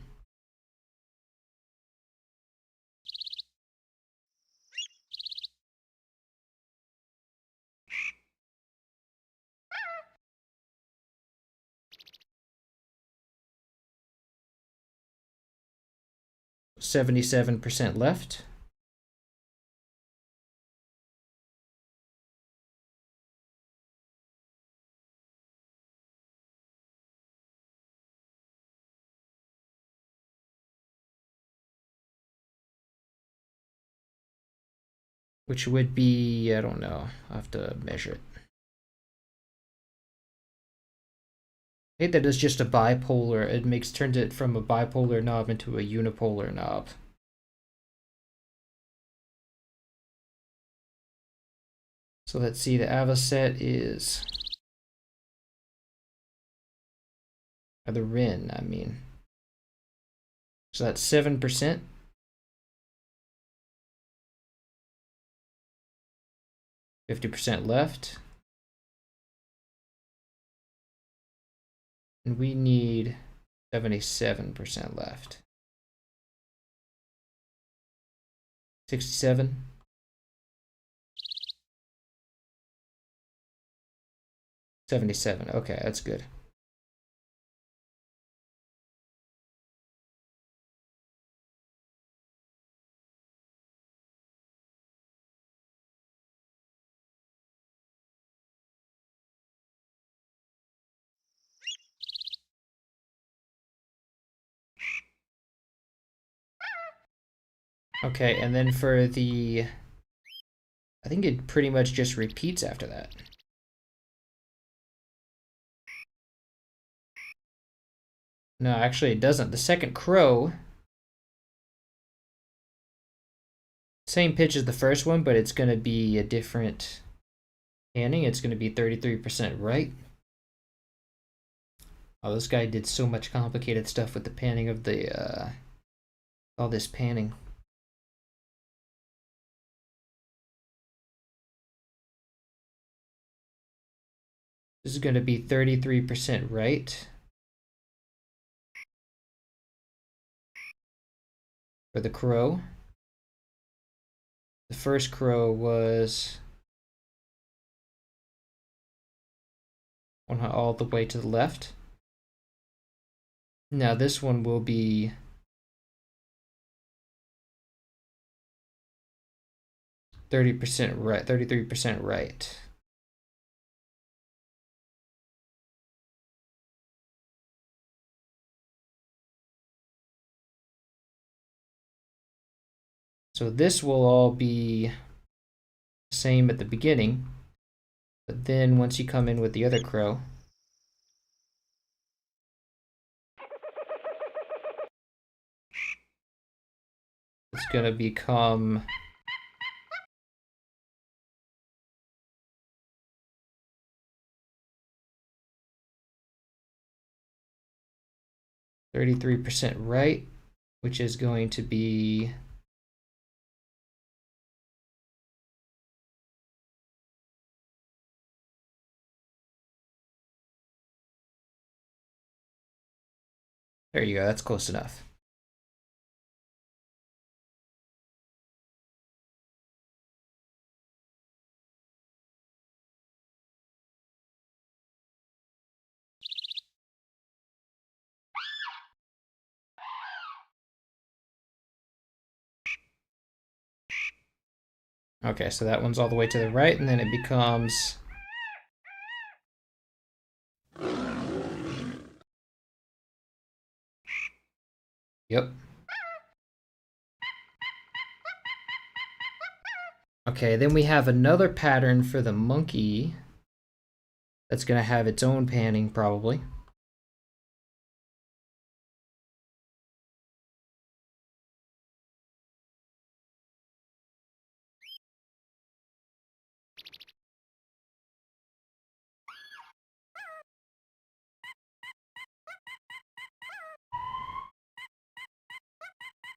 %77 left. Which would be, I don't know, I'll have to measure it. I hate that it's just a bipolar. It turns it from a bipolar knob into a unipolar knob. So let's see, the Ava set is Or the Rin, I mean. So that's 7%. %50 left. And we need 77% left. 67. 77. Okay, that's good. Okay, and then for the, I think it pretty much just repeats after that. No, actually it doesn't. The second crow, same pitch as the first one, but it's going to be a different panning. It's going to be 33% right. Oh, this guy did so much complicated stuff with the panning of the, all this panning. This is going to be 33% right for the crow. The first crow was all the way to the left. Now this one will be 30% right, 33% right. So this will all be the same at the beginning, but then once you come in with the other crow, it's going to become 33% right, which is going to be there you go, that's close enough. Okay, so that one's all the way to the right, and then it becomes yep. Okay, then we have another pattern for the monkey that's going to have its own panning probably.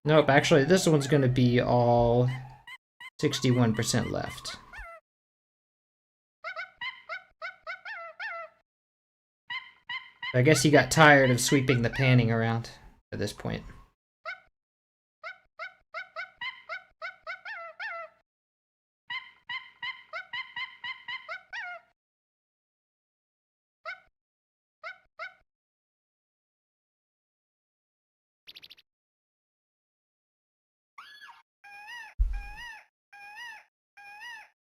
Nope, actually this one's going to be all 61% left. I guess he got tired of sweeping the panning around at this point.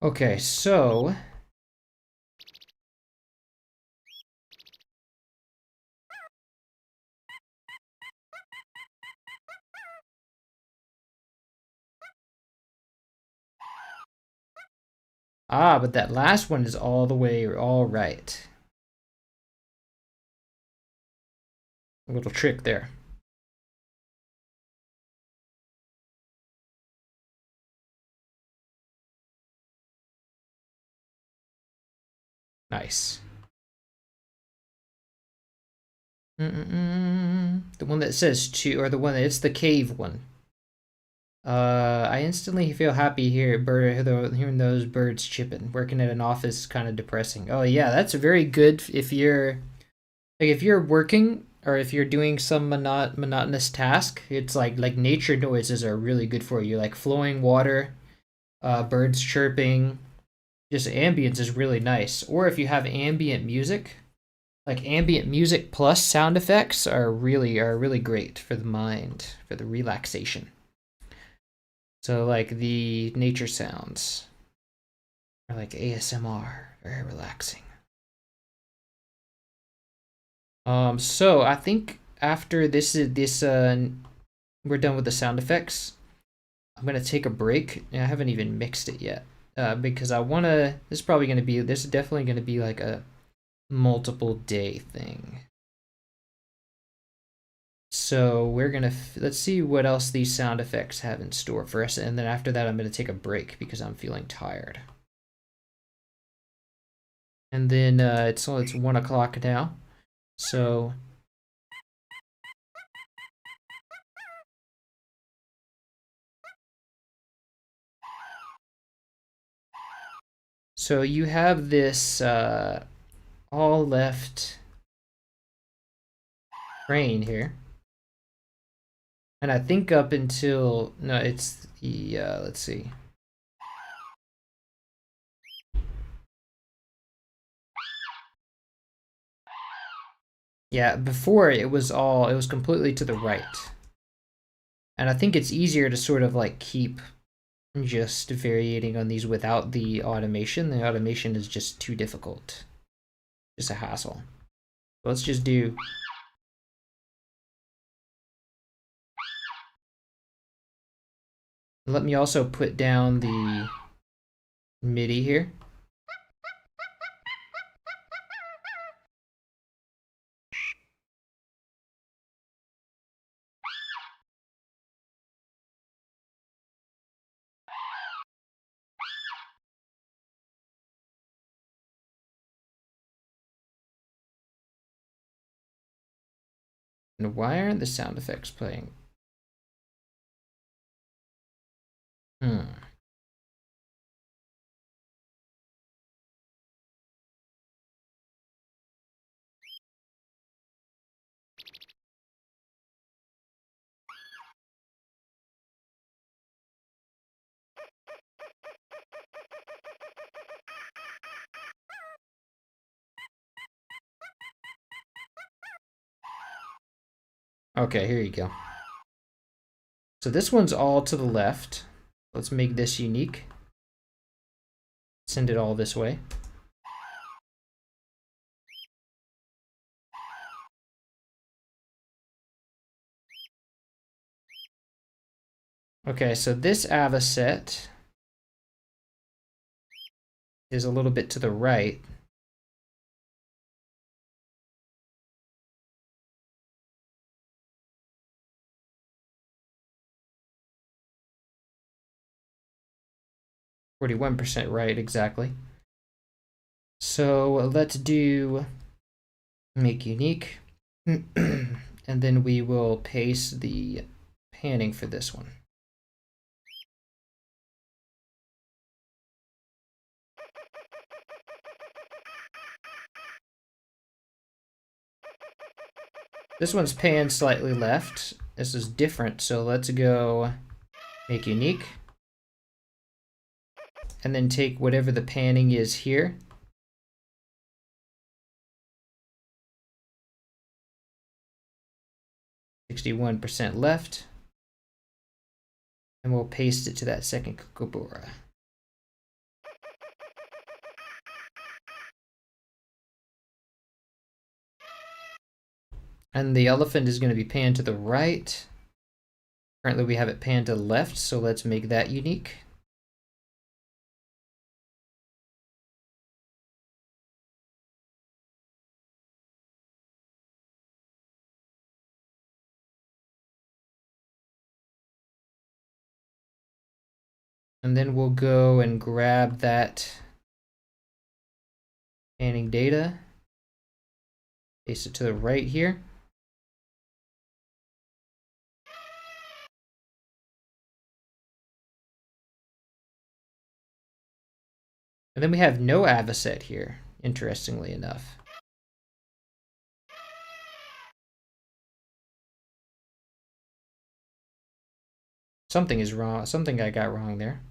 Okay, so but that last one is all the way all right. A little trick there. Nice. The one that says 2, or the one that it's the cave one. I instantly feel happy hearing those birds chipping. Working at an office is kind of depressing. Oh yeah, that's very good if you're working or if you're doing some monotonous task. It's like nature noises are really good for you, like flowing water, birds chirping. Just ambience is really nice. Or if you have ambient music, like ambient music plus sound effects are really great for the mind, for the relaxation. So like the nature sounds are like ASMR, very relaxing. So I think after we're done with the sound effects. I'm gonna take a break. I haven't even mixed it yet because I wanna. This is definitely gonna be like a multiple day thing. So we're gonna let's see what else these sound effects have in store for us, and then after that I'm gonna take a break because I'm feeling tired. And then it's 1 o'clock now, so you have this all left train here. And I think up until, no, it's the, let's see. Yeah, before it was completely to the right. And I think it's easier to sort of like keep just varying on these without the automation. The automation is just too difficult. Just a hassle. Let's just do. Let me also put down the MIDI here. And why aren't the sound effects playing? Okay, here you go. So this one's all to the left. Let's make this unique. Send it all this way. Okay, so this AVA set is a little bit to the right. %, right, exactly. So let's do make unique. And then we will paste the panning for this one. This one's panned slightly left. This is different, so let's go make unique. And then take whatever the panning is here. %, left. And we'll paste it to that second kookaburra. And the elephant is going to be panned to the right. Currently we have it panned to the left, so let's make that unique. And then we'll go and grab that panning data, paste it to the right here. And then we have no avocet here, interestingly enough. Something is wrong. Something I got wrong there.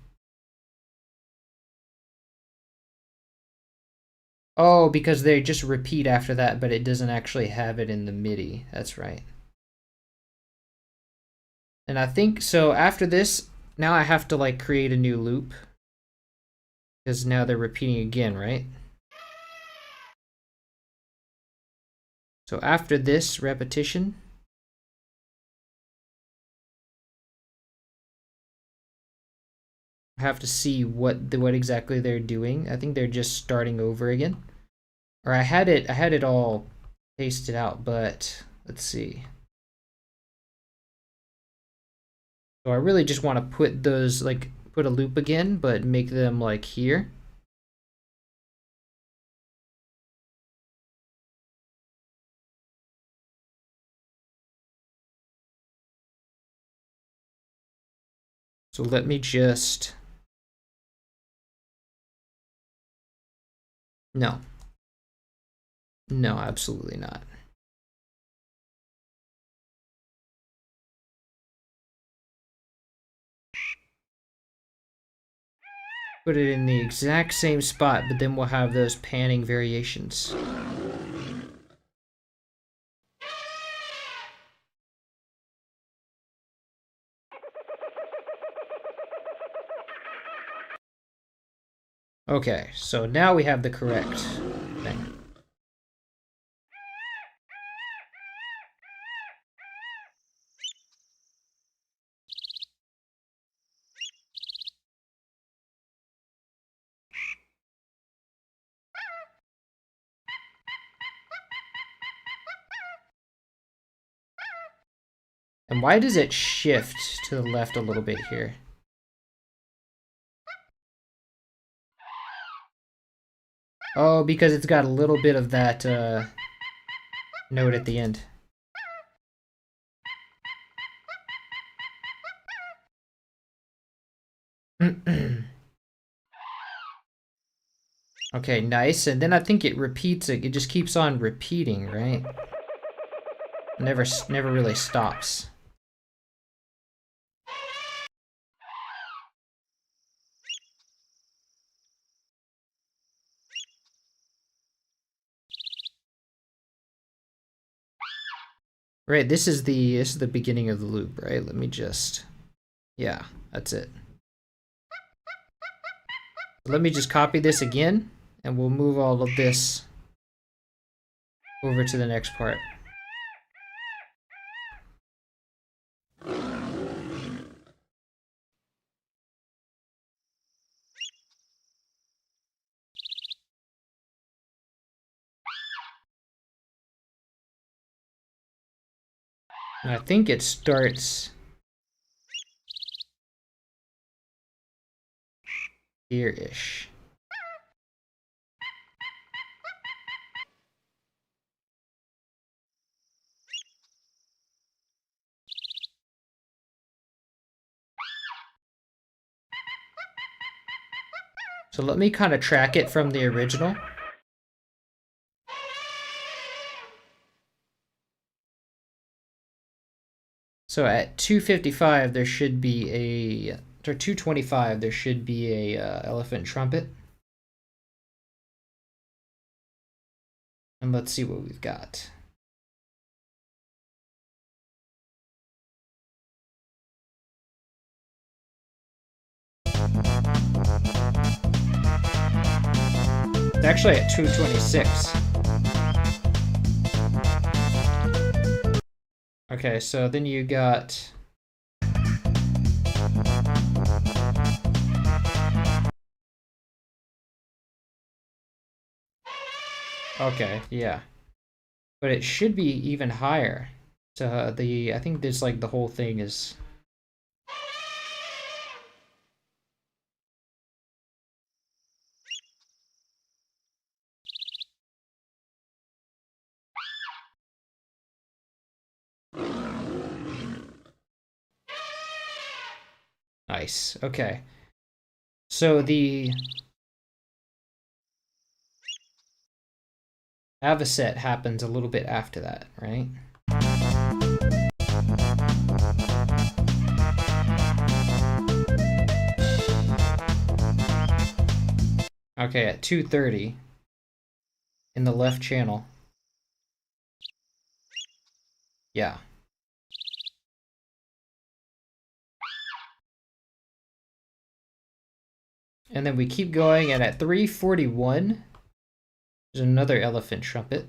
Oh, because they just repeat after that, but it doesn't actually have it in the MIDI. That's right. And I think, so after this, now I have to like create a new loop. Because now they're repeating again, right? So after this repetition, I have to see what exactly they're doing. I think they're just starting over again. Or I had it all pasted out, but let's see. So I really just want to put those, like, put a loop again, but make them like here. So let me just, no. No, absolutely not. Put it in the exact same spot, but then we'll have those panning variations. Okay, so now we have the correct thing. And why does it shift to the left a little bit here? Oh, because it's got a little bit of that note at the end. Okay, nice. And then I think it repeats it. It just keeps on repeating, right? Never really stops. Right, this is the beginning of the loop, right? Let me just, yeah, that's it. Let me just copy this again, and we'll move all of this over to the next part. And I think it starts here-ish. So let me kind of track it from the original. So at 255 there should be a, or 225 there should be a elephant trumpet. And let's see what we've got. It's actually at 226. Okay, so then you got, okay, yeah. But it should be even higher. So I think this, like, the whole thing is, nice. Okay. So Avocet happens a little bit after that, right? Okay, at 2:30 in the left channel. Yeah. And then we keep going, and at 3:41, there's another elephant trumpet.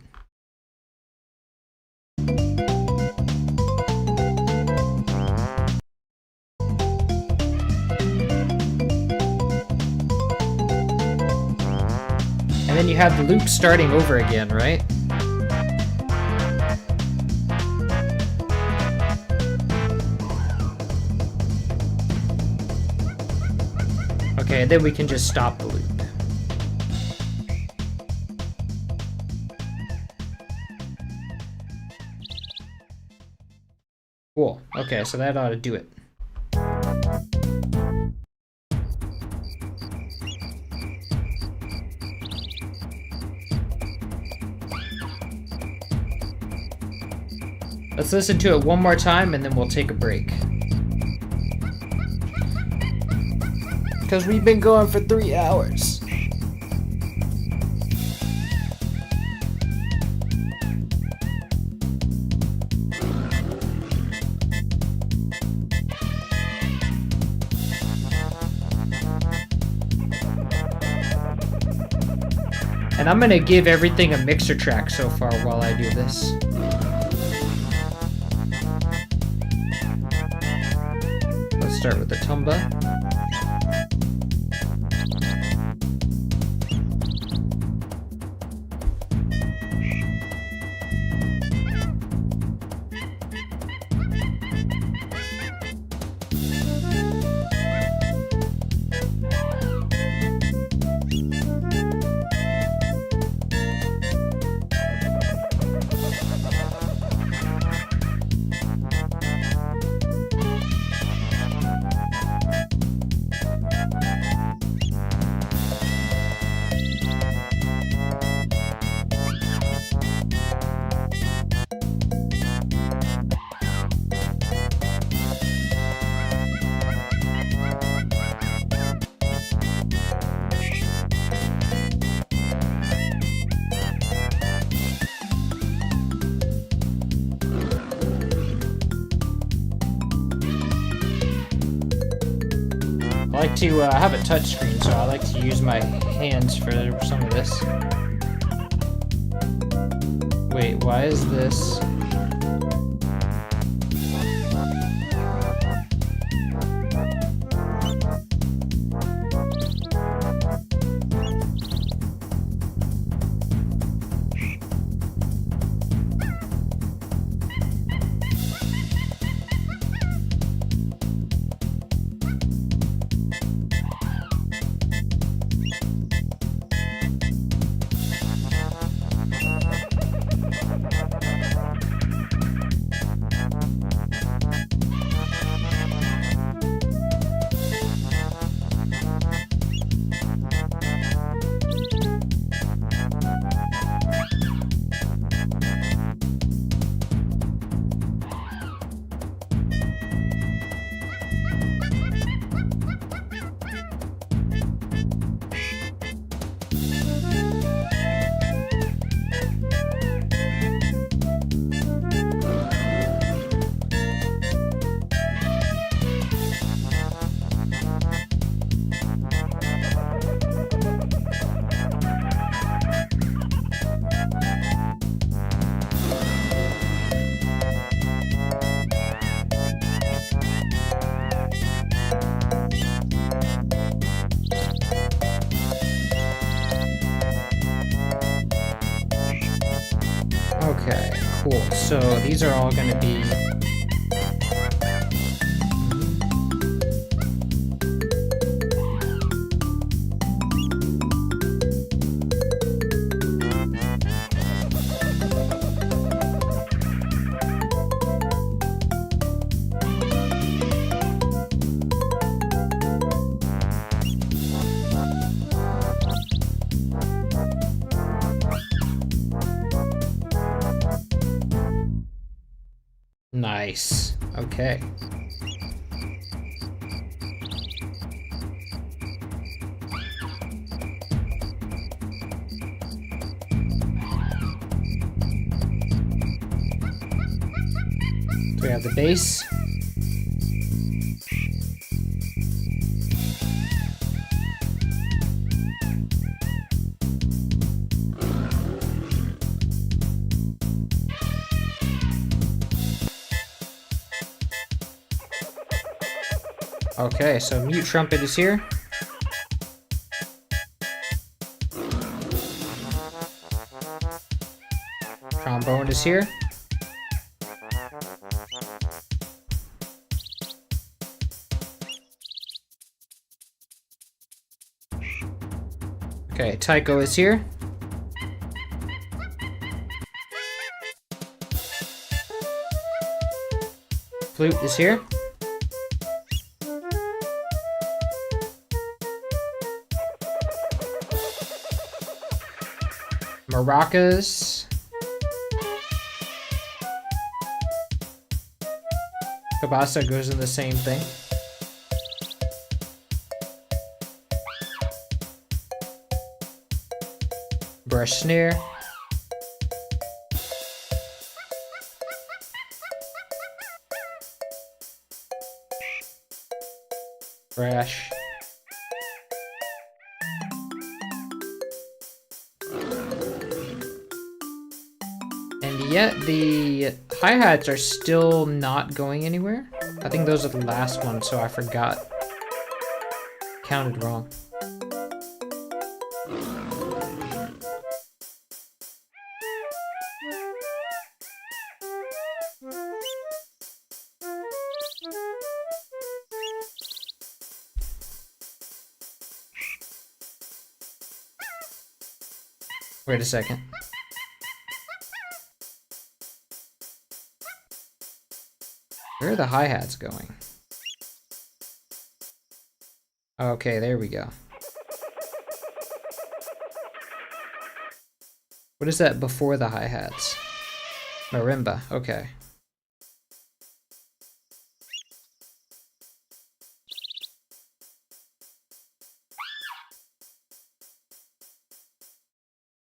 And then you have the loop starting over again, right? Okay, and then we can just stop the loop. Cool. Okay, so that ought to do it. Let's listen to it one more time and then we'll take a break. Because we've been going for 3 hours. And I'm gonna give everything a mixer track so far while I do this. Let's start with the tuba. I like to have a touch screen, so I like to use my hands for some of this. Wait, why is this? Okay, cool. So these are all going to be... Nice. Okay. So we have the bass. Okay, so mute trumpet is here. Trombone is here. Okay, taiko is here. Flute is here. Maracas. Kabasa goes in the same thing. Brush snare. Crash. And yet the hi-hats are still not going anywhere. I think those are the last ones, so I forgot. Counted wrong. Wait a second. Where are the hi-hats going? Okay, there we go. What is that before the hi-hats? Marimba, okay.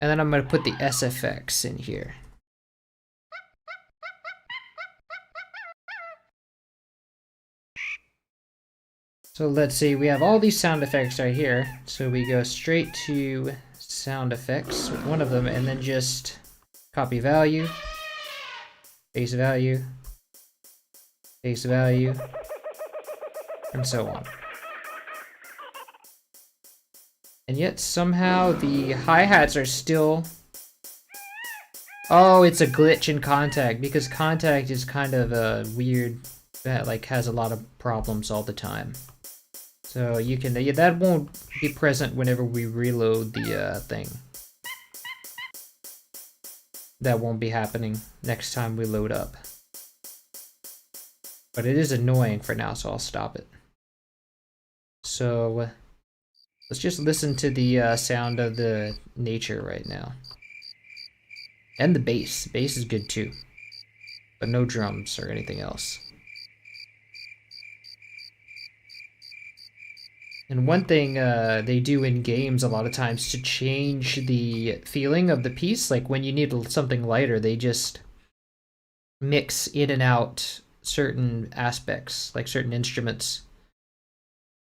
And then I'm going to put the SFX in here. So let's see, we have all these sound effects right here. So we go straight to sound effects with one of them and then just copy value, base value, base value, and so on. And yet somehow the hi-hats are still... Oh, it's a glitch in Contact, because Contact is kind of a weird, that like has a lot of problems all the time. So you can, yeah, that won't be present whenever we reload the thing. That won't be happening next time we load up. But it is annoying for now, so I'll stop it. So let's just listen to the sound of the nature right now. And the bass. Bass is good too. But no drums or anything else. And one thing they do in games a lot of times to change the feeling of the piece, like when you need something lighter, they just mix in and out certain aspects, like certain instruments.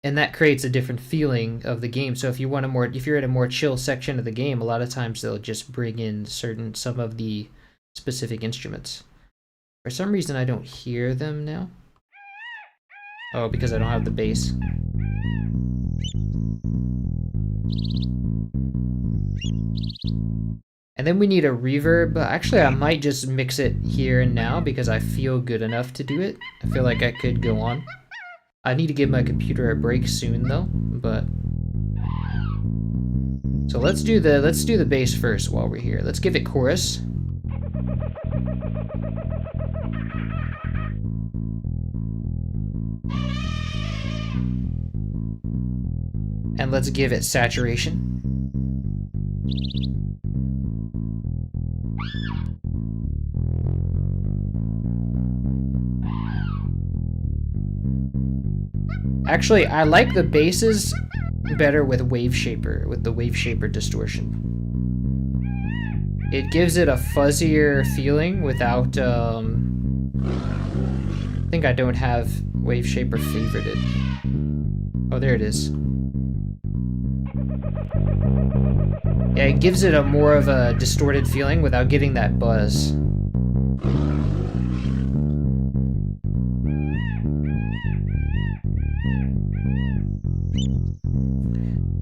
And that creates a different feeling of the game. So if you want a more, if you're in a more chill section of the game, a lot of times they'll just bring in some of the specific instruments. For some reason I don't hear them now. Oh, because I don't have the bass. And then we need a reverb. Actually, I might just mix it here and now because I feel good enough to do it. I feel like I could go on. I need to give my computer a break soon though, but... So let's do the bass first while we're here. Let's give it chorus. And let's give it saturation. Actually, I like the basses better with Wave Shaper, with the Wave Shaper distortion. It gives it a fuzzier feeling without, I think I don't have Wave Shaper favorited. Oh, there it is. Yeah, it gives it a more of a distorted feeling without getting that buzz.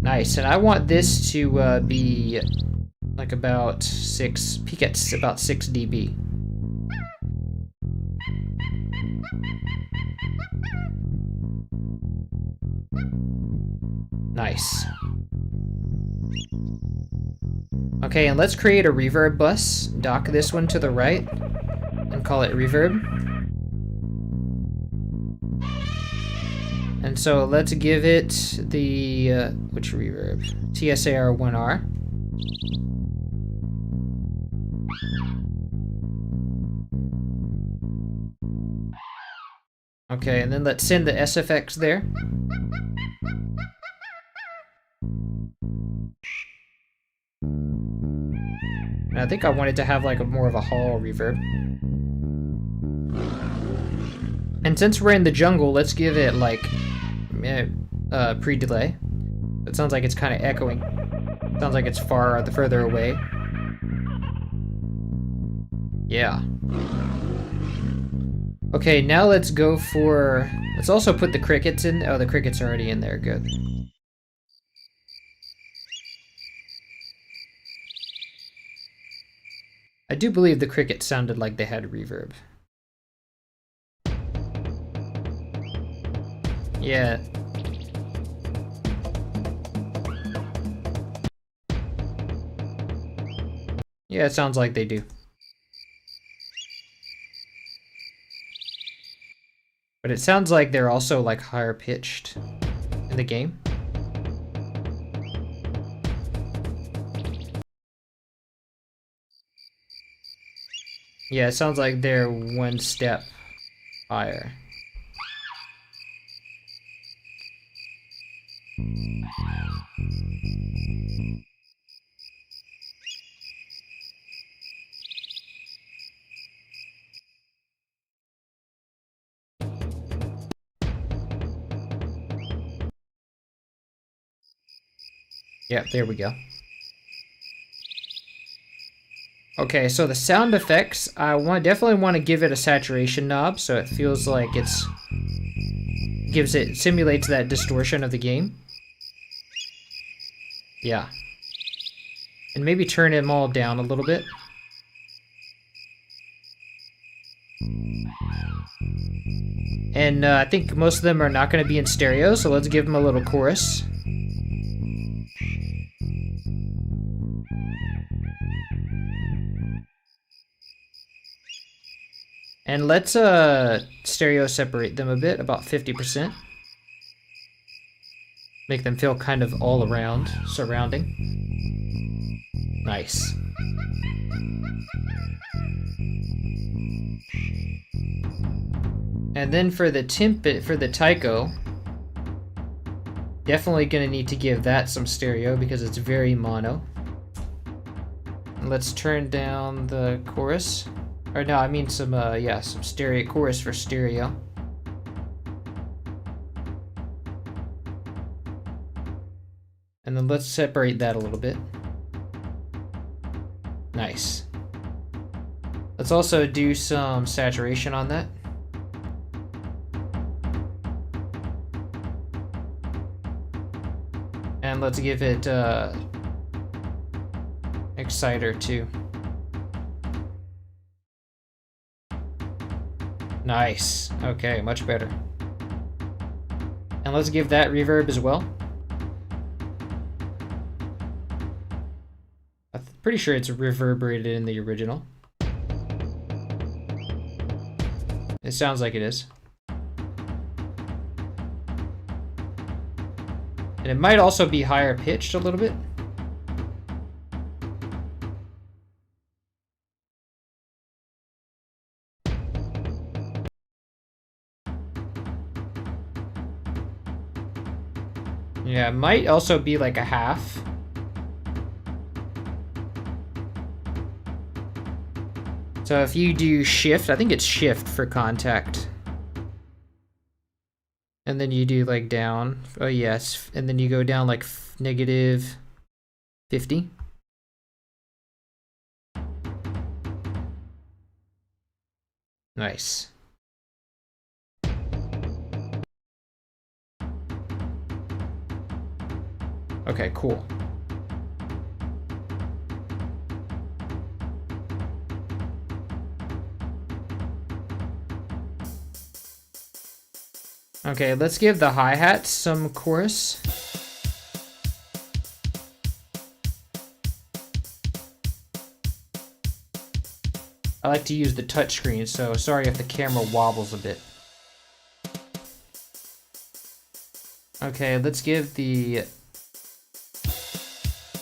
Nice, and I want this to be like about peak at about 6 dB. Nice. Okay, and let's create a reverb bus. Dock this one to the right and call it reverb. And so let's give it the, which reverb? TSAR1R. Okay, and then let's send the SFX there. And I think I wanted to have like more of a hall reverb. And since we're in the jungle, let's give it like pre-delay. It sounds like it's kind of echoing. Sounds like it's further away. Yeah. Okay, now let's go for... Let's also put the crickets in. Oh, the crickets are already in there. Good. I do believe the crickets sounded like they had reverb. Yeah. Yeah, it sounds like they do. But it sounds like they're also like higher pitched in the game. Yeah, it sounds like they're one step higher. Yeah, there we go. Okay, so the sound effects, I definitely want to give it a saturation knob so it feels like simulates that distortion of the game. Yeah. And maybe turn them all down a little bit. And I think most of them are not going to be in stereo, so let's give them a little chorus. And let's stereo separate them a bit, about 50%. Make them feel kind of all around, surrounding. Nice. And then for the taiko, definitely gonna need to give that some stereo because it's very mono. And let's turn down the chorus. Or no, I mean some stereo chorus for stereo. And then let's separate that a little bit. Nice. Let's also do some saturation on that. And let's give it exciter too. Nice. Okay, much better. And let's give that reverb as well. I'm pretty sure it's reverberated in the original. It sounds like it is. And it might also be higher pitched a little bit. Yeah, it might also be like a half. So if you do shift, I think it's shift for contact. And then you do like down. Oh yes, and then you go down like negative 50. Nice. Okay, cool. Okay, let's give the hi-hat some chorus. I like to use the touchscreen, so sorry if the camera wobbles a bit. Okay, let's give the...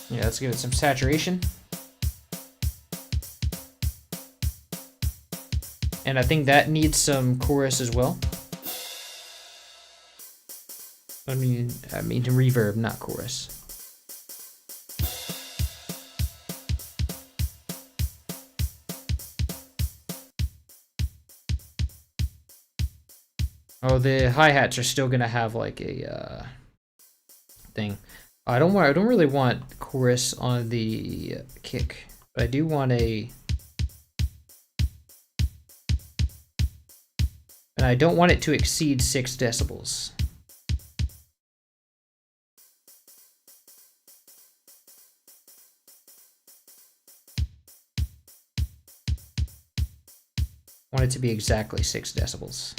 Yeah, let's give it some saturation. And I think that needs some chorus as well. I mean reverb, not chorus. Oh, the hi-hats are still gonna have like a thing. I don't really want chorus on the kick, but I do want a... And I don't want it to exceed 6 decibels. I want it to be exactly 6 decibels.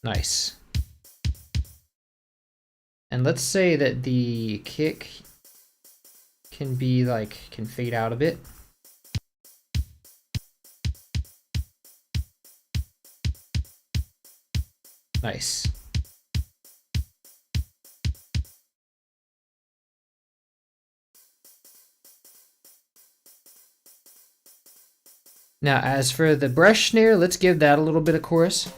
Nice. And let's say that the kick can be like, can fade out a bit. Nice. Now, as for the brush snare, let's give that a little bit of chorus,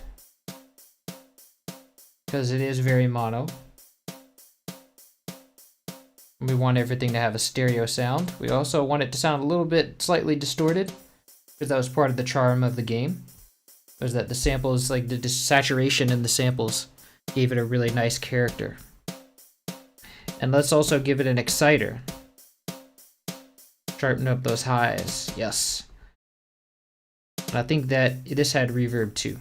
because it is very mono. We want everything to have a stereo sound. We also want it to sound a little bit slightly distorted, because that was part of the charm of the game, was that the samples, like the saturation in the samples, gave it a really nice character. And let's also give it an exciter. Sharpen up those highs. Yes. And I think that this had reverb too.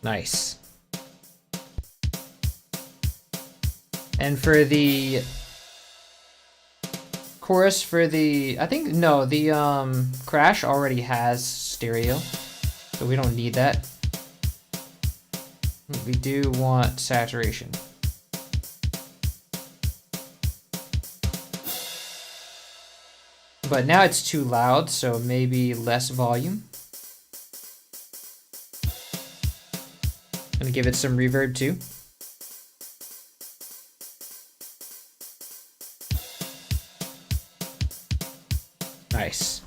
Nice. And for the chorus for the, I think, no, the Crash already has stereo, so we don't need that. We do want saturation. But now it's too loud, so maybe less volume. I'm gonna give it some reverb too. Nice.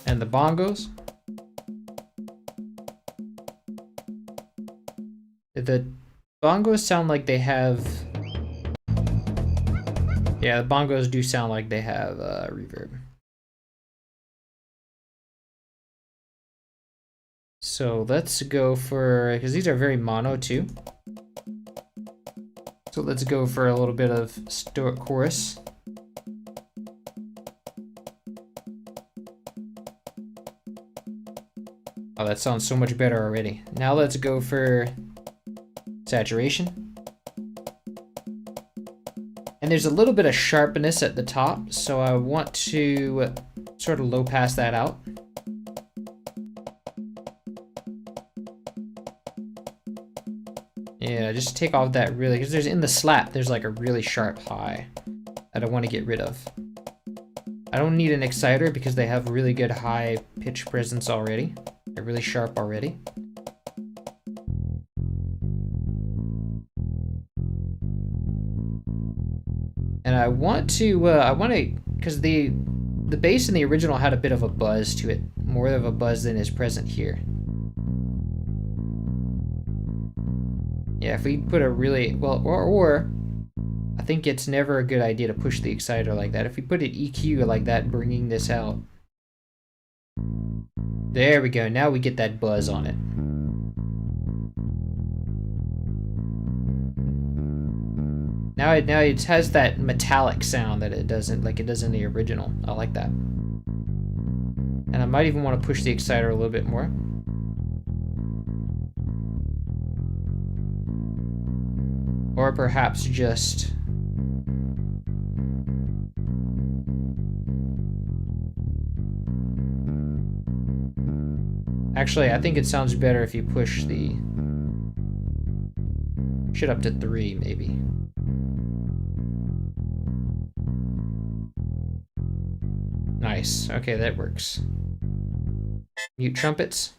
And the bongos. The bongos sound like they have... Yeah, the bongos do sound like they have reverb. So let's go for... because these are very mono too. So let's go for a little bit of chorus. Oh, that sounds so much better already. Now let's go for saturation. And there's a little bit of sharpness at the top, so I want to sort of low pass that out. Yeah, just take off that really, because there's in the slap, there's like a really sharp high that I want to get rid of. I don't need an exciter because they have really good high pitch presence already. They're really sharp already. And I want to because the bass in the original had a bit of a buzz to it, more of a buzz than is present here. Yeah, if we put a really, well, or I think it's never a good idea to push the exciter like that. If we put an EQ like that, bringing this out. There we go, now we get that buzz on it. Now it has that metallic sound that it doesn't, like it does in the original. I like that. And I might even want to push the exciter a little bit more. Or perhaps just... Actually, I think it sounds better if you push the shit up to 3, maybe. Nice. Okay, that works. Mute trumpets.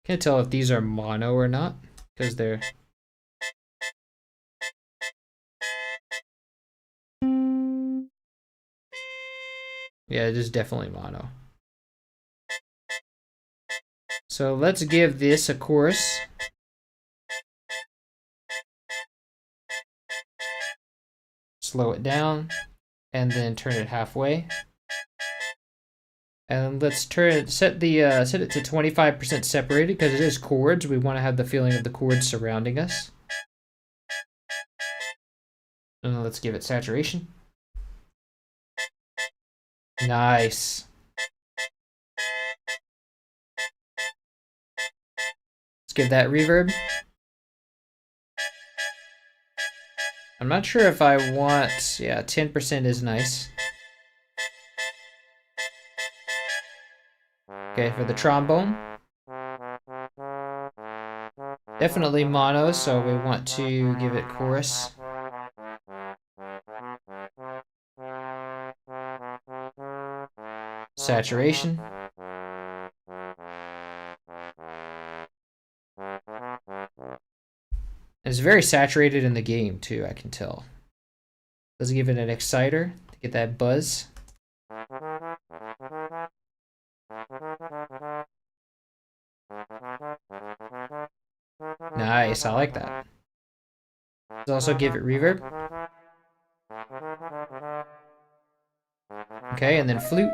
Can't tell if these are mono or not, because they're... Yeah, it is definitely mono. So let's give this a chorus. Slow it down, and then turn it halfway. And let's set it to 25% separated because it is chords. We want to have the feeling of the chords surrounding us. And let's give it saturation. Nice. Let's give that reverb. I'm not sure if I want, yeah, 10% is nice. Okay, for the trombone. Definitely mono, so we want to give it chorus. Saturation. It's very saturated in the game too, I can tell. Let's give it an exciter to get that buzz. Nice, I like that. Let's also give it reverb. Okay, and then flute.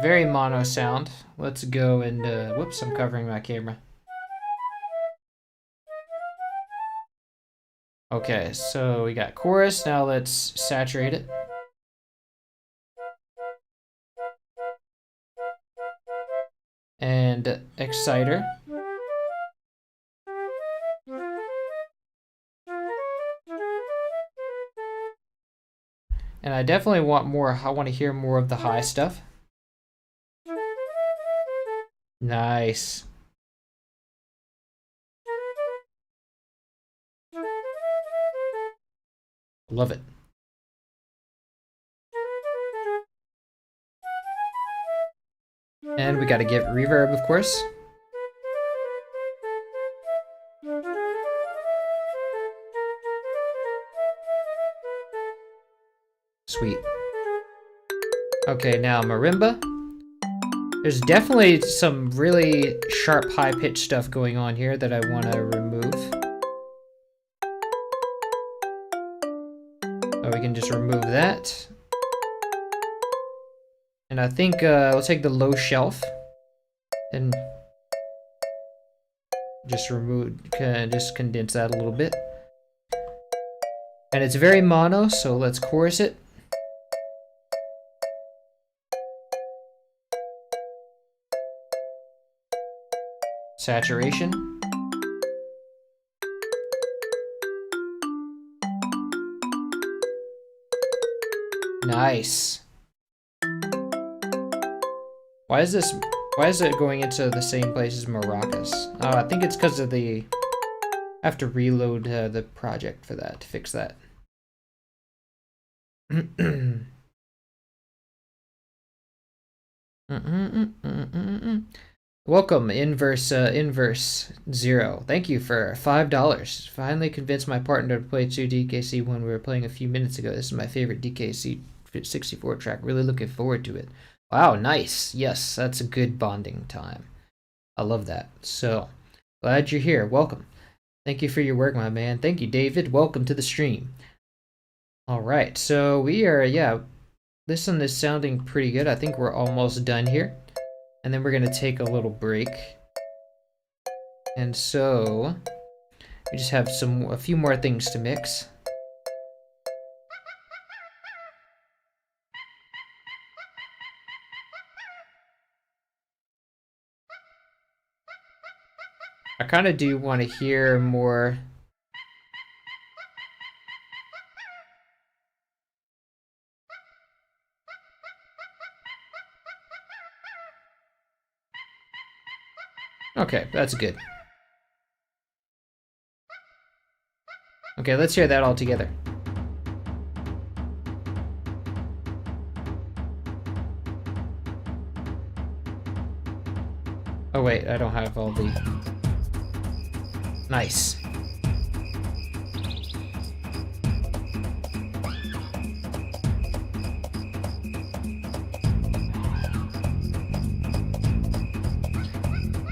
Very mono sound. Let's go and, whoops, I'm covering my camera. Okay, so we got chorus, now let's saturate it. And exciter. And I definitely want more, I want to hear more of the high stuff. Nice. Love it. And we got to give reverb, of course. Sweet. Okay, now marimba. There's definitely some really sharp, high-pitched stuff going on here that I want to remove. Oh, we can just remove that. And I think we'll take the low shelf and just just condense that a little bit. And it's very mono, so let's chorus it. Saturation. Nice. Why is it going into the same place as maracas? I think it's because of the... I have to reload the project for that, to fix that. Welcome, Inverse Zero. Thank you for $5. Finally convinced my partner to play 2 DKC when we were playing a few minutes ago. This is my favorite DKC 64 track. Really looking forward to it. Wow, nice. Yes, that's a good bonding time. I love that. So, glad you're here. Welcome. Thank you for your work, my man. Thank you, David. Welcome to the stream. All right, so we are, this one is sounding pretty good. I think we're almost done here. And then we're going to take a little break. And so we just have a few more things to mix. I kind of do want to hear more. Okay, that's good. Okay, let's hear that all together. Oh wait, I don't have all the... Nice.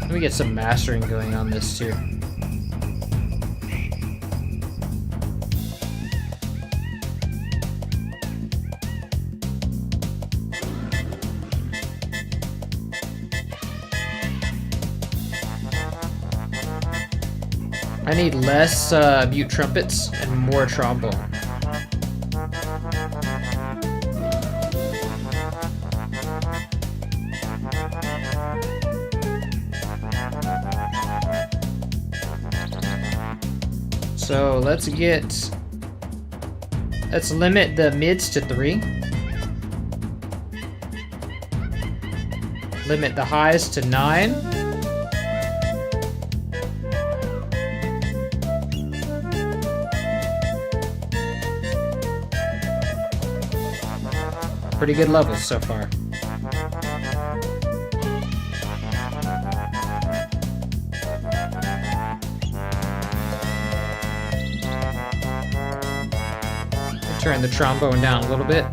Let me get some mastering going on this too. I need less mute trumpets and more trombone. So let's limit the mids to 3. Limit the highs to 9. Pretty good levels so far. Turn the trombone down a little bit.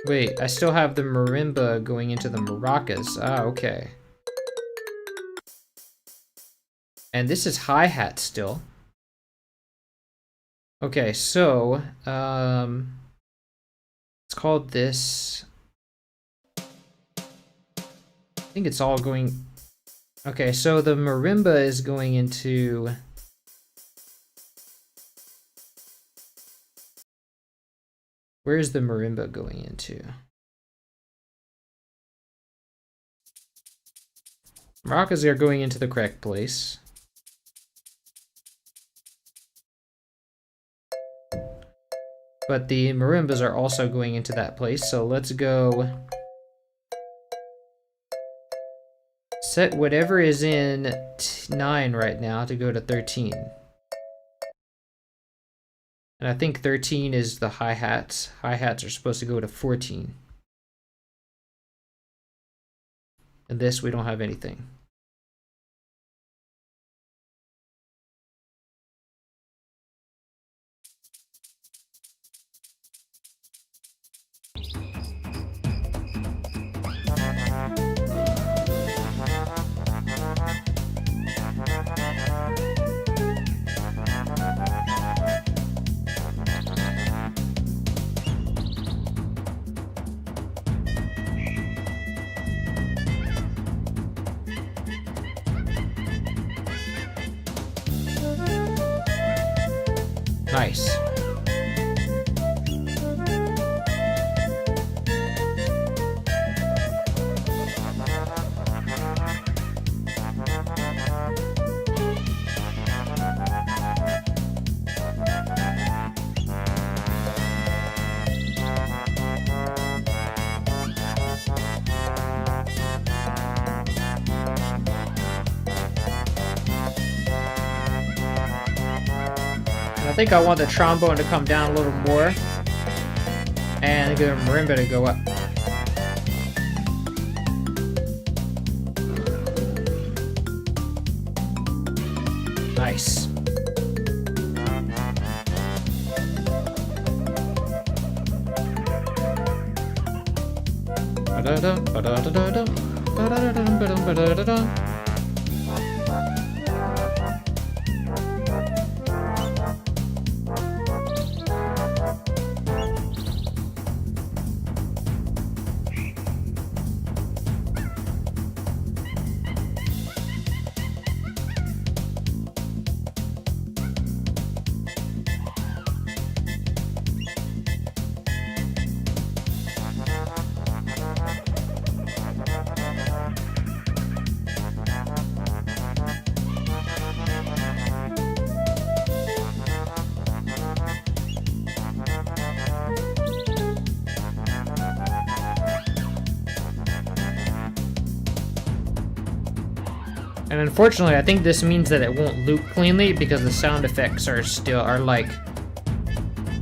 Wait, I still have the marimba going into the maracas. Ah, okay. And this is hi-hat still. Okay, so, let's call this... I think it's all going... Okay, so the marimba is going into... Where's the marimba going into? Maracas are going into the correct place. But the marimbas are also going into that place, so let's go... Set whatever is in 9 right now to go to 13. And I think 13 is the hi-hats. Hi-hats are supposed to go to 14. And this, we don't have anything. Nice. think I want the trombone to come down a little more, and the marimba to go up. Nice. And unfortunately, I think this means that it won't loop cleanly because the sound effects are like,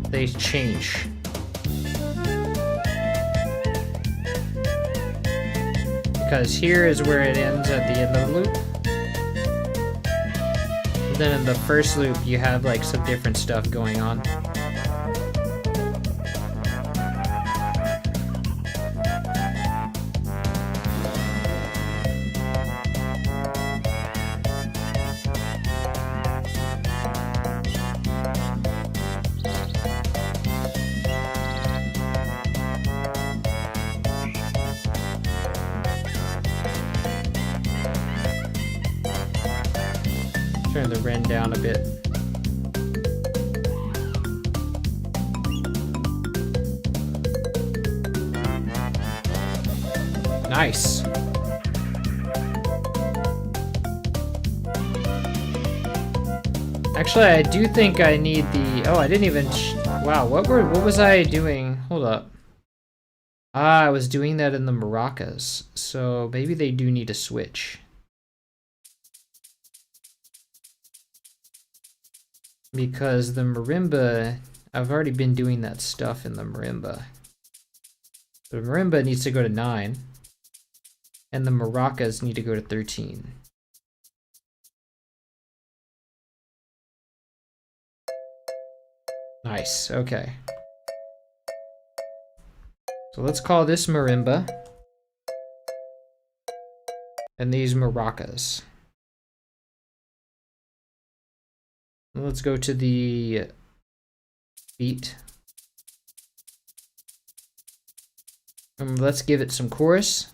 they change. Because here is where it ends at the end of the loop. And then in the first loop, you have like some different stuff going on. Turn the Ren down a bit. Nice. Actually, I do think I need the... Oh, I didn't even... Wow, what was I doing? Hold up. Ah, I was doing that in the maracas. So maybe they do need a switch. Because the marimba, I've already been doing that stuff in the marimba. The marimba needs to go to 9, and the maracas need to go to 13. Nice, okay. So let's call this marimba, and these maracas. Let's go to the beat. Let's give it some chorus.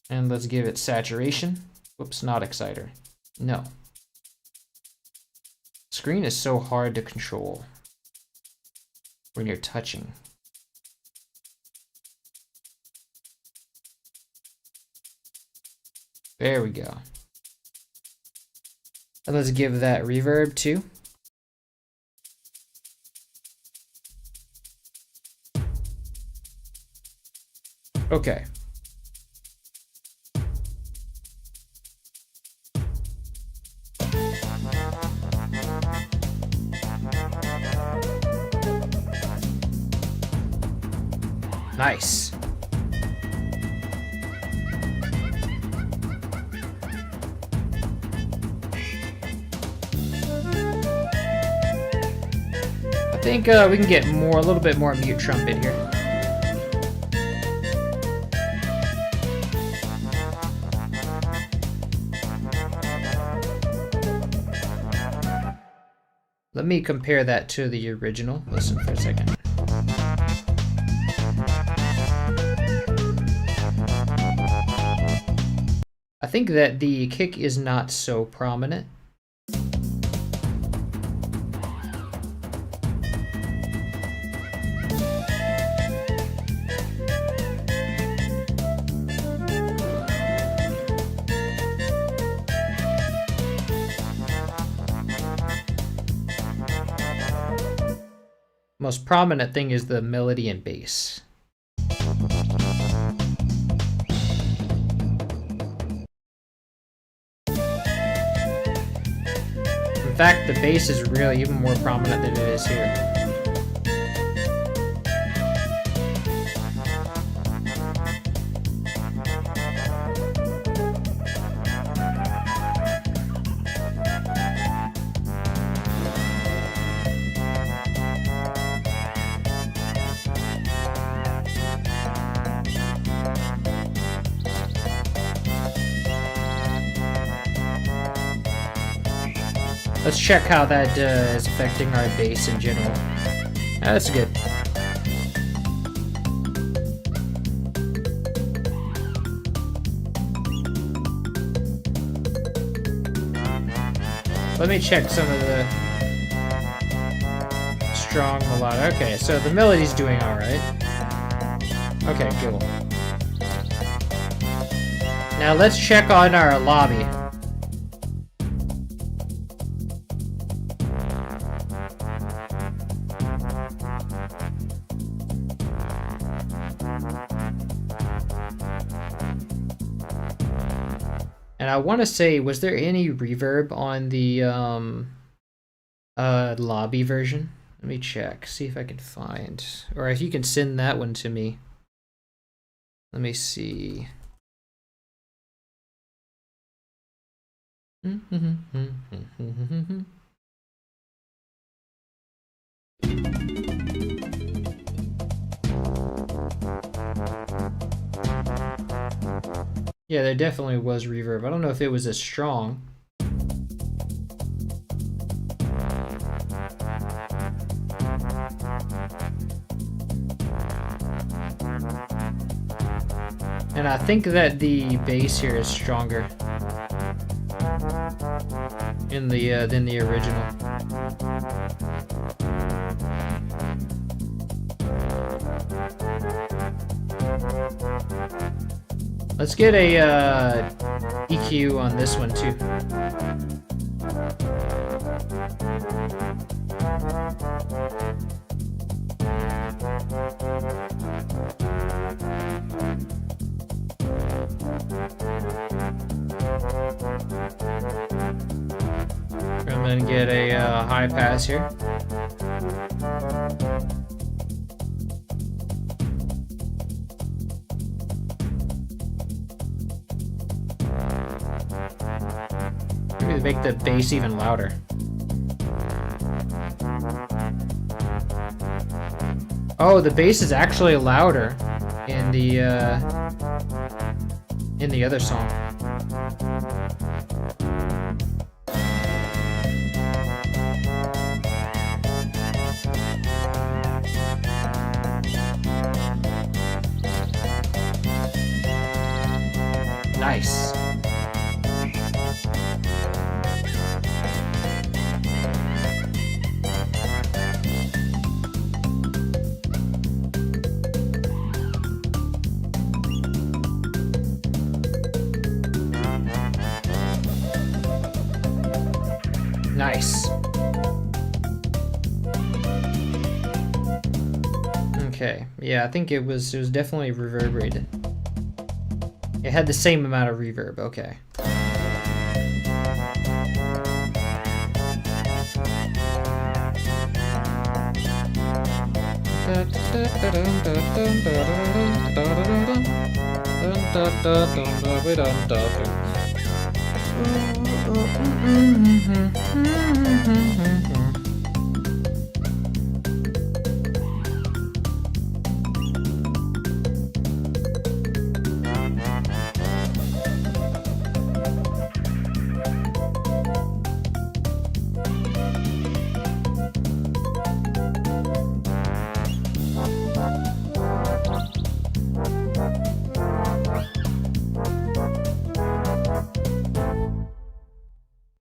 And let's give it saturation. Whoops, not exciter. No. Screen is so hard to control when you're touching. There we go. And let's give that reverb too. Okay. Nice. I think we can get a little bit more mute trumpet here. Let me compare that to the original. Listen for a second. I think that the kick is not so prominent. Most prominent thing is the melody and bass. fact, the bass is really even more prominent than it is here. Let's check how that is affecting our bass in general. That's good. Let me check some of the strong melodic. Okay, so the melody's doing alright. Okay, cool. Now let's check on our lobby. And I want to say, was there any reverb on the lobby version? Let me check, see if I can find, or if you can send that one to me. Let me see. Yeah, there definitely was reverb. I don't know if it was as strong. And I think that the bass here is stronger in the than the original. Let's get a EQ on this one too. I'm gonna get a high pass here. Maybe make the bass even louder. Oh, the bass is actually louder in the other song. Nice. Nice. Okay, yeah, I think it was definitely reverberated. It had the same amount of reverb, okay.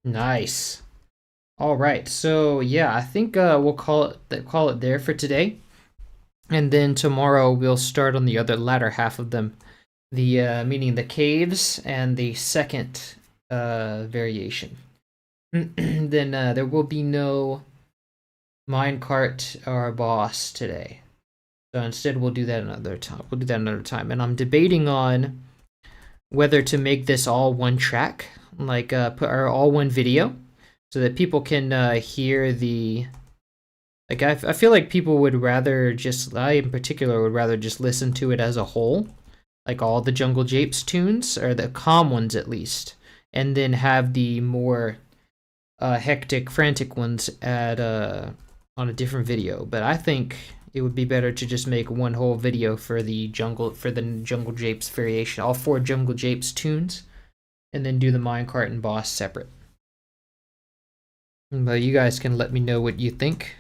Nice. All right, so yeah, I think we'll call it there for today, and then tomorrow we'll start on the other latter half of them, the meaning the caves and the second variation. Then there will be no minecart or boss today, so instead we'll do that another time. And I'm debating on whether to make this all one track, like put our all one video, so that people can hear the. Like I feel like people would rather just, I in particular would rather just listen to it as a whole, like all the Jungle Japes tunes, or the calm ones at least, and then have the more hectic, frantic ones at on a different video. But I think it would be better to just make one whole video for the Jungle Japes variation, all 4 Jungle Japes tunes, and then do the minecart and boss separate. But you guys can let me know what you think.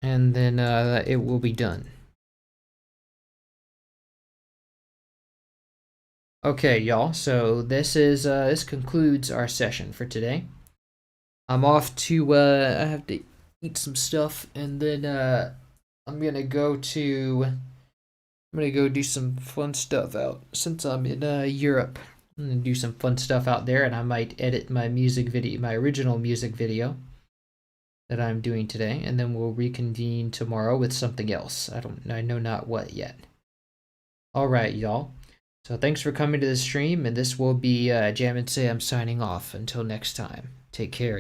And then it will be done. Okay, y'all. So this concludes our session for today. I'm off to I have to eat some stuff, and then I'm gonna go do some fun stuff out since I'm in Europe. I'm gonna do some fun stuff out there, and I might edit my original music video that I'm doing today, and then we'll reconvene tomorrow with something else. I know not what yet. All right, y'all. So thanks for coming to the stream, and this will be Jam and Say I'm signing off. Until next time, take care.